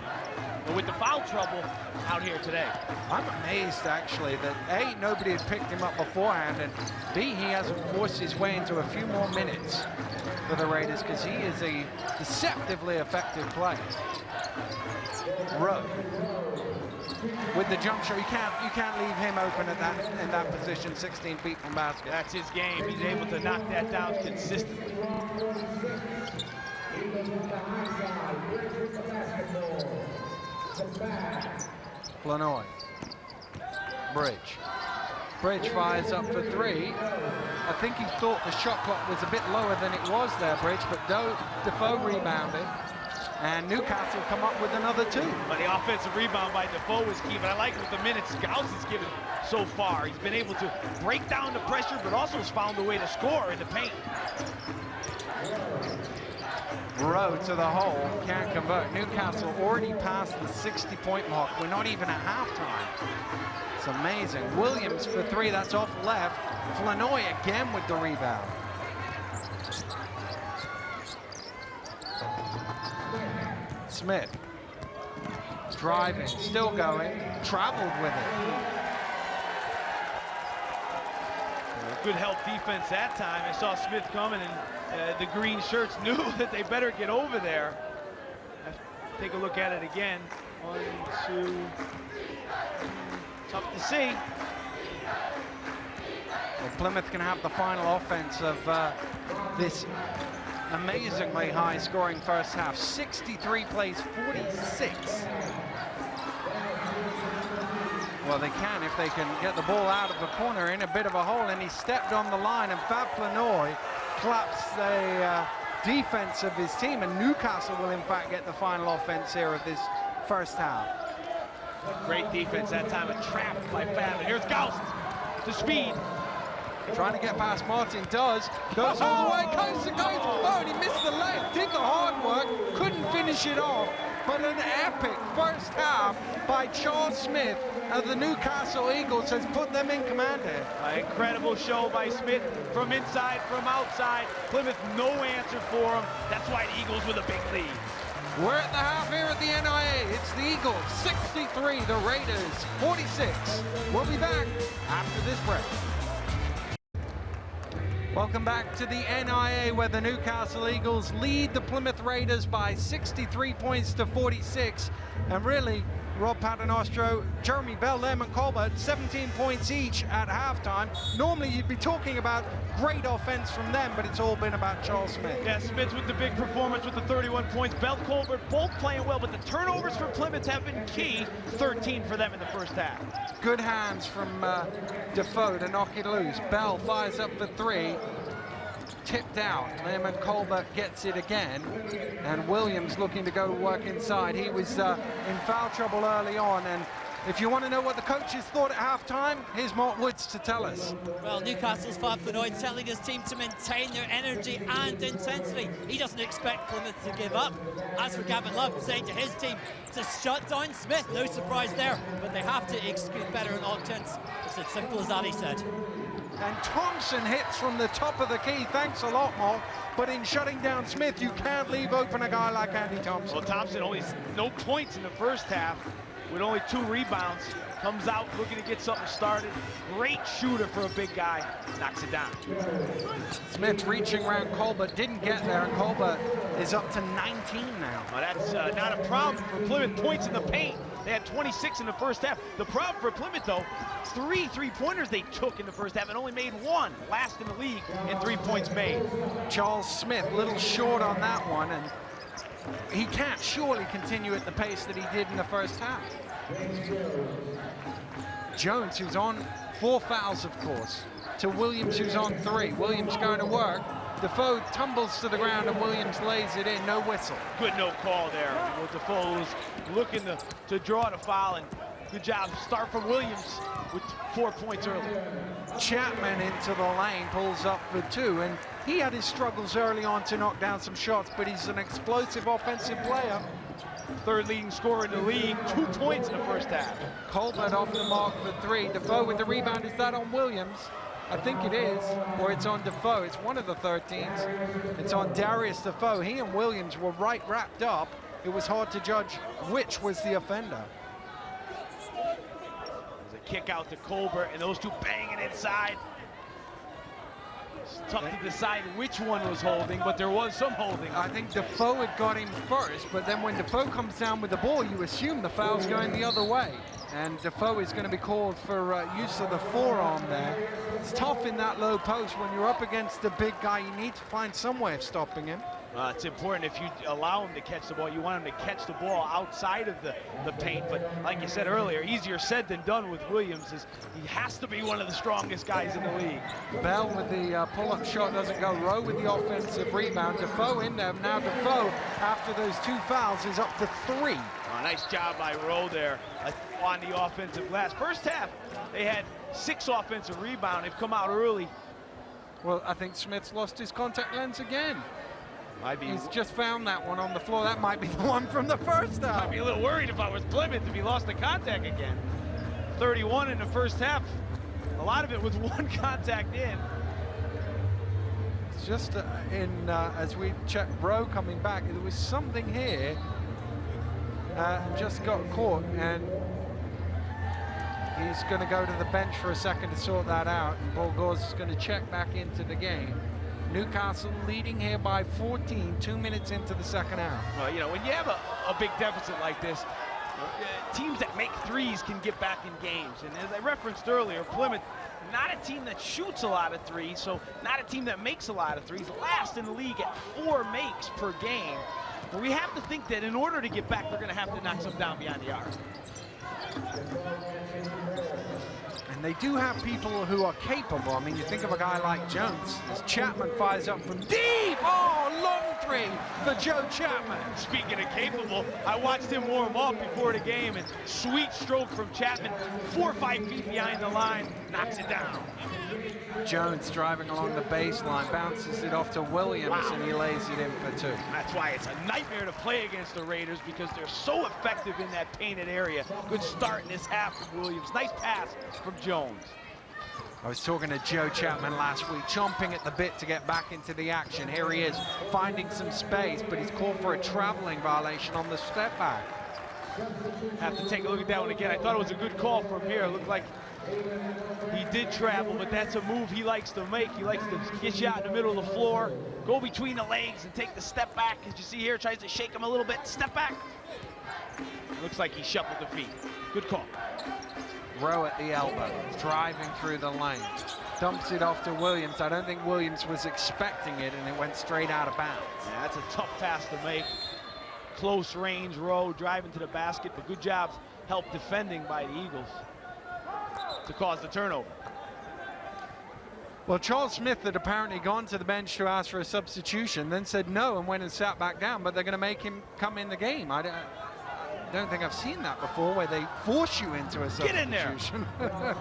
But with the foul trouble out here today. I'm amazed, actually, that A, nobody had picked him up beforehand, and B, he hasn't forced his way into a few more minutes for the Raiders, because he is a deceptively effective player. Rowe with the jump shot. You can't leave him open at in that position, 16 feet from basket. That's his game. He's able to knock that down consistently. Flanoy. Bridge fires up for 3. I think he thought the shot clock was a bit lower than it was there, Bridge, but Defoe rebounded, and Newcastle come up with another 2. But the offensive rebound by Defoe was key, but I like what the minutes Gause has given so far. He's been able to break down the pressure, but also has found a way to score in the paint. Rowe to the hole, can't convert. Newcastle already past the 60-point mark. We're not even at halftime. It's amazing. Williams for 3, that's off left. Flanoy again with the rebound. Smith, driving, still going, traveled with it. Good help defense that time. I saw Smith coming, and the green shirts knew that they better get over there. Take a look at it again. 1, 2. Tough to see. Well, Plymouth can have the final offense of this amazingly high-scoring first half. 63 plays 46. Well, they can if they can get the ball out of the corner in a bit of a hole, and he stepped on the line, and Fab Planoy claps the defense of his team, and Newcastle will in fact get the final offense here of this first half. Great defense that time, a trap by Fab, and here's Gause to speed. Trying to get past Martin, goes all the way, coast to coast. Oh, and he missed the leg, did the hard work, couldn't finish it off, but an epic first half by Charles Smith of the Newcastle Eagles has put them in command here. Incredible show by Smith from inside, from outside. Plymouth, no answer for him. That's why the Eagles with a big lead. We're at the half here at the NIA. It's the Eagles 63, the Raiders 46. We'll be back after this break. Welcome back to the NIA, where the Newcastle Eagles lead the Plymouth Raiders by 63 points to 46. And really, Rob Paternostro, Jeremy Bell, Lemon Colbert, 17 points each at halftime. Normally you'd be talking about great offense from them, but it's all been about Charles Smith. Yeah, Smith with the big performance with the 31 points. Bell, Colbert both playing well, but the turnovers for Plymouth have been key. 13 for them in the first half. Good hands from Defoe to knock it loose. Bell fires up for 3. Tipped out. Lemon Colbert gets it again, and Williams looking to go work inside. He was in foul trouble early on, and if you want to know what the coaches thought at halftime, here's Mark Woods to tell us. Well, Newcastle's Fab Planoy telling his team to maintain their energy and intensity. He doesn't expect Plymouth to give up. As for Gavin Love, saying to his team to shut down Smith, no surprise there, but they have to execute better on offense. It's as simple as that, he said. And Thompson hits from the top of the key. Thanks a lot, Mark. But in shutting down Smith, you can't leave open a guy like Andy Thompson. Well, Thompson only no points in the first half with only 2 rebounds. Comes out looking to get something started. Great shooter for a big guy. Knocks it down. Smith reaching around Colbert, didn't get there, and Colbert is up to 19 now. Well, that's not a problem for Plymouth. Points in the paint. They had 26 in the first half. The problem for Plymouth, though, 3 3-pointers they took in the first half and only made 1. Last in the league in 3 points made. Charles Smith, a little short on that one, and he can't surely continue at the pace that he did in the first half. Jones, who's on 4 fouls, of course, to Williams, who's on 3. Williams going to work. Defoe tumbles to the ground, and Williams lays it in. No whistle. Good no call there. Well, Defoe was looking to draw the foul, and good job. Start from Williams with 4 points early. Chapman into the lane, pulls up for 2, and he had his struggles early on to knock down some shots, but he's an explosive offensive player. 3rd leading scorer in the league, 2 points in the first half. Colbert off the mark for 3. Defoe with the rebound. Is that on Williams? I think it is, or it's on Defoe. It's one of the 13s. It's on Darius Defoe. He and Williams were right wrapped up. It was hard to judge which was the offender. There's a kick out to Colbert, and those 2 banging inside. It's tough to decide which one was holding, but there was some holding. I think Defoe had got him first, but then when Defoe comes down with the ball, you assume the foul's going the other way. And Defoe is going to be called for use of the forearm there. It's tough in that low post. When you're up against the big guy, you need to find some way of stopping him. It's important if you allow him to catch the ball. You want him to catch the ball outside of the paint. But like you said earlier, easier said than done with Williams. He has to be one of the strongest guys in the league. Bell with the pull-up shot doesn't go. Rowe with the offensive rebound. Defoe in there. Now Defoe, after those 2 fouls, is up to 3. Nice job by Rowe there on the offensive glass. First half, they had 6 offensive rebounds. They've come out early. Well, I think Smith's lost his contact lens again. He's just found that one on the floor. That might be the one from the first half. I'd be a little worried if I was Plymouth if he lost the contact again. 31 in the first half. A lot of it with 1 contact in. It's just as we check Rowe coming back, there was something here. Just got caught, and He's going to go to the bench for a second to sort that out, and Gause is going to check back into the game. Newcastle leading here by 14, 2 minutes into the second half. Well, you know, when you have a big deficit like this, teams that make threes can get back in games. And as I referenced earlier, Plymouth, not a team that shoots a lot of threes, so not a team that makes a lot of threes. Last in the league at 4 makes per game. But we have to think that in order to get back, they're going to have to knock some down beyond the arc. And they do have people who are capable. I mean, you think of a guy like Jones, as Chapman fires up from deep. Oh, long three for Joe Chapman. Speaking of capable, I watched him warm up before the game, and sweet stroke from Chapman, 4 or 5 feet behind the line, knocks it down. Jones driving along the baseline, bounces it off to Williams, wow, and he lays it in for 2. That's why it's a nightmare to play against the Raiders, because they're so effective in that painted area. Good start in this half from Williams. Nice pass from Jones. I was talking to Joe Chapman last week, chomping at the bit to get back into the action. Here he is, finding some space, but he's called for a traveling violation on the step back. Have to take a look at that one again. I thought it was a good call from here. It looked like he did travel, but that's a move he likes to make. He likes to get you out in the middle of the floor, go between the legs and take the step back. As you see here, tries to shake him a little bit, step back. Looks like he shuffled the feet. Good call. Rowe at the elbow, driving through the lane. Dumps it off to Williams. I don't think Williams was expecting it, and it went straight out of bounds. Yeah, that's a tough pass to make. Close range, Rowe driving to the basket, but good job help defending by the Eagles to cause the turnover. Well, Charles Smith had apparently gone to the bench to ask for a substitution, then said no and went and sat back down, but they're going to make him come in the game. I don't think I've seen that before, where they force you into a substitution. Get in there.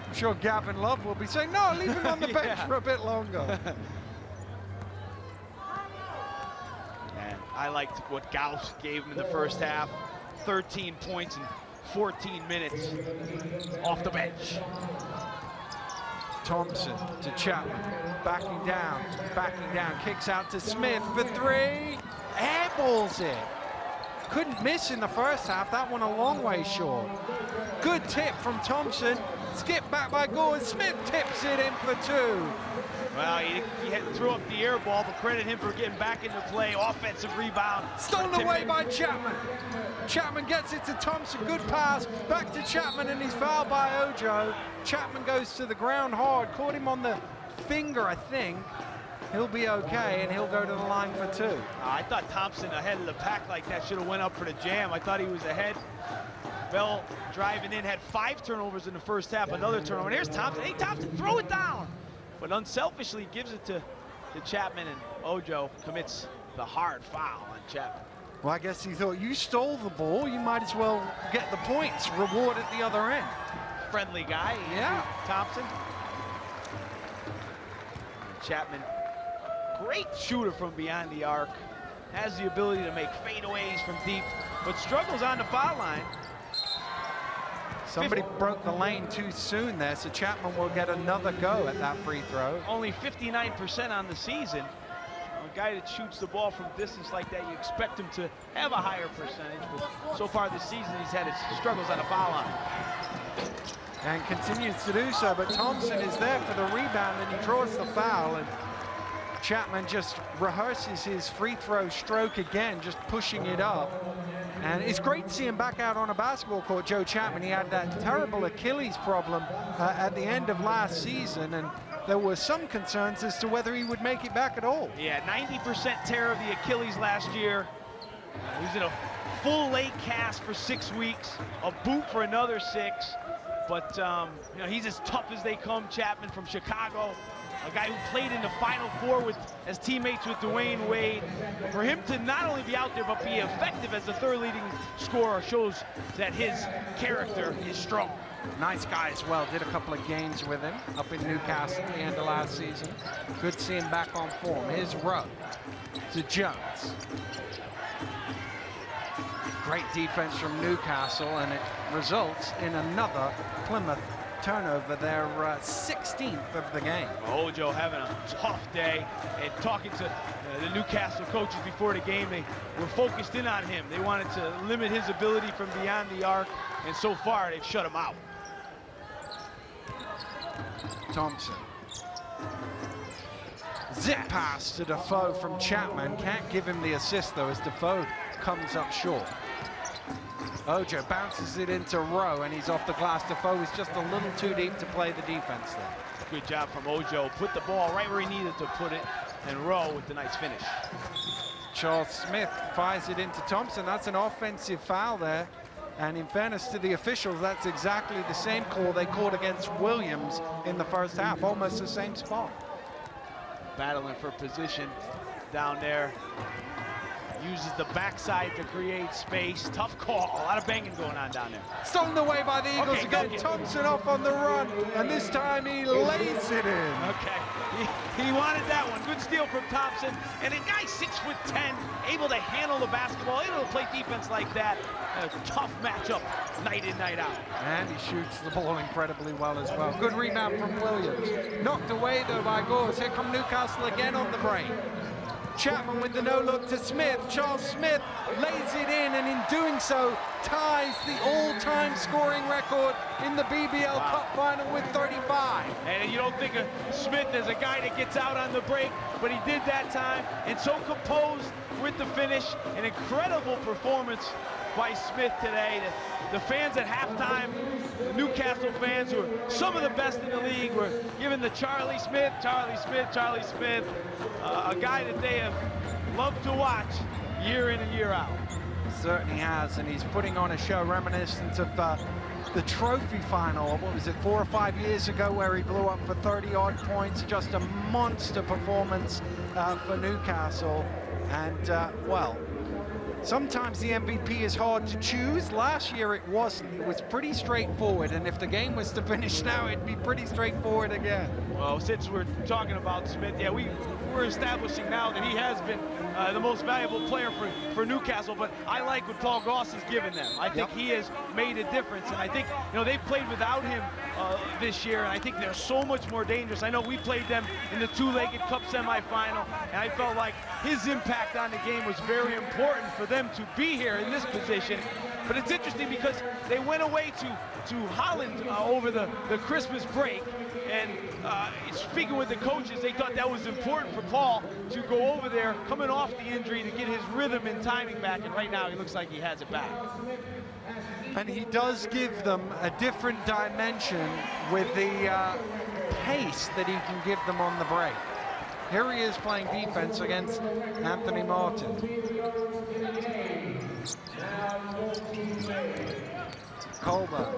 I'm sure Gavin Love will be saying, no, leave him on the bench for a bit longer. Man, I liked what Gause gave him in the first half. 13 points in 14 minutes off the bench. Thompson to Chapman, backing down, kicks out to Smith for 3, airballs it. Couldn't miss in the first half, that one a long way short. Good tip from Thompson, skipped back by Gause, Smith tips it in for 2. Well, he threw up the air ball, but credit him for getting back into play. Offensive rebound. Stolen away by Chapman. Chapman gets it to Thompson, good pass, back to Chapman, and he's fouled by Ojo. Chapman goes to the ground hard, caught him on the finger, I think. He'll be okay, and he'll go to the line for 2. I thought Thompson ahead of the pack like that should have went up for the jam. I thought he was ahead. Bell driving in, had 5 turnovers in the first half, another turnover. And there's Thompson. Hey, Thompson, throw it down. But unselfishly gives it to Chapman, and Ojo commits the hard foul on Chapman. Well, I guess he thought, you stole the ball, you might as well get the points, reward at the other end. Friendly guy, yeah. Thompson. And Chapman, great shooter from beyond the arc. Has the ability to make fadeaways from deep, but struggles on the foul line. Somebody broke the lane too soon there, so Chapman will get another go at that free throw. Only 59% on the season. A guy that shoots the ball from distance like that, you expect him to have a higher percentage, but so far this season he's had his struggles on the foul line. And continues to do so, but Thompson is there for the rebound, and he draws the foul, and Chapman just rehearses his free throw stroke again, just pushing it up. And it's great to see him back out on a basketball court, Joe Chapman. He had that terrible Achilles problem at the end of last season, and there were some concerns as to whether he would make it back at all. Yeah, 90% tear of the Achilles last year. He was in a full leg cast for 6 weeks, a boot for another 6. But you know, he's as tough as they come, Chapman from Chicago. A guy who played in the Final Four as teammates with Dwayne Wade. For him to not only be out there, but be effective as the 3rd leading scorer shows that his character is strong. Nice guy as well. Did a couple of games with him up in Newcastle at the end of last season. Good to see him back on form. Here's Rowe to Jones. Great defense from Newcastle, and it results in another Plymouth turnover, their 16th of the game. Ojo having a tough day, and talking to the Newcastle coaches before the game, they were focused in on him. They wanted to limit his ability from beyond the arc, and so far they've shut him out. Thompson. Zip pass to Defoe from Chapman. Can't give him the assist though, as Defoe comes up short. Ojo bounces it into Rowe, and he's off the glass. Defoe is just a little too deep to play the defense there. Good job from Ojo. Put the ball right where he needed to put it, and Rowe with the nice finish. Charles Smith fires it into Thompson. That's an offensive foul there. And in fairness to the officials, that's exactly the same call they called against Williams in the first half, almost the same spot. Battling for position down there. Uses the backside to create space. Tough call. A lot of banging going on down there. Stolen away by the Eagles again. Thompson off on the run, and this time he lays it in. Okay, he wanted that one. Good steal from Thompson, and a guy 6'10", able to handle the basketball, able to play defense like that. A tough matchup, night in, night out. And he shoots the ball incredibly well as well. Good rebound from Williams. Knocked away though by Gause. Here come Newcastle again on the break. Chapman with the no-look to Smith. Charles Smith lays it in, and in doing so, ties the all-time scoring record in the BBL Cup final with 35. And you don't think of Smith as a guy that gets out on the break, but he did that time, and so composed with the finish. An incredible performance by Smith today. The fans at halftime, the Newcastle fans, who are some of the best in the league, were giving the Charlie Smith, a guy that they have loved to watch year in and year out. Certainly has, and he's putting on a show reminiscent of the trophy final, what was it, 4 or 5 years ago, where he blew up for 30-odd points. Just a monster performance for Newcastle. And, well, sometimes the MVP is hard to choose. Last year it wasn't. It was pretty straightforward, and if the game was to finish now, it'd be pretty straightforward again. Well, since we're talking about Smith, yeah, we're establishing now that he has been the most valuable player for Newcastle, but I like what Paul Gause has given them. I think he has made a difference, and I think, you know, they've played without him this year, and I think they're so much more dangerous. I know we played them in the two-legged cup semifinal, and I felt like his impact on the game was very important for them to be here in this position. But it's interesting because they went away to Holland over the Christmas break, and speaking with the coaches, they thought that was important for Paul to go over there, coming off the injury, to get his rhythm and timing back, and right now he looks like he has it back. And he does give them a different dimension with the pace that he can give them on the break. Here he is playing defense against Anthony Martin. Colbert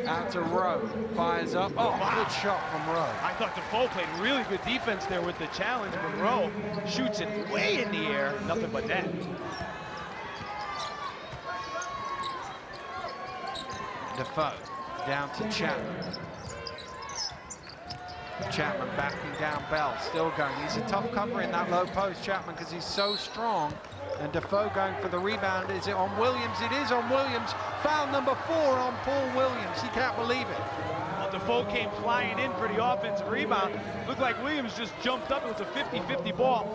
out to Rowe, fires up. Oh, wow. Good shot from Rowe. I thought Defoe played really good defense there with the challenge, but Rowe shoots it way in the air, nothing but net. Defoe down to Chapman. Chapman backing down Bell, still going. He's a tough cover in that low post, Chapman, because he's so strong. And Defoe going for the rebound. Is it on Williams? It is on Williams. Foul number 4 on Paul Williams. He can't believe it. Well, Defoe came flying in for the offensive rebound. Looked like Williams just jumped up. It was a 50-50 ball.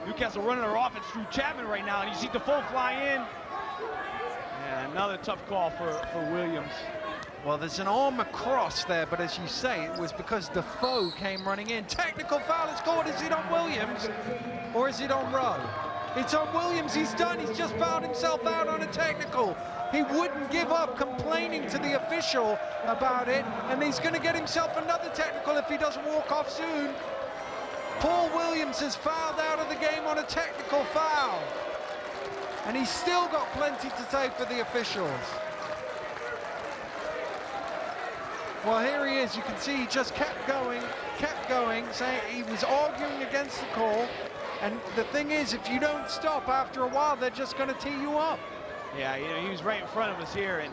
Newcastle running their offense through Chapman right now, and you see Defoe fly in. Yeah, another tough call for Williams. Well, there's an arm across there, but as you say, it was because Defoe came running in. Technical foul is called. Is it on Williams or is it on Rowe? It's on Williams. He's done. He's just fouled himself out on a technical. He wouldn't give up, complaining to the official about it, and he's going to get himself another technical if he doesn't walk off soon. Paul Williams has fouled out of the game on a technical foul, and he's still got plenty to say for the officials. Well, here he is. You can see he just kept going, saying he was arguing against the call. And the thing is, if you don't stop after a while, they're just going to tee you up. Yeah, you know, he was right in front of us here, and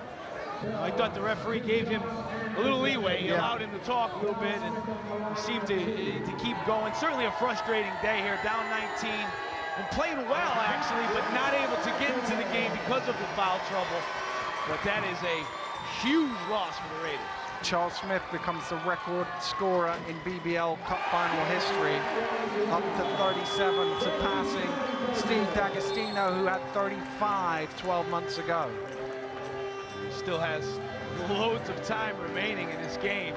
I thought the referee gave him a little leeway. He allowed him to talk a little bit, and he seemed to keep going. Certainly a frustrating day here, down 19, and playing well, actually, but not able to get into the game because of the foul trouble. But that is a huge loss for the Raiders. Charles Smith becomes the record scorer in BBL Cup final history, up to 37, surpassing Steve D'Agostino, who had 35 12 months ago. He still has loads of time remaining in this game.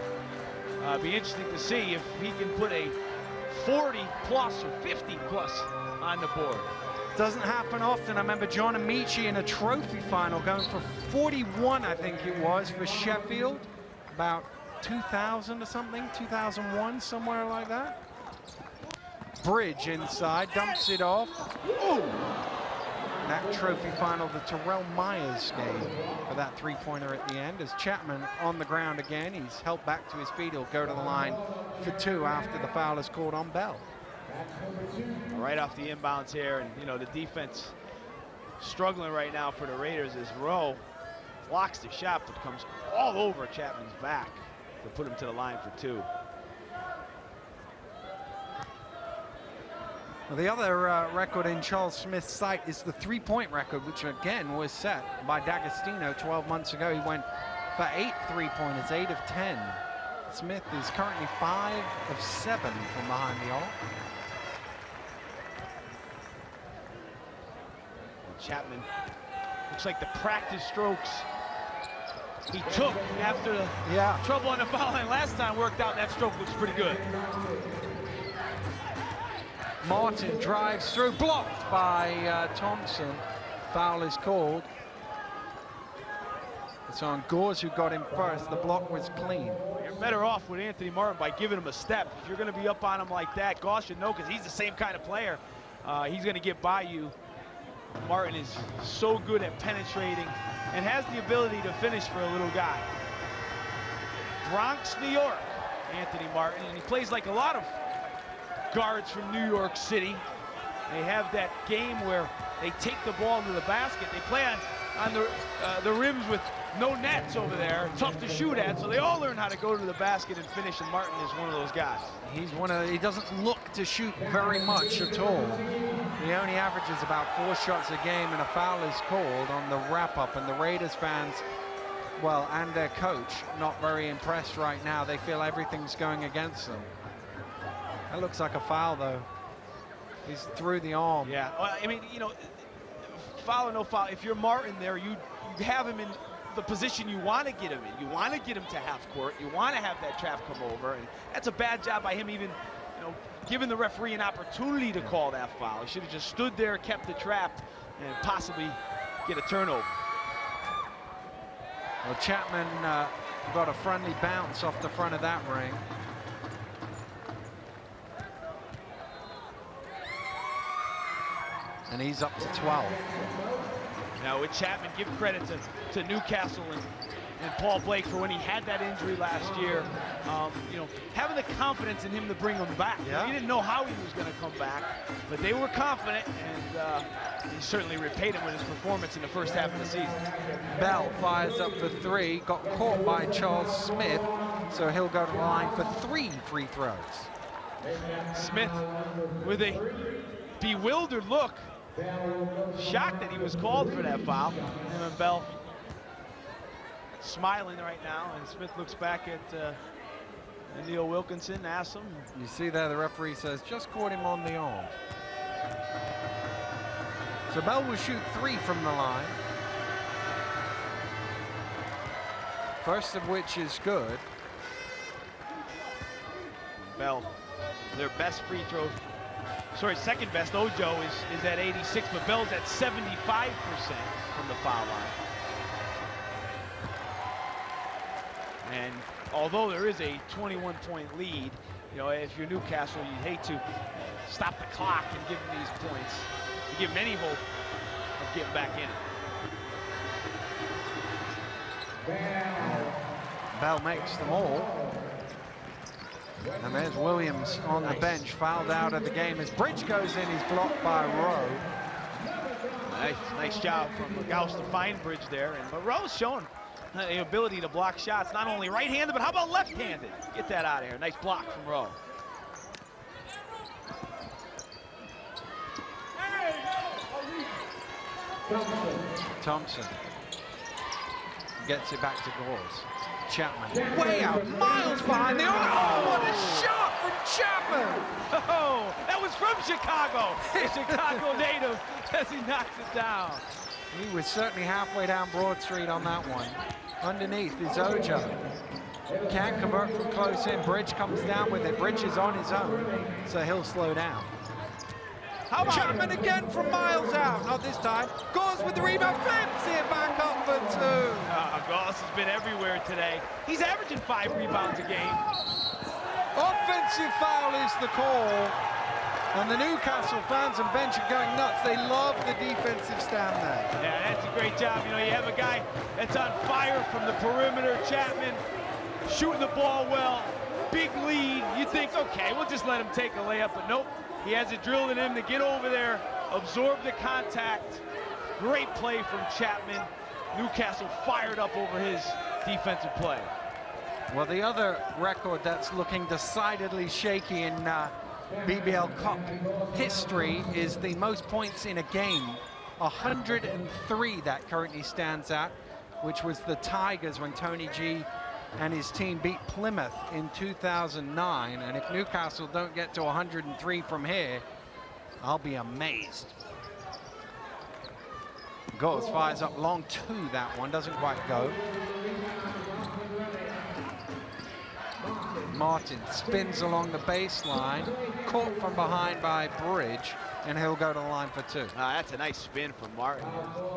Be interesting to see if he can put a 40 plus or 50 plus on the board. Doesn't happen often. I remember John Amici in a trophy final going for 41, I think it was, for Sheffield, about 2000 or something, 2001, somewhere like that. Bridge inside, dumps it off. Ooh! That trophy final, the Terrell Myers game, for that three-pointer at the end. As Chapman on the ground again, he's helped back to his feet. He'll go to the line for 2 after the foul is called on Bell. Right off the inbounds here, and you know the defense struggling right now for the Raiders as Rowe blocks the shot but comes all over Chapman's back to put him to the line for 2. Well, the other record in Charles Smith's sight is the three-point record, which again was set by D'Agostino 12 months ago. He went for 8 three-pointers, 8 of 10. Smith is currently 5 of 7 from behind the arc. Chapman looks like the practice strokes he took after the trouble on the foul line last time worked out. That stroke looks pretty good. Martin drives through, blocked by Thompson. Foul is called. It's on Gause, who got him first. The block was clean. You're better off with Anthony Martin by giving him a step. If you're going to be up on him like that, Gause should know, because he's the same kind of player. He's going to get by you. Martin is so good at penetrating and has the ability to finish for a little guy. Bronx, New York, Anthony Martin, and he plays like a lot of guards from New York City. They have that game where they take the ball to the basket. They play on the rims with no nets over there, tough to shoot at, so they all learn how to go to the basket and finish, and Martin is one of those guys. He doesn't look to shoot very much at all. He only averages about 4 shots a game, and a foul is called on the wrap-up, and the Raiders fans, well, and their coach, not very impressed right now. They feel everything's going against them. That looks like a foul, though. He's through the arm. Yeah, well, I mean, you know, foul or no foul, if you're Martin there, you have him in the position you want to get him in. You want to get him to half court. You want to have that trap come over, and that's a bad job by him even, you know, giving the referee an opportunity to call that foul. He should have just stood there, kept the trap, and possibly get a turnover. Well, Chapman got a friendly bounce off the front of that ring. And he's up to 12. Now with Chapman, give credit to Newcastle and Paul Blake for when he had that injury last year. You know, having the confidence in him to bring him back. Yeah. He didn't know how he was going to come back, but they were confident, and he certainly repaid him with his performance in the first half of the season. Bell fires up for 3, got caught by Charles Smith, so he'll go to the line for 3 free throws. Smith with a bewildered look, shocked that he was called for that foul. And Bell smiling right now, and Smith looks back at Neil Wilkinson, asks him. You see there, the referee says, just caught him on the arm. So Bell will shoot 3 from the line. First of which is good. Bell, their best free throw. Sorry, second best, Ojo is at 86, but Bell's at 75% from the foul line. And although there is a 21-point lead, you know, if you're Newcastle, you hate to stop the clock and give them these points. You give them any hope of getting back in it. Bell makes them all. And there's Williams on the bench, fouled out of the game as Bridge goes in. He's blocked by Rowe. Nice job from Gause to find Bridge there. But Rowe's showing the ability to block shots, not only right-handed, but how about left-handed? Get that out of here. Nice block from Rowe. Thompson gets it back to Gause. Chapman. Way out, miles behind the order. Oh, what a shot from Chapman! Oh, that was from Chicago. A Chicago native as he knocks it down. He was certainly halfway down Broad Street on that one. Underneath is Ojo. Can't convert from close in. Bridge comes down with it. Bridge is on his own, so he'll slow down. How about Chapman again from miles out. Not this time. Gause with the rebound. Flips it back up for two. Gause has been everywhere today. He's averaging 5 rebounds a game. Offensive foul is the call. And the Newcastle fans and bench are going nuts. They love the defensive stand there. Yeah, that's a great job. You know, you have a guy that's on fire from the perimeter, Chapman, shooting the ball well, big lead. You think, okay, we'll just let him take a layup, but nope. He has it drilled in him to get over there, absorb the contact. Great play from Chapman. Newcastle fired up over his defensive play. Well, the other record that's looking decidedly shaky in BBL Cup history is the most points in a game. 103 that currently stands at, which was the Tigers when Tony G and his team beat Plymouth in 2009. And if Newcastle don't get to 103 from here, I'll be amazed. Gause fires up long two, that one doesn't quite go. Martin spins along the baseline, caught from behind by Bridge, and he'll go to the line for two. That's a nice spin from Martin.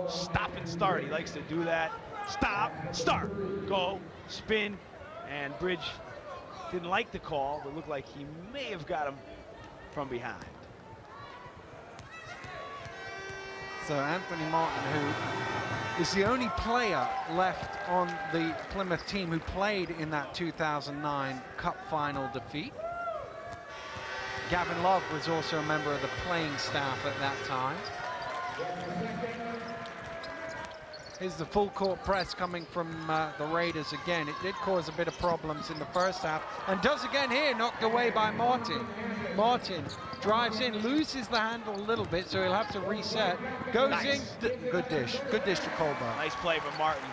Stop and start, he likes to do that. Stop, start, go, spin, and Bridge didn't like the call, but looked like he may have got him from behind. So Anthony Martin, who is the only player left on the Plymouth team who played in that 2009 Cup final defeat. Gavin Love was also a member of the playing staff at that time. Here's the full court press coming from the Raiders again. It did cause a bit of problems in the first half, and does again here, knocked away by Martin. Martin drives in, loses the handle a little bit, so he'll have to reset. Goes in, good dish to Colbert. Nice play from Martin.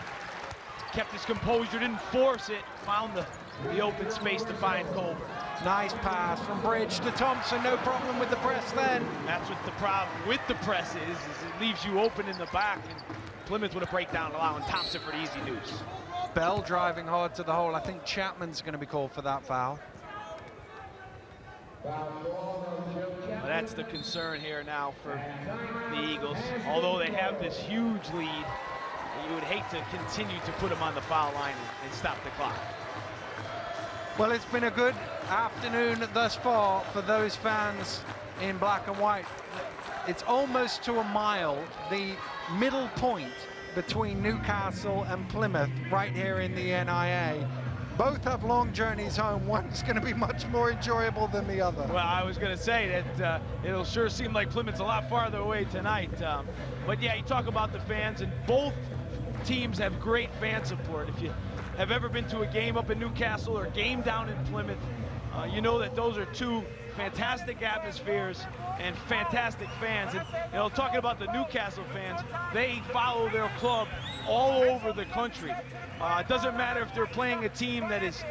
Kept his composure, didn't force it, found the open space to find Colbert. Nice pass from Bridge to Thompson, no problem with the press then. That's what the problem with the press is it leaves you open in the back, and Plymouth with a breakdown, allowing Thompson for the easy deuce. Bell driving hard to the hole. I think Chapman's going to be called for that foul. Well, that's the concern here now for the Eagles. Although they have this huge lead, you would hate to continue to put them on the foul line and stop the clock. Well, it's been a good afternoon thus far for those fans in black and white. It's almost to a mile, the middle point between Newcastle and Plymouth right here in the NIA. Both have long journeys home. One's going to be much more enjoyable than the other. Well, I was going to say that it'll sure seem like Plymouth's a lot farther away tonight. But yeah, you talk about the fans, and both teams have great fan support. If you have ever been to a game up in Newcastle or a game down in Plymouth, you know that those are two fantastic atmospheres and fantastic fans. And you know, talking about the Newcastle fans, they follow their club all over the country. It doesn't matter if they're playing a team that is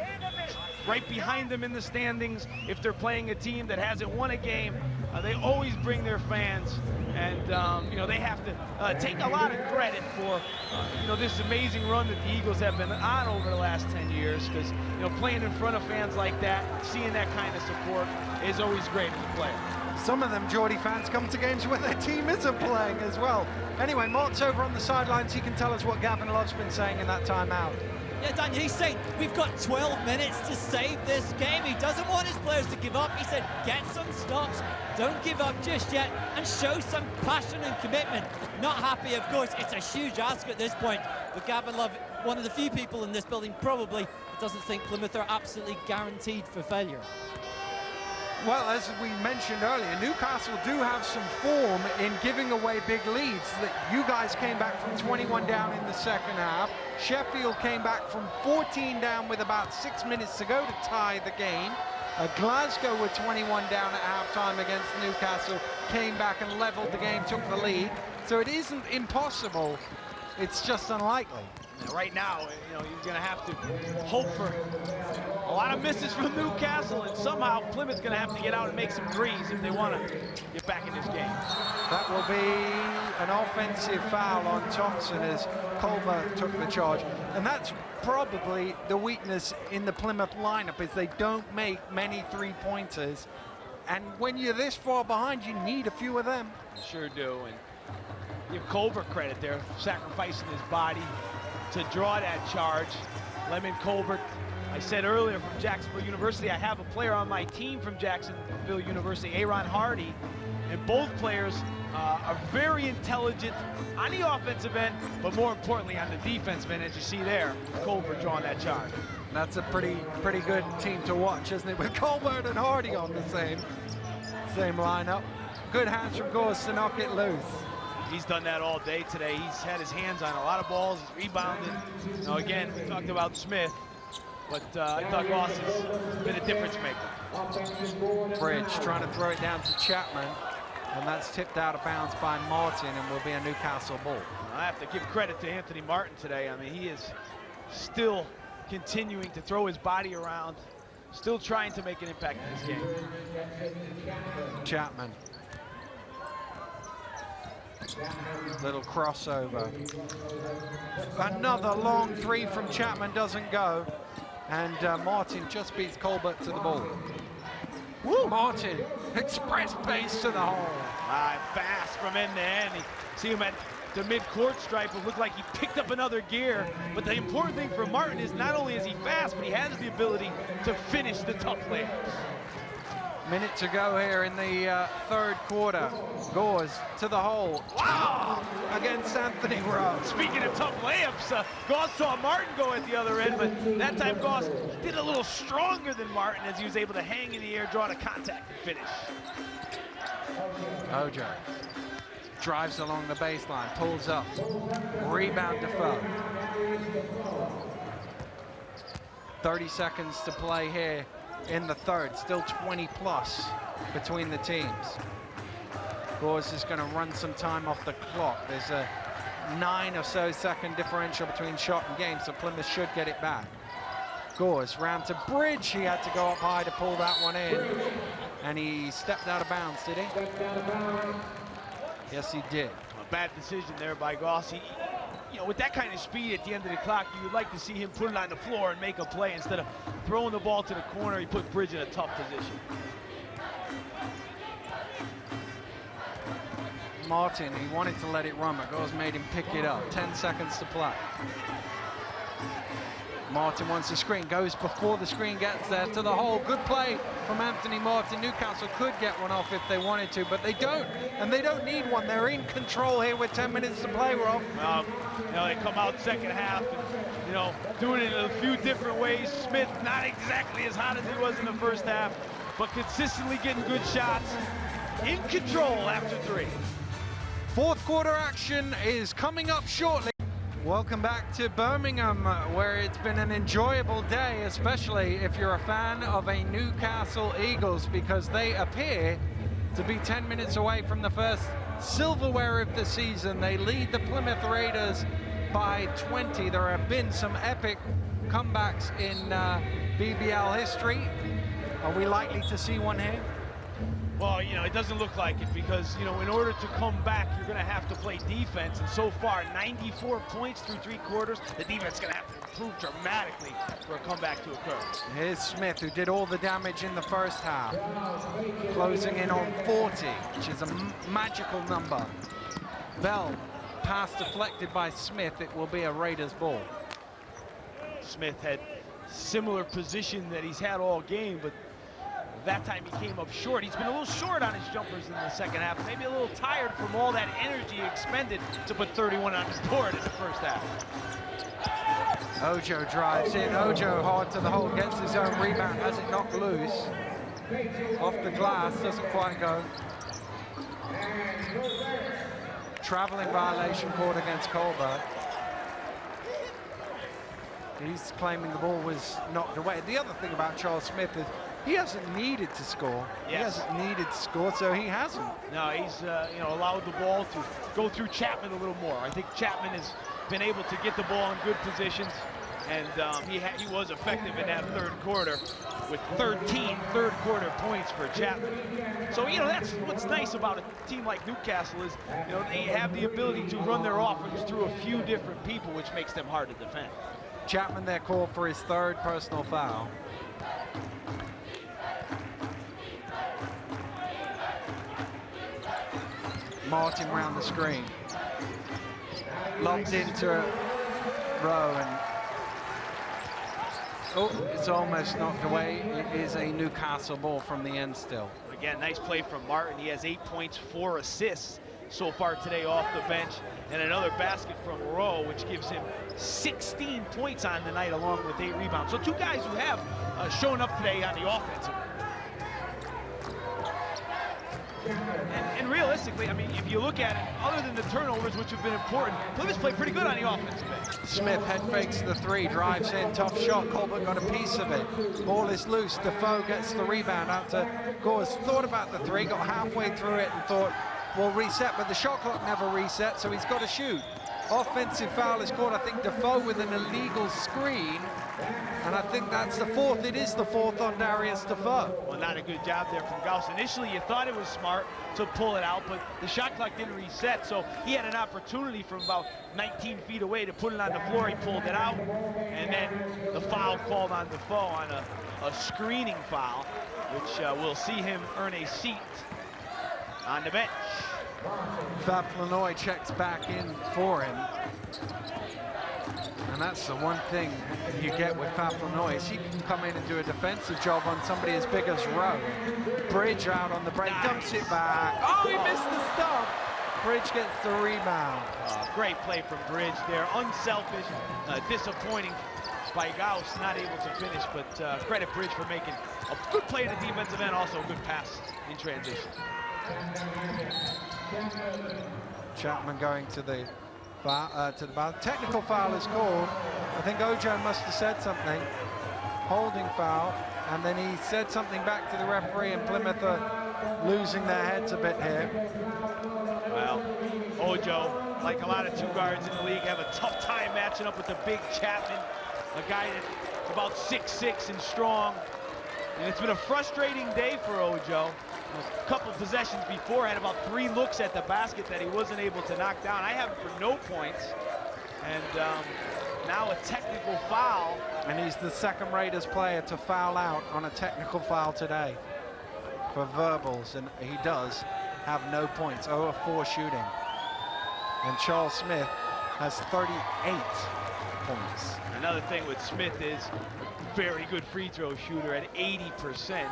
right behind them in the standings, if they're playing a team that hasn't won a game, they always bring their fans. And you know, they have to take a lot of credit for you know, this amazing run that the Eagles have been on over the last 10 years, because you know, playing in front of fans like that, seeing that kind of support is always great as a player. Some of them Geordie fans come to games where their team isn't playing as well. Anyway, Mark's over on the sidelines. He can tell us what Gavin Love's been saying in that timeout. Yeah, Daniel, he's saying we've got 12 minutes to save this game. He doesn't want his players to give up. He said, get some stops, don't give up just yet, and show some passion and commitment. Not happy, of course. It's a huge ask at this point. But Gavin Love, one of the few people in this building probably doesn't think Plymouth are absolutely guaranteed for failure. Well, as we mentioned earlier, Newcastle do have some form in giving away big leads. You guys came back from 21 down in the second half. Sheffield came back from 14 down with about 6 minutes to go to tie the game. Glasgow were 21 down at halftime against Newcastle, came back and leveled the game, took the lead. So it isn't impossible, it's just unlikely. And right now, you know, you're going to have to hope for a lot of misses from Newcastle, and somehow Plymouth's going to have to get out and make some threes if they want to get back in this game. That will be an offensive foul on Thompson as Colbert took the charge. And that's probably the weakness in the Plymouth lineup, is they don't make many three-pointers. And when you're this far behind, you need a few of them. You sure do. And give Colbert credit there, sacrificing his body to draw that charge. Lemon Colbert, I said earlier, from Jacksonville University. I have a player on my team from Jacksonville University, Aaron Hardy, and both players are very intelligent on the offensive end, but more importantly on the defensive end, as you see there, Colbert drawing that charge. That's a pretty good team to watch, isn't it? With Colbert and Hardy on the same lineup. Good hands from Gause to knock it loose. He's done that all day today. He's had his hands on a lot of balls. He's rebounded. Now again, we talked about Smith, but I thought Gause has been a difference maker. Bridge trying to throw it down to Chapman, and that's tipped out of bounds by Martin and will be a Newcastle ball. I have to give credit to Anthony Martin today. I mean, he is still continuing to throw his body around, still trying to make an impact in this game. Chapman. Little crossover. Another long three from Chapman doesn't go. And Martin just beats Colbert to the ball. Woo! Martin, express pace to the hole. Fast from end to end. You see him at the mid-court stripe. It looked like he picked up another gear. But the important thing for Martin is not only is he fast, but he has the ability to finish the tough layups. Minute to go here in the third quarter. Gause to the hole. Wow! Against Anthony Rowe. Speaking of tough layups, Gause saw Martin go at the other end, but that time Gause did a little stronger than Martin as he was able to hang in the air, draw to contact, and finish. Ojo drives along the baseline, pulls up. Rebound Defoe. 30 seconds to play here in the third, still 20 plus between the teams. Gause is going to run some time off the clock. There's a 9 or so second differential between shot and game, so Plymouth should get it back. Gause round to Bridge. He had to go up high to pull that one in, and he stepped out of bounds, did he? Yes, he did. A bad decision there by Gause. You know, with that kind of speed at the end of the clock, you would like to see him put it on the floor and make a play. Instead of throwing the ball to the corner, he put Bridge in a tough position. Martin, he wanted to let it run, but Gause made him pick it up. 10 seconds to play. Martin wants the screen, goes before the screen gets there to the hole. Good play from Anthony Martin. Newcastle could get one off if they wanted to, but they don't, and they don't need one. They're in control here with 10 minutes to play, Rob. Well, you know, they come out second half and, you know, doing it in a few different ways. Smith, not exactly as hot as he was in the first half, but consistently getting good shots. In control after 3. Fourth quarter action is coming up shortly. Welcome back to Birmingham, where it's been an enjoyable day, especially if you're a fan of a Newcastle Eagles, because they appear to be 10 minutes away from the first silverware of the season. They lead the Plymouth Raiders by 20. There have been some epic comebacks in BBL history. Are we likely to see one here? Well, you know, it doesn't look like it because, you know, in order to come back, you're going to have to play defense. And so far, 94 points through 3 quarters. The defense is going to have to improve dramatically for a comeback to occur. Here's Smith, who did all the damage in the first half. Closing in on 40, which is a magical number. Bell, pass deflected by Smith. It will be a Raiders ball. Smith had similar position that he's had all game, but that time he came up short. He's been a little short on his jumpers in the second half, maybe a little tired from all that energy expended to put 31 on his board in the first half. Ojo drives in. Ojo hard to the hole, gets his own rebound, has it knocked loose. Off the glass, doesn't quite go. Traveling violation called against Colbert. He's claiming the ball was knocked away. The other thing about Charles Smith is he hasn't needed to score. Yes. He hasn't needed to score, so he hasn't. No, he's you know, allowed the ball to go through Chapman a little more. I think Chapman has been able to get the ball in good positions, and he was effective in that third quarter with 13 third-quarter points for Chapman. So, you know, that's what's nice about a team like Newcastle is, you know, they have the ability to run their offense through a few different people, which makes them hard to defend. Chapman there called for his third personal foul. Martin round the screen. Locked into Rowe, and oh, it's almost knocked away. It is a Newcastle ball from the end still. Again, nice play from Martin. He has 8 points, 4 assists so far today off the bench, and another basket from Rowe, which gives him 16 points on the night, along with 8 rebounds. So two guys who have shown up today on the offensive. And realistically, I mean, if you look at it, other than the turnovers, which have been important, Plymouth played pretty good on the offensive end. Smith head fakes the three, drives in, tough shot. Colbert got a piece of it. Ball is loose. Defoe gets the rebound out to Gause. Thought about the three, got halfway through it and thought, we'll reset, but the shot clock never reset, so he's got to shoot. Offensive foul is called, I think, Defoe with an illegal screen, and I think that's the fourth. It is the fourth on Darius Defoe. Well, not a good job there from Gause. Initially, you thought it was smart to pull it out, but the shot clock didn't reset, so he had an opportunity from about 19 feet away to put it on the floor. He pulled it out, and then the foul called on Defoe on a screening foul, which will see him earn a seat on the bench. Fab Flanoy checks back in for him. And that's the one thing you get with Fab Flanoy, is he can come in and do a defensive job on somebody as big as Rowe. Bridge out on the break, dumps it back. Oh, he missed the stop. Bridge gets the rebound. Great play from Bridge there. Unselfish, disappointing by Gause, not able to finish, but credit Bridge for making a good play at the defensive end, also a good pass in transition. Chapman going to the bar. Technical foul is called. I think Ojo must have said something. Holding foul, and then he said something back to the referee, and Plymouth are losing their heads a bit here. Well, Ojo, like a lot of two guards in the league, have a tough time matching up with the big Chapman, a guy that's about 6'6" and strong. And it's been a frustrating day for Ojo. A couple possessions before, had about 3 looks at the basket that he wasn't able to knock down. I have him for no points. And now a technical foul. And he's the second Raiders player to foul out on a technical foul today for verbals, and he does have no points. 0 of 4 shooting. And Charles Smith has 38 points. Another thing with Smith is a very good free throw shooter at 80%.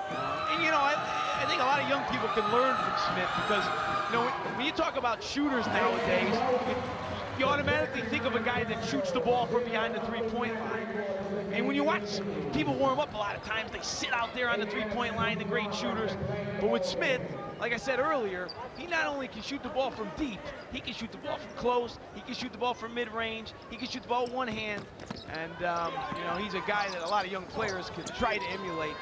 And you know, I think a lot of young people can learn from Smith, because you know, when you talk about shooters nowadays, you automatically think of a guy that shoots the ball from behind the three-point line. And when you watch people warm up, a lot of times they sit out there on the three-point line, the great shooters. But with Smith, like I said earlier, he not only can shoot the ball from deep, he can shoot the ball from close, he can shoot the ball from mid-range, he can shoot the ball with one hand. And you know, he's a guy that a lot of young players can try to emulate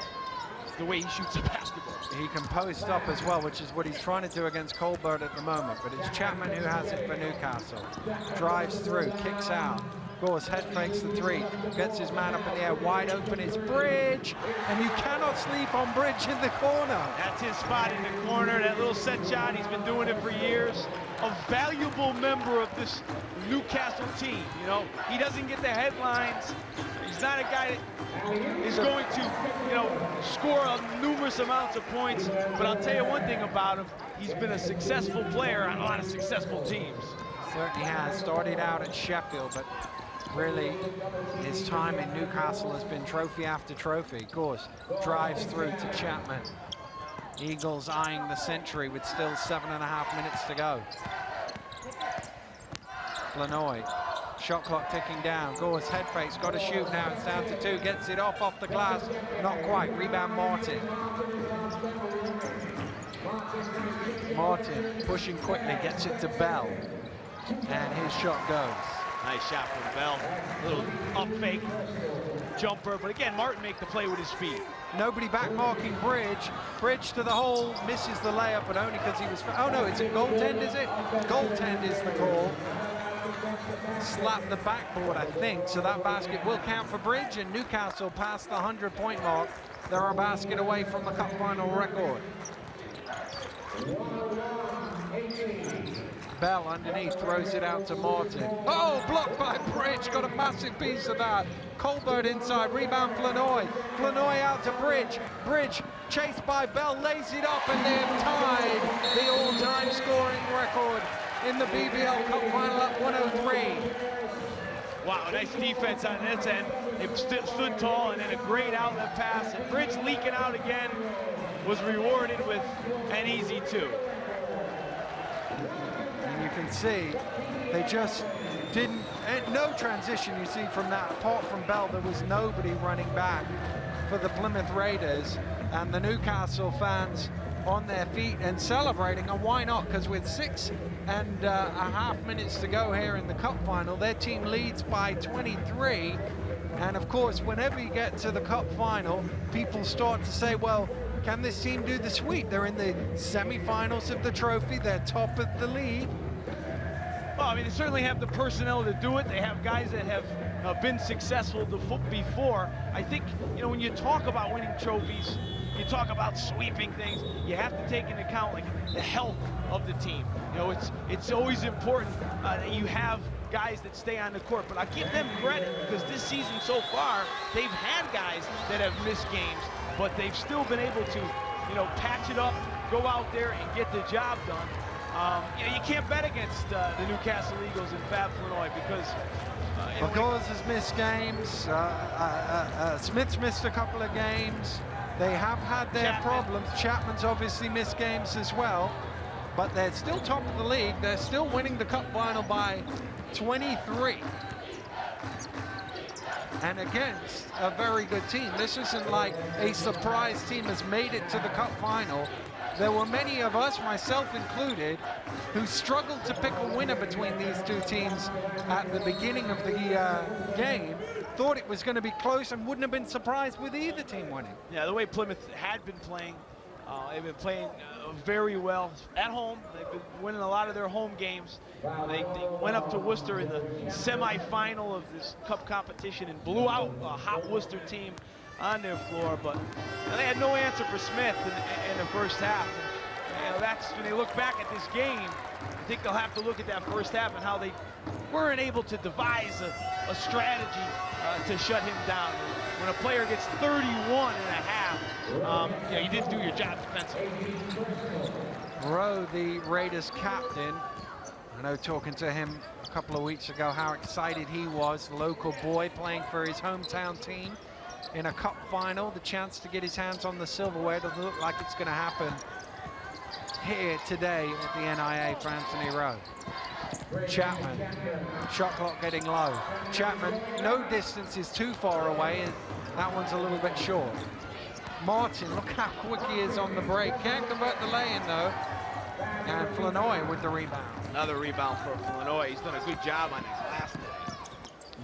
the way he shoots the basketball. He can post up as well, which is what he's trying to do against Colbert at the moment, but it's Chapman who has it for Newcastle. Drives through, kicks out. Gause head fakes the three, gets his man up in the air, wide open is Bridge, and you cannot sleep on Bridge in the corner. That's his spot in the corner, that little set shot, he's been doing it for years. A valuable member of this Newcastle team, you know. He doesn't get the headlines. He's not a guy that is going to, you know, score numerous amounts of points, but I'll tell you one thing about him, he's been a successful player on a lot of successful teams. Certainly has. Started out at Sheffield, but really his time in Newcastle has been trophy after trophy. Gause drives through to Chapman. Eagles eyeing the century with still 7.5 minutes to go. Flanoy, shot clock ticking down. Gause head fakes, got to shoot now. It's down to 2. Gets it off the glass. Not quite. Rebound Martin. Martin pushing quickly, gets it to Bell. And his shot goes. Nice shot from Bell. Little up fake. jumper. But again, Martin make the play with his feet. Nobody back marking Bridge. Bridge to the hole, misses the layup, but only because he was... Oh no, it's a goaltend, is it? Goaltend is the call. Slapped the backboard, I think, so that basket will count for Bridge, and Newcastle past the 100-point mark. They're a basket away from the cup final record. Bell underneath throws it out to Martin. Oh, blocked by Bridge, got a massive piece of that. Colbert inside, rebound Flanoy. Flanoy out to Bridge. Bridge chased by Bell, lays it up, and they have tied the all-time scoring record in the BBL Cup final at 103. Wow, nice defense on this end. It stood tall, and then a great outlet pass. And Bridge leaking out again was rewarded with an easy 2. And you can see they just didn't, no transition you see from that. Apart from Bell, there was nobody running back for the Plymouth Raiders, and the Newcastle fans on their feet and celebrating, and why not? Because with 6.5 minutes to go here in the cup final, their team leads by 23. And of course, whenever you get to the cup final, people start to say, well, can this team do the sweep? They're in the semi-finals of the trophy, they're top of the league. Well, I mean, they certainly have the personnel to do it. They have guys that have been successful before. I think, you know, when you talk about winning trophies, you talk about sweeping things, you have to take into account like the health of the team. You know, it's always important that you have guys that stay on the court, but I give them credit because this season so far, they've had guys that have missed games, but they've still been able to, you know, patch it up, go out there and get the job done. You know, you can't bet against the Newcastle Eagles and Fab Flanoy because Gause has missed games. Smith's missed a couple of games. They have had their problems. Chapman's obviously missed games as well, but they're still top of the league. They're still winning the cup final by 23. And against a very good team. This isn't like a surprise team has made it to the cup final. There were many of us, myself included, who struggled to pick a winner between these two teams at the beginning of the game. Thought it was going to be close and wouldn't have been surprised with either team winning. Yeah, the way Plymouth had been playing, they've been playing very well at home. They've been winning a lot of their home games. They went up to Worcester in the semi-final of this cup competition and blew out a hot Worcester team on their floor, but they had no answer for Smith in the first half. And, you know, that's when they look back at this game, I think they'll have to look at that first half and how they weren't able to devise a strategy to shut him down. When a player gets 31 and a half, you know, you didn't do your job defensively. Rowe, the Raiders captain, I know talking to him a couple of weeks ago how excited he was, the local boy playing for his hometown team in a cup final, the chance to get his hands on the silverware. Doesn't look like it's going to happen here today at the NIA for Anthony Rowe. Chapman, shot clock getting low. Chapman, no distance is too far away, and that one's a little bit short. Martin, look how quick he is on the break. Can't convert the lay-in though. And Flanoy with the rebound. Another rebound for Flanoy. He's done a good job on his last day.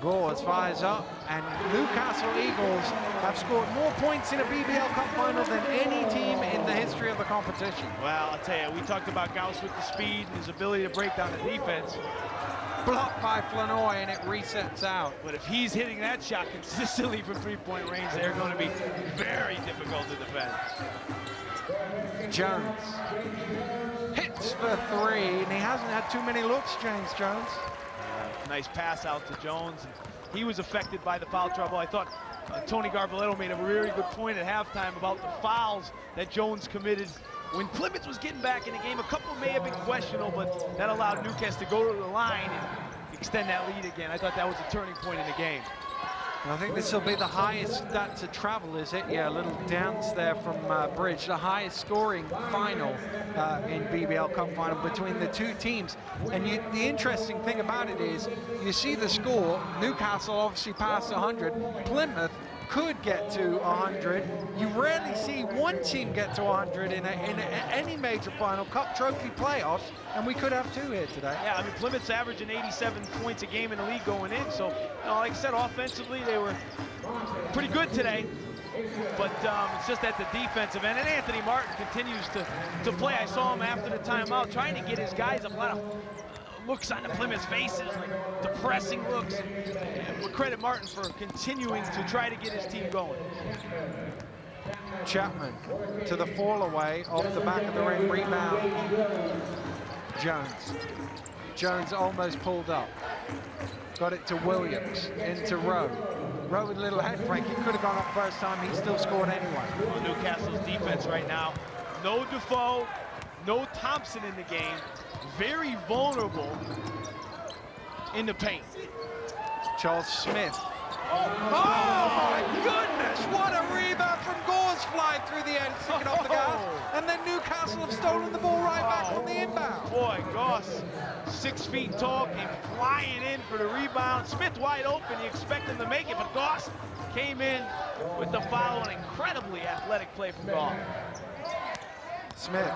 Gause fires up, and Newcastle Eagles have scored more points in a BBL Cup final than any team in the history of the competition. Well, I'll tell you, we talked about Gause with the speed and his ability to break down the defense. Blocked by Flanoy, and it resets out. But if he's hitting that shot consistently from three-point range, they're going to be very difficult to defend. Jones hits for three, and he hasn't had too many looks, James Jones. Nice pass out to Jones. He was affected by the foul trouble. I thought Tony Garbaletto made a very good point at halftime about the fouls that Jones committed when Plymouth was getting back in the game. A couple may have been questionable, but that allowed Newcastle to go to the line and extend that lead again. I thought that was a turning point in the game. I think this will be the highest stat to travel, is it? Yeah, a little dance there from Bridge. The highest scoring final in BBL Cup final between the two teams. And the interesting thing about it is, you see the score, Newcastle obviously passed 100. Plymouth could get to 100. You rarely see one team get to 100 in any major final, Cup Trophy playoffs, and we could have 2 here today. Yeah, I mean, Plymouth's averaging 87 points a game in the league going in, so, you know, like I said, offensively, they were pretty good today. But it's just at the defensive end. And Anthony Martin continues to play. I saw him after the timeout trying to get his guys a lot of looks on the Plymouth faces, like depressing looks. And we'll credit Martin for continuing to try to get his team going. Chapman to the fall away off the back of the ring, rebound. Jones almost pulled up. Got it to Williams, into Rowe. Rowe with a little head fake. He could have gone up first time. He still scored anyway. Well, Newcastle's defense right now, no Defoe, no Thompson in the game. Very vulnerable in the paint. Charles Smith. Oh my goodness! What a rebound from Gause, flying through the end, sticking off the gas. And then Newcastle have stolen the ball right back on the inbound. Boy, Gause, 6 feet tall, came flying in for the rebound. Smith wide open, you expect him to make it, but Gause came in with the foul. An incredibly athletic play from Gause. Smith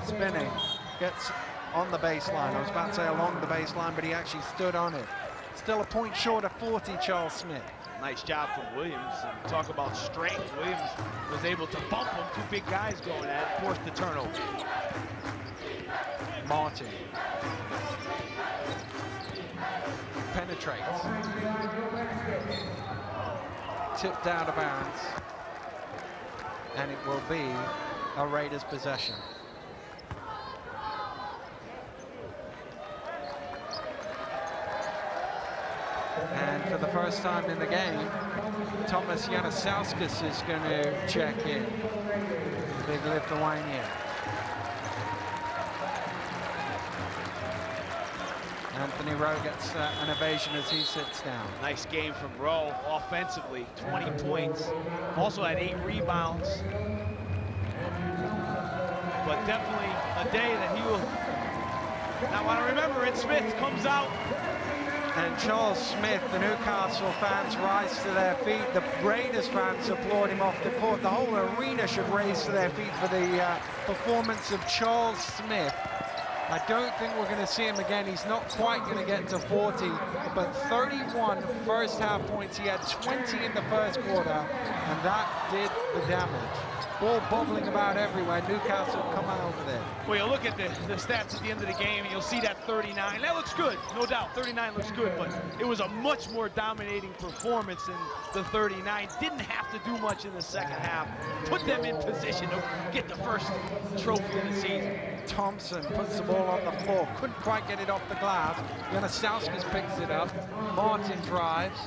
spinning, gets on the baseline. I was about to say along the baseline, but he actually stood on it. Still a point short of 40, Charles Smith. Nice job from Williams. And talk about strength. Williams was able to bump him. 2 big guys going at it, forced the turnover. Martin penetrates. Tipped out of bounds. And it will be a Raiders possession. And for the first time in the game, Thomas Janusauskas is going to check in. Big Lithuanian. Anthony Rowe gets an evasion as he sits down. Nice game from Rowe offensively, 20 points. Also had 8 rebounds. But definitely a day that he will not want to remember it. Smith comes out. And Charles Smith, the Newcastle fans rise to their feet. The Raiders fans applaud him off the court. The whole arena should raise to their feet for the performance of Charles Smith. I don't think we're going to see him again. He's not quite going to get to 40, but 31 first half points. He had 20 in the first quarter, and that did the damage. Ball bubbling about everywhere. Newcastle come out of there. Well, you look at the stats at the end of the game, and you'll see that 39. That looks good, no doubt. 39 looks good, but it was a much more dominating performance than the 39. Didn't have to do much in the second half. Put them in position to get the first trophy of the season. Thompson puts the ball on the floor. Couldn't quite get it off the glass. Janusauskas picks it up. Martin drives.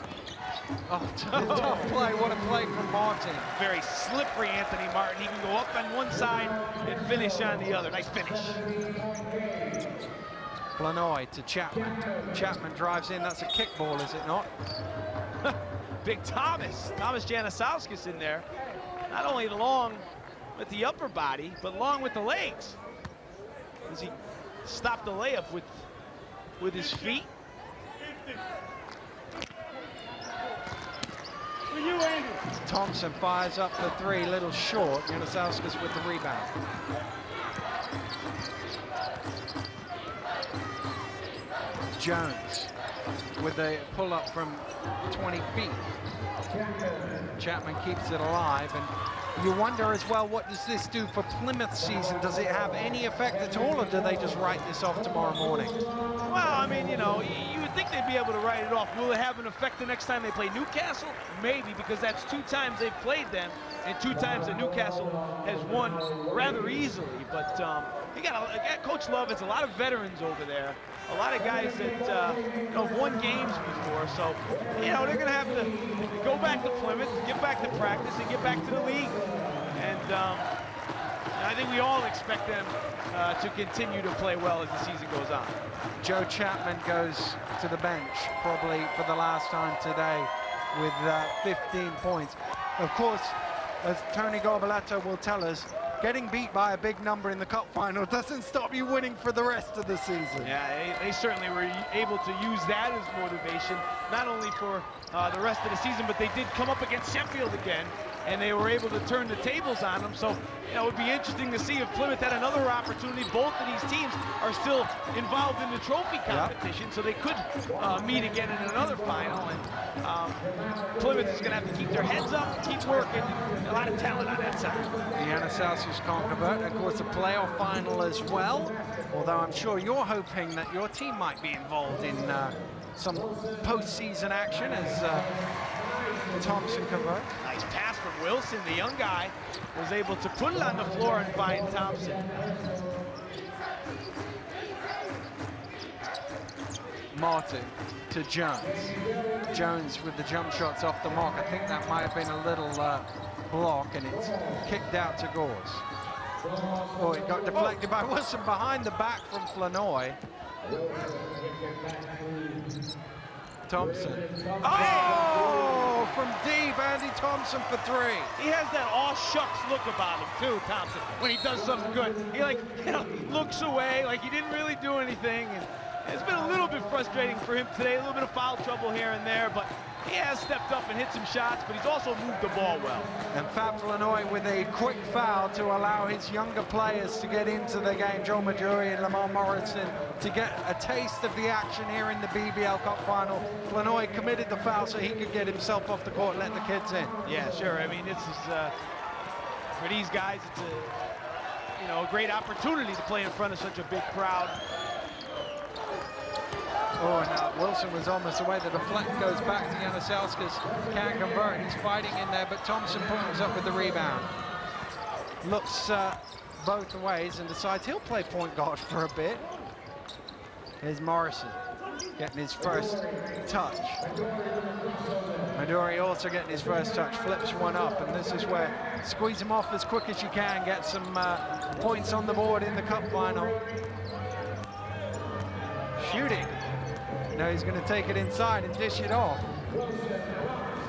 Oh, tough play. What a play from Martin. Very slippery Anthony Martin. He can go up on one side and finish on the other. Nice finish. Planoy to Chapman. Chapman drives in. That's a kick ball, is it not? Big Thomas Janusauskas in there. Not only long with the upper body, but long with the legs. As he stopped the layup with his feet. Thompson fires up for 3, little short. Janusauskas with the rebound. Jones with a pull-up from 20 feet. Chapman keeps it alive, and you wonder as well, what does this do for Plymouth's season? Does it have any effect at all, or do they just write this off tomorrow morning? Well, I mean, you know, you would think they'd be able to write it off. Will it have an effect the next time they play Newcastle? Maybe, because that's 2 times they've played them, and 2 times that Newcastle has won rather easily. But you got Coach Love has a lot of veterans over there. A lot of guys that you know, have won games before, so you know they're going to have to go back to Plymouth, get back to practice, and get back to the league. And I think we all expect them to continue to play well as the season goes on. Joe Chapman goes to the bench, probably for the last time today, with 15 points. Of course, as Tony Garbaletto will tell us, getting beat by a big number in the cup final doesn't stop you winning for the rest of the season. Yeah, they certainly were able to use that as motivation, not only for the rest of the season, but they did come up against Sheffield again, and they were able to turn the tables on them. So, you know, it would be interesting to see if Plymouth had another opportunity. Both of these teams are still involved in the trophy competition, so they could meet again in another final. And Plymouth is going to have to keep their heads up, keep working. A lot of talent on that side. The Anastasis can't convert. Of course, a playoff final as well. Although I'm sure you're hoping that your team might be involved in some postseason action as Thompson converts. Nice pass from Wilson. The young guy was able to put it on the floor and find Thompson. Martin to Jones. Jones with the jump shots off the mark. I think that might have been a little block, and it's kicked out to Gause. Oh, it got deflected by Wilson behind the back from Flanoy. Thompson. Oh, from deep, Andy Thompson for three. He has that aw shucks look about him too, Thompson, when he does something good. He looks away like he didn't really do anything. And it's been a little bit frustrating for him today, a little bit of foul trouble here and there, but he has stepped up and hit some shots, but he's also moved the ball well. And Fab Flanoy with a quick foul to allow his younger players to get into the game, Joe Maduri and Lamar Morrison, to get a taste of the action here in the BBL Cup final. Flanoy committed the foul so he could get himself off the court and let the kids in. Yeah, sure. I mean, this is, for these guys, it's a great opportunity to play in front of such a big crowd. Oh, and Wilson was almost away. The deflect goes back to Januszewskis. Can't convert. He's fighting in there, but Thompson comes up with the rebound. Looks both ways and decides he'll play point guard for a bit. Here's Morrison getting his first touch. Maduri also getting his first touch. Flips one up, and this is where squeeze him off as quick as you can. Get some points on the board in the cup final. Shooting. Now he's going to take it inside and dish it off.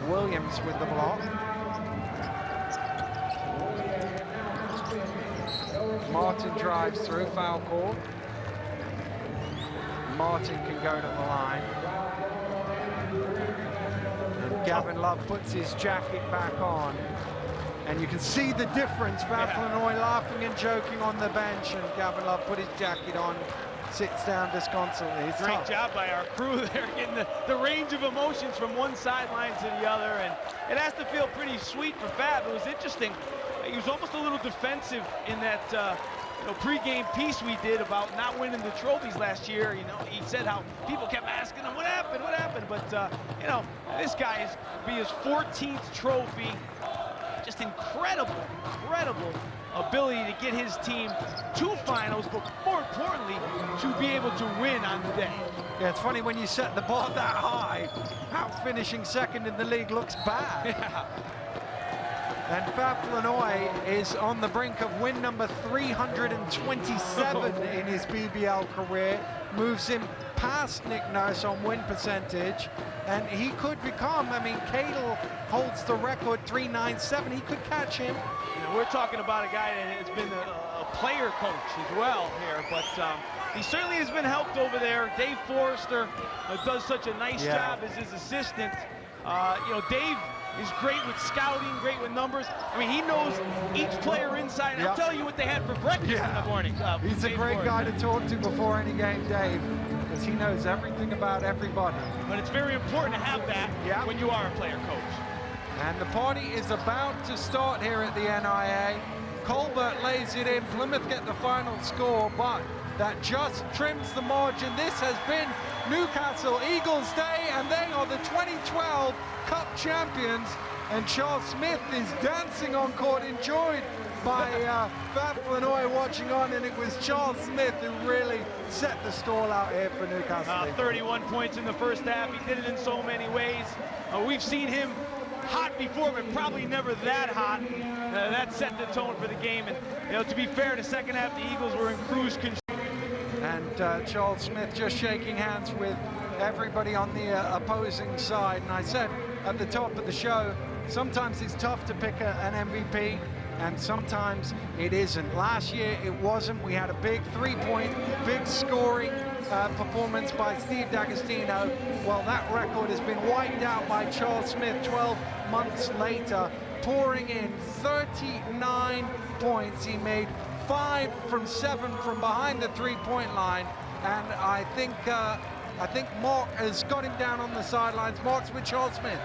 Williams with the block. Martin drives through, foul call. Martin can go to the line. And Gavin Love puts his jacket back on. And you can see the difference. Fab Flanoy laughing and joking on the bench, and Gavin Love put his jacket on. Sits down disconsolately. It's Great tough. job by our crew there, getting the range of emotions from one sideline to the other, and it has to feel pretty sweet for Fab. It was interesting. He was almost a little defensive in that pre-game piece we did about not winning the trophies last year. He said how people kept asking him, what happened, what happened? But, this guy is be his 14th trophy. Just incredible ability to get his team to finals, but more importantly, to be able to win on the day. Yeah, it's funny when you set the bar that high, how finishing second in the league looks bad. Yeah. And Fab Flanoy is on the brink of win number 327 in his BBL career. Moves him past Nick Nurse on win percentage, and he could become, Cadle holds the record 397. He could catch him. We're talking about a guy that has been a player coach as well here, but he certainly has been helped over there. Dave Forrester does such a nice job as his assistant. Dave is great with scouting, great with numbers. He knows each player inside. And I'll tell you what they had for breakfast in the morning. He's a great guy to talk to before any game, Dave, because he knows everything about everybody. But it's very important to have that when you are a player coach. And the party is about to start here at the NIA. Colbert lays it in. Plymouth get the final score, but that just trims the margin. This has been Newcastle Eagles Day, and they are the 2012 Cup champions. And Charles Smith is dancing on court, enjoyed by Fab Flanoy watching on, and it was Charles Smith who really set the stall out here for Newcastle. 31 points in the first half. He did it in so many ways. We've seen him hot before, but probably never that hot. That set the tone for the game. And to be fair, the second half, the Eagles were in cruise control. And Charles Smith just shaking hands with everybody on the opposing side. And I said at the top of the show, sometimes it's tough to pick an MVP. and sometimes it isn't. Last year it wasn't. We had a big three-point, big scoring performance by Steve D'Agostino. Well, that record has been wiped out by Charles Smith 12 months later, pouring in 39 points. He made 5 from 7 from behind the three-point line, and I think Mark has got him down on the sidelines. Mark's with Charles Smith.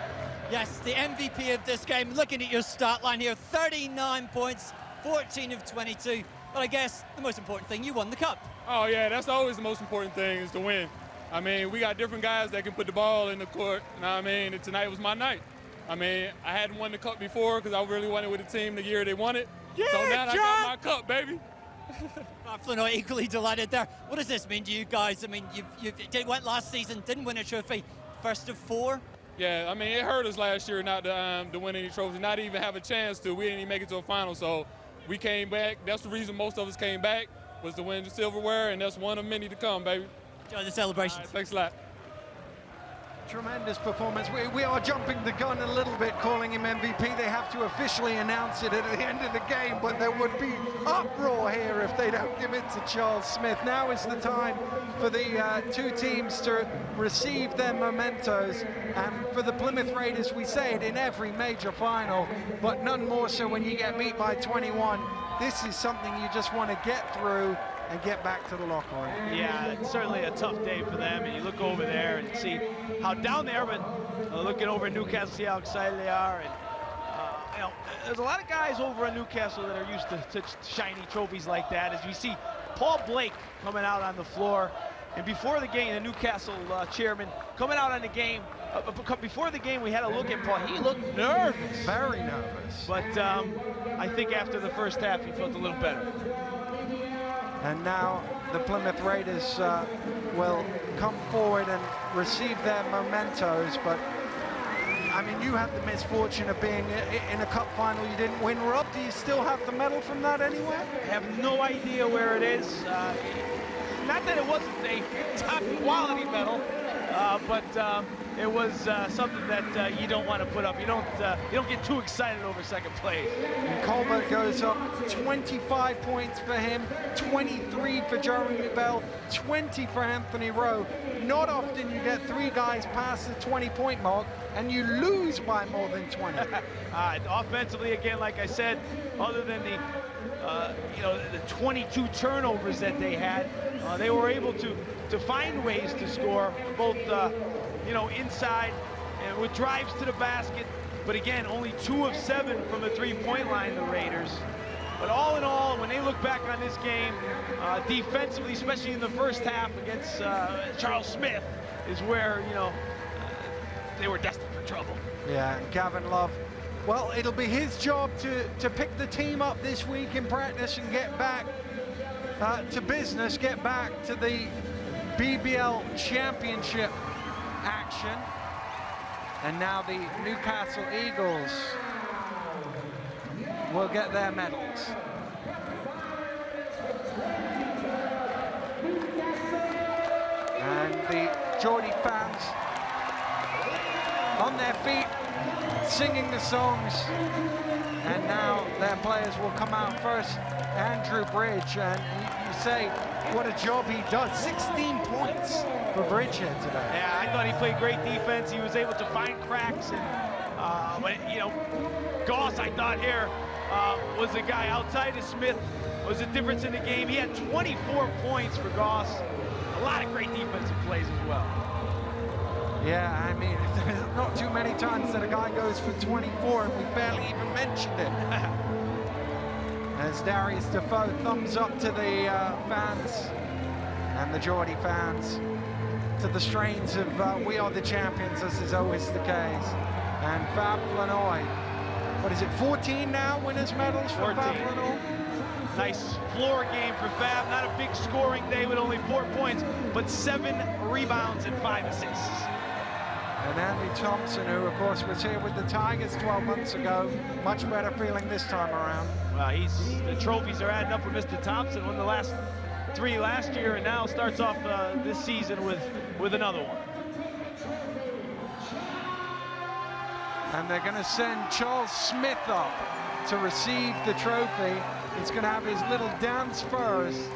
Yes, the MVP of this game. Looking at your stat line here, 39 points, 14 of 22. But I guess the most important thing, you won the cup. Oh yeah, that's always the most important thing, is to win. I mean, we got different guys that can put the ball in the court. You know what I mean? And tonight was my night. I mean, I hadn't won the cup before because I really wanted with the team the year they won it. Yeah, so now I got my cup, baby. Flanoy equally delighted there. What does this mean to you guys? I mean, you went last season, didn't win a trophy, first of 4. Yeah, I mean, it hurt us last year not to win any trophies, not even have a chance to. We didn't even make it to a final, so we came back. That's the reason most of us came back, was to win the silverware, and that's one of many to come, baby. Enjoy the celebrations. Right, thanks a lot. Tremendous performance. We are jumping the gun a little bit, calling him MVP. They have to officially announce it at the end of the game, but there would be uproar here if they don't give it to Charles Smith. Now is the time for the two teams to receive their mementos, and for the Plymouth Raiders, we say it in every major final, but none more so when you get beat by 21. This is something you just want to get through and get back to the locker room. Yeah, it's certainly a tough day for them, and you look over there and see how down there, but looking over at Newcastle, see how excited they are. And you know, there's a lot of guys over at Newcastle that are used to shiny trophies like that. As we see Paul Blake coming out on the floor, and before the game, the Newcastle chairman coming out on the game. Before the game, we had a look at Paul. He looked nervous. Very nervous. But I think after the first half, he felt a little better. And now the Plymouth Raiders will come forward and receive their mementos. But, I mean, you had the misfortune of being in a cup final you didn't win. Rob, do you still have the medal from that anywhere? I have no idea where it is. Not that it wasn't a top quality medal, but it was something that you don't want to put up. You don't get too excited over second place. And Colbert goes up 25 points for him, 23 for Jeremy Bell, 20 for Anthony Rowe. Not often you get 3 guys past the 20-point mark and you lose by more than 20. Offensively, again, like I said, other than the the 22 turnovers that they had, they were able to find ways to score, both inside and with drives to the basket. But again, only 2 of 7 from the three-point line, the Raiders. But all in all, when they look back on this game, defensively, especially in the first half against Charles Smith, is where, they were destined for trouble. Yeah, Gavin Love. Well, it'll be his job to pick the team up this week in practice and get back to business, get back to the BBL championship action. And now the Newcastle Eagles will get their medals. And the Geordie fans on their feet, singing the songs. And now their players will come out first. Andrew Bridge, and you say, what a job he does. 16 points for Bridge here today. Yeah, I thought he played great defense. He was able to find cracks, and Gause, I thought here was a guy outside of Smith, was a difference in the game. He had 24 points for Gause. A lot of great defensive plays as well. Yeah, I mean, there's not too many times that a guy goes for 24, and we barely even mentioned it. As Darius Defoe thumbs up to the fans and the Geordie fans to the strains of We Are the Champions, as is always the case. And Fab Flanoy, what is it, 14 now winners medals for 14. Fab Flanoy? Nice floor game for Fab. Not a big scoring day with only 4 points, but 7 rebounds and 5 assists. And Andy Thompson, who of course was here with the Tigers 12 months ago, much better feeling this time around. Well, the trophies are adding up for Mr. Thompson. Won the last 3 last year, and now starts off this season with another one. And they're going to send Charles Smith up to receive the trophy. He's going to have his little dance first,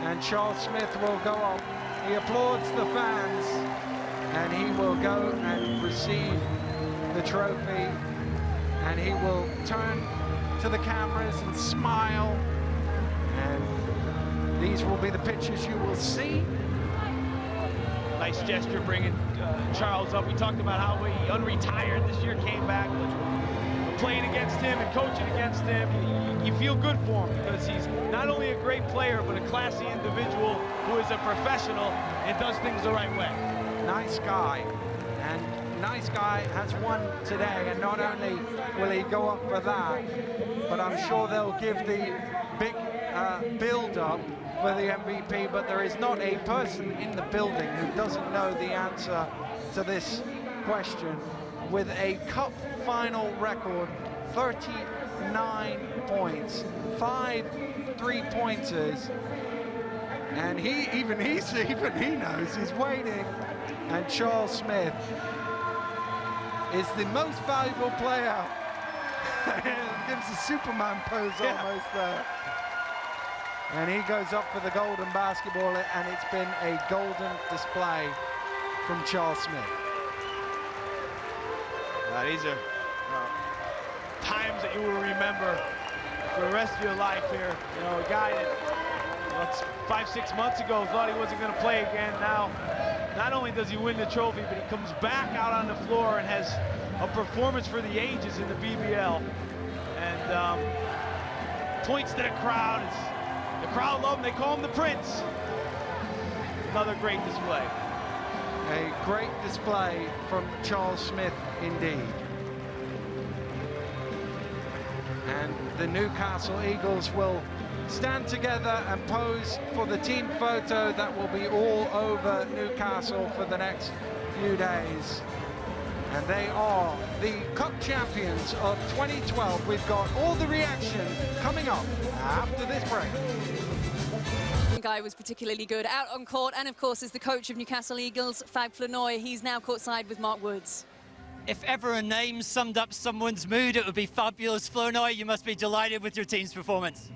and Charles Smith will go up. He applauds the fans, and he will go and receive the trophy, and he will turn to the cameras and smile, and these will be the pictures you will see. Nice gesture bringing Charles up. We talked about how he unretired this year, came back, but playing against him and coaching against him, you feel good for him because he's not only a great player, but a classy individual who is a professional and does things the right way. Nice guy, and Nice Guy has won today, and not only will he go up for that, but I'm sure they'll give the big build-up for the MVP, but there is not a person in the building who doesn't know the answer to this question. With a cup final record, 39 points, 5 3-pointers, and he knows he's waiting. And Charles Smith is the most valuable player. Gives the Superman pose almost there. And he goes up for the golden basketball, and it's been a golden display from Charles Smith. These are times that you will remember for the rest of your life here. You know, a guy that 5-6 months ago thought he wasn't going to play again. Now, not only does he win the trophy, but he comes back out on the floor and has a performance for the ages in the BBL. And points to the crowd. The crowd love him. They call him the Prince. Another great display. A great display from Charles Smith indeed. And the Newcastle Eagles will stand together and pose for the team photo that will be all over Newcastle for the next few days. And they are the Cup champions of 2012. We've got all the reaction coming up after this break. Guy was particularly good out on court, and of course is the coach of Newcastle Eagles, Fab Flanoy. He's now courtside with Mark Woods. If ever a name summed up someone's mood, it would be Fabulous Flanoy. You must be delighted with your team's performance.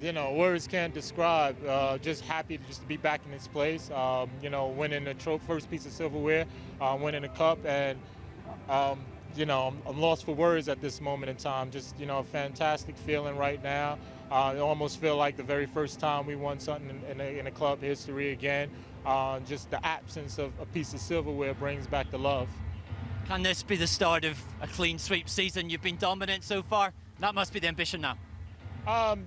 You know, words can't describe. Just happy just to be back in this place. You know, winning the first piece of silverware, winning the cup, and you know, I'm lost for words at this moment in time. Just, you know, a fantastic feeling right now. I almost feel like the very first time we won something in a club history again. Just the absence of a piece of silverware brings back the love. Can this be the start of a clean sweep season? You've been dominant so far. That must be the ambition now.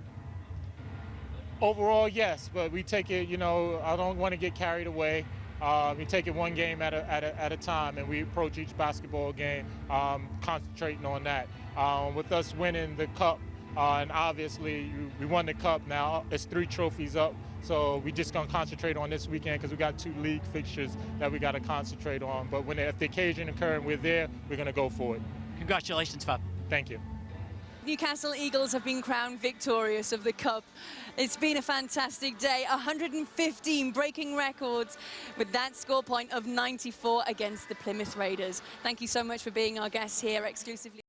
Overall, yes, but we take it, you know, I don't want to get carried away. We take it one game at a time, and we approach each basketball game concentrating on that. With us winning the cup, and obviously we won the cup now, it's 3 trophies up, so we just gonna concentrate on this weekend because we got 2 league fixtures that we got to concentrate on. But if the occasion occurs and we're there, we're gonna go for it. Congratulations, Fab. Thank you. Newcastle Eagles have been crowned victorious of the Cup. It's been a fantastic day, 115 breaking records with that score point of 94 against the Plymouth Raiders. Thank you so much for being our guests here exclusively.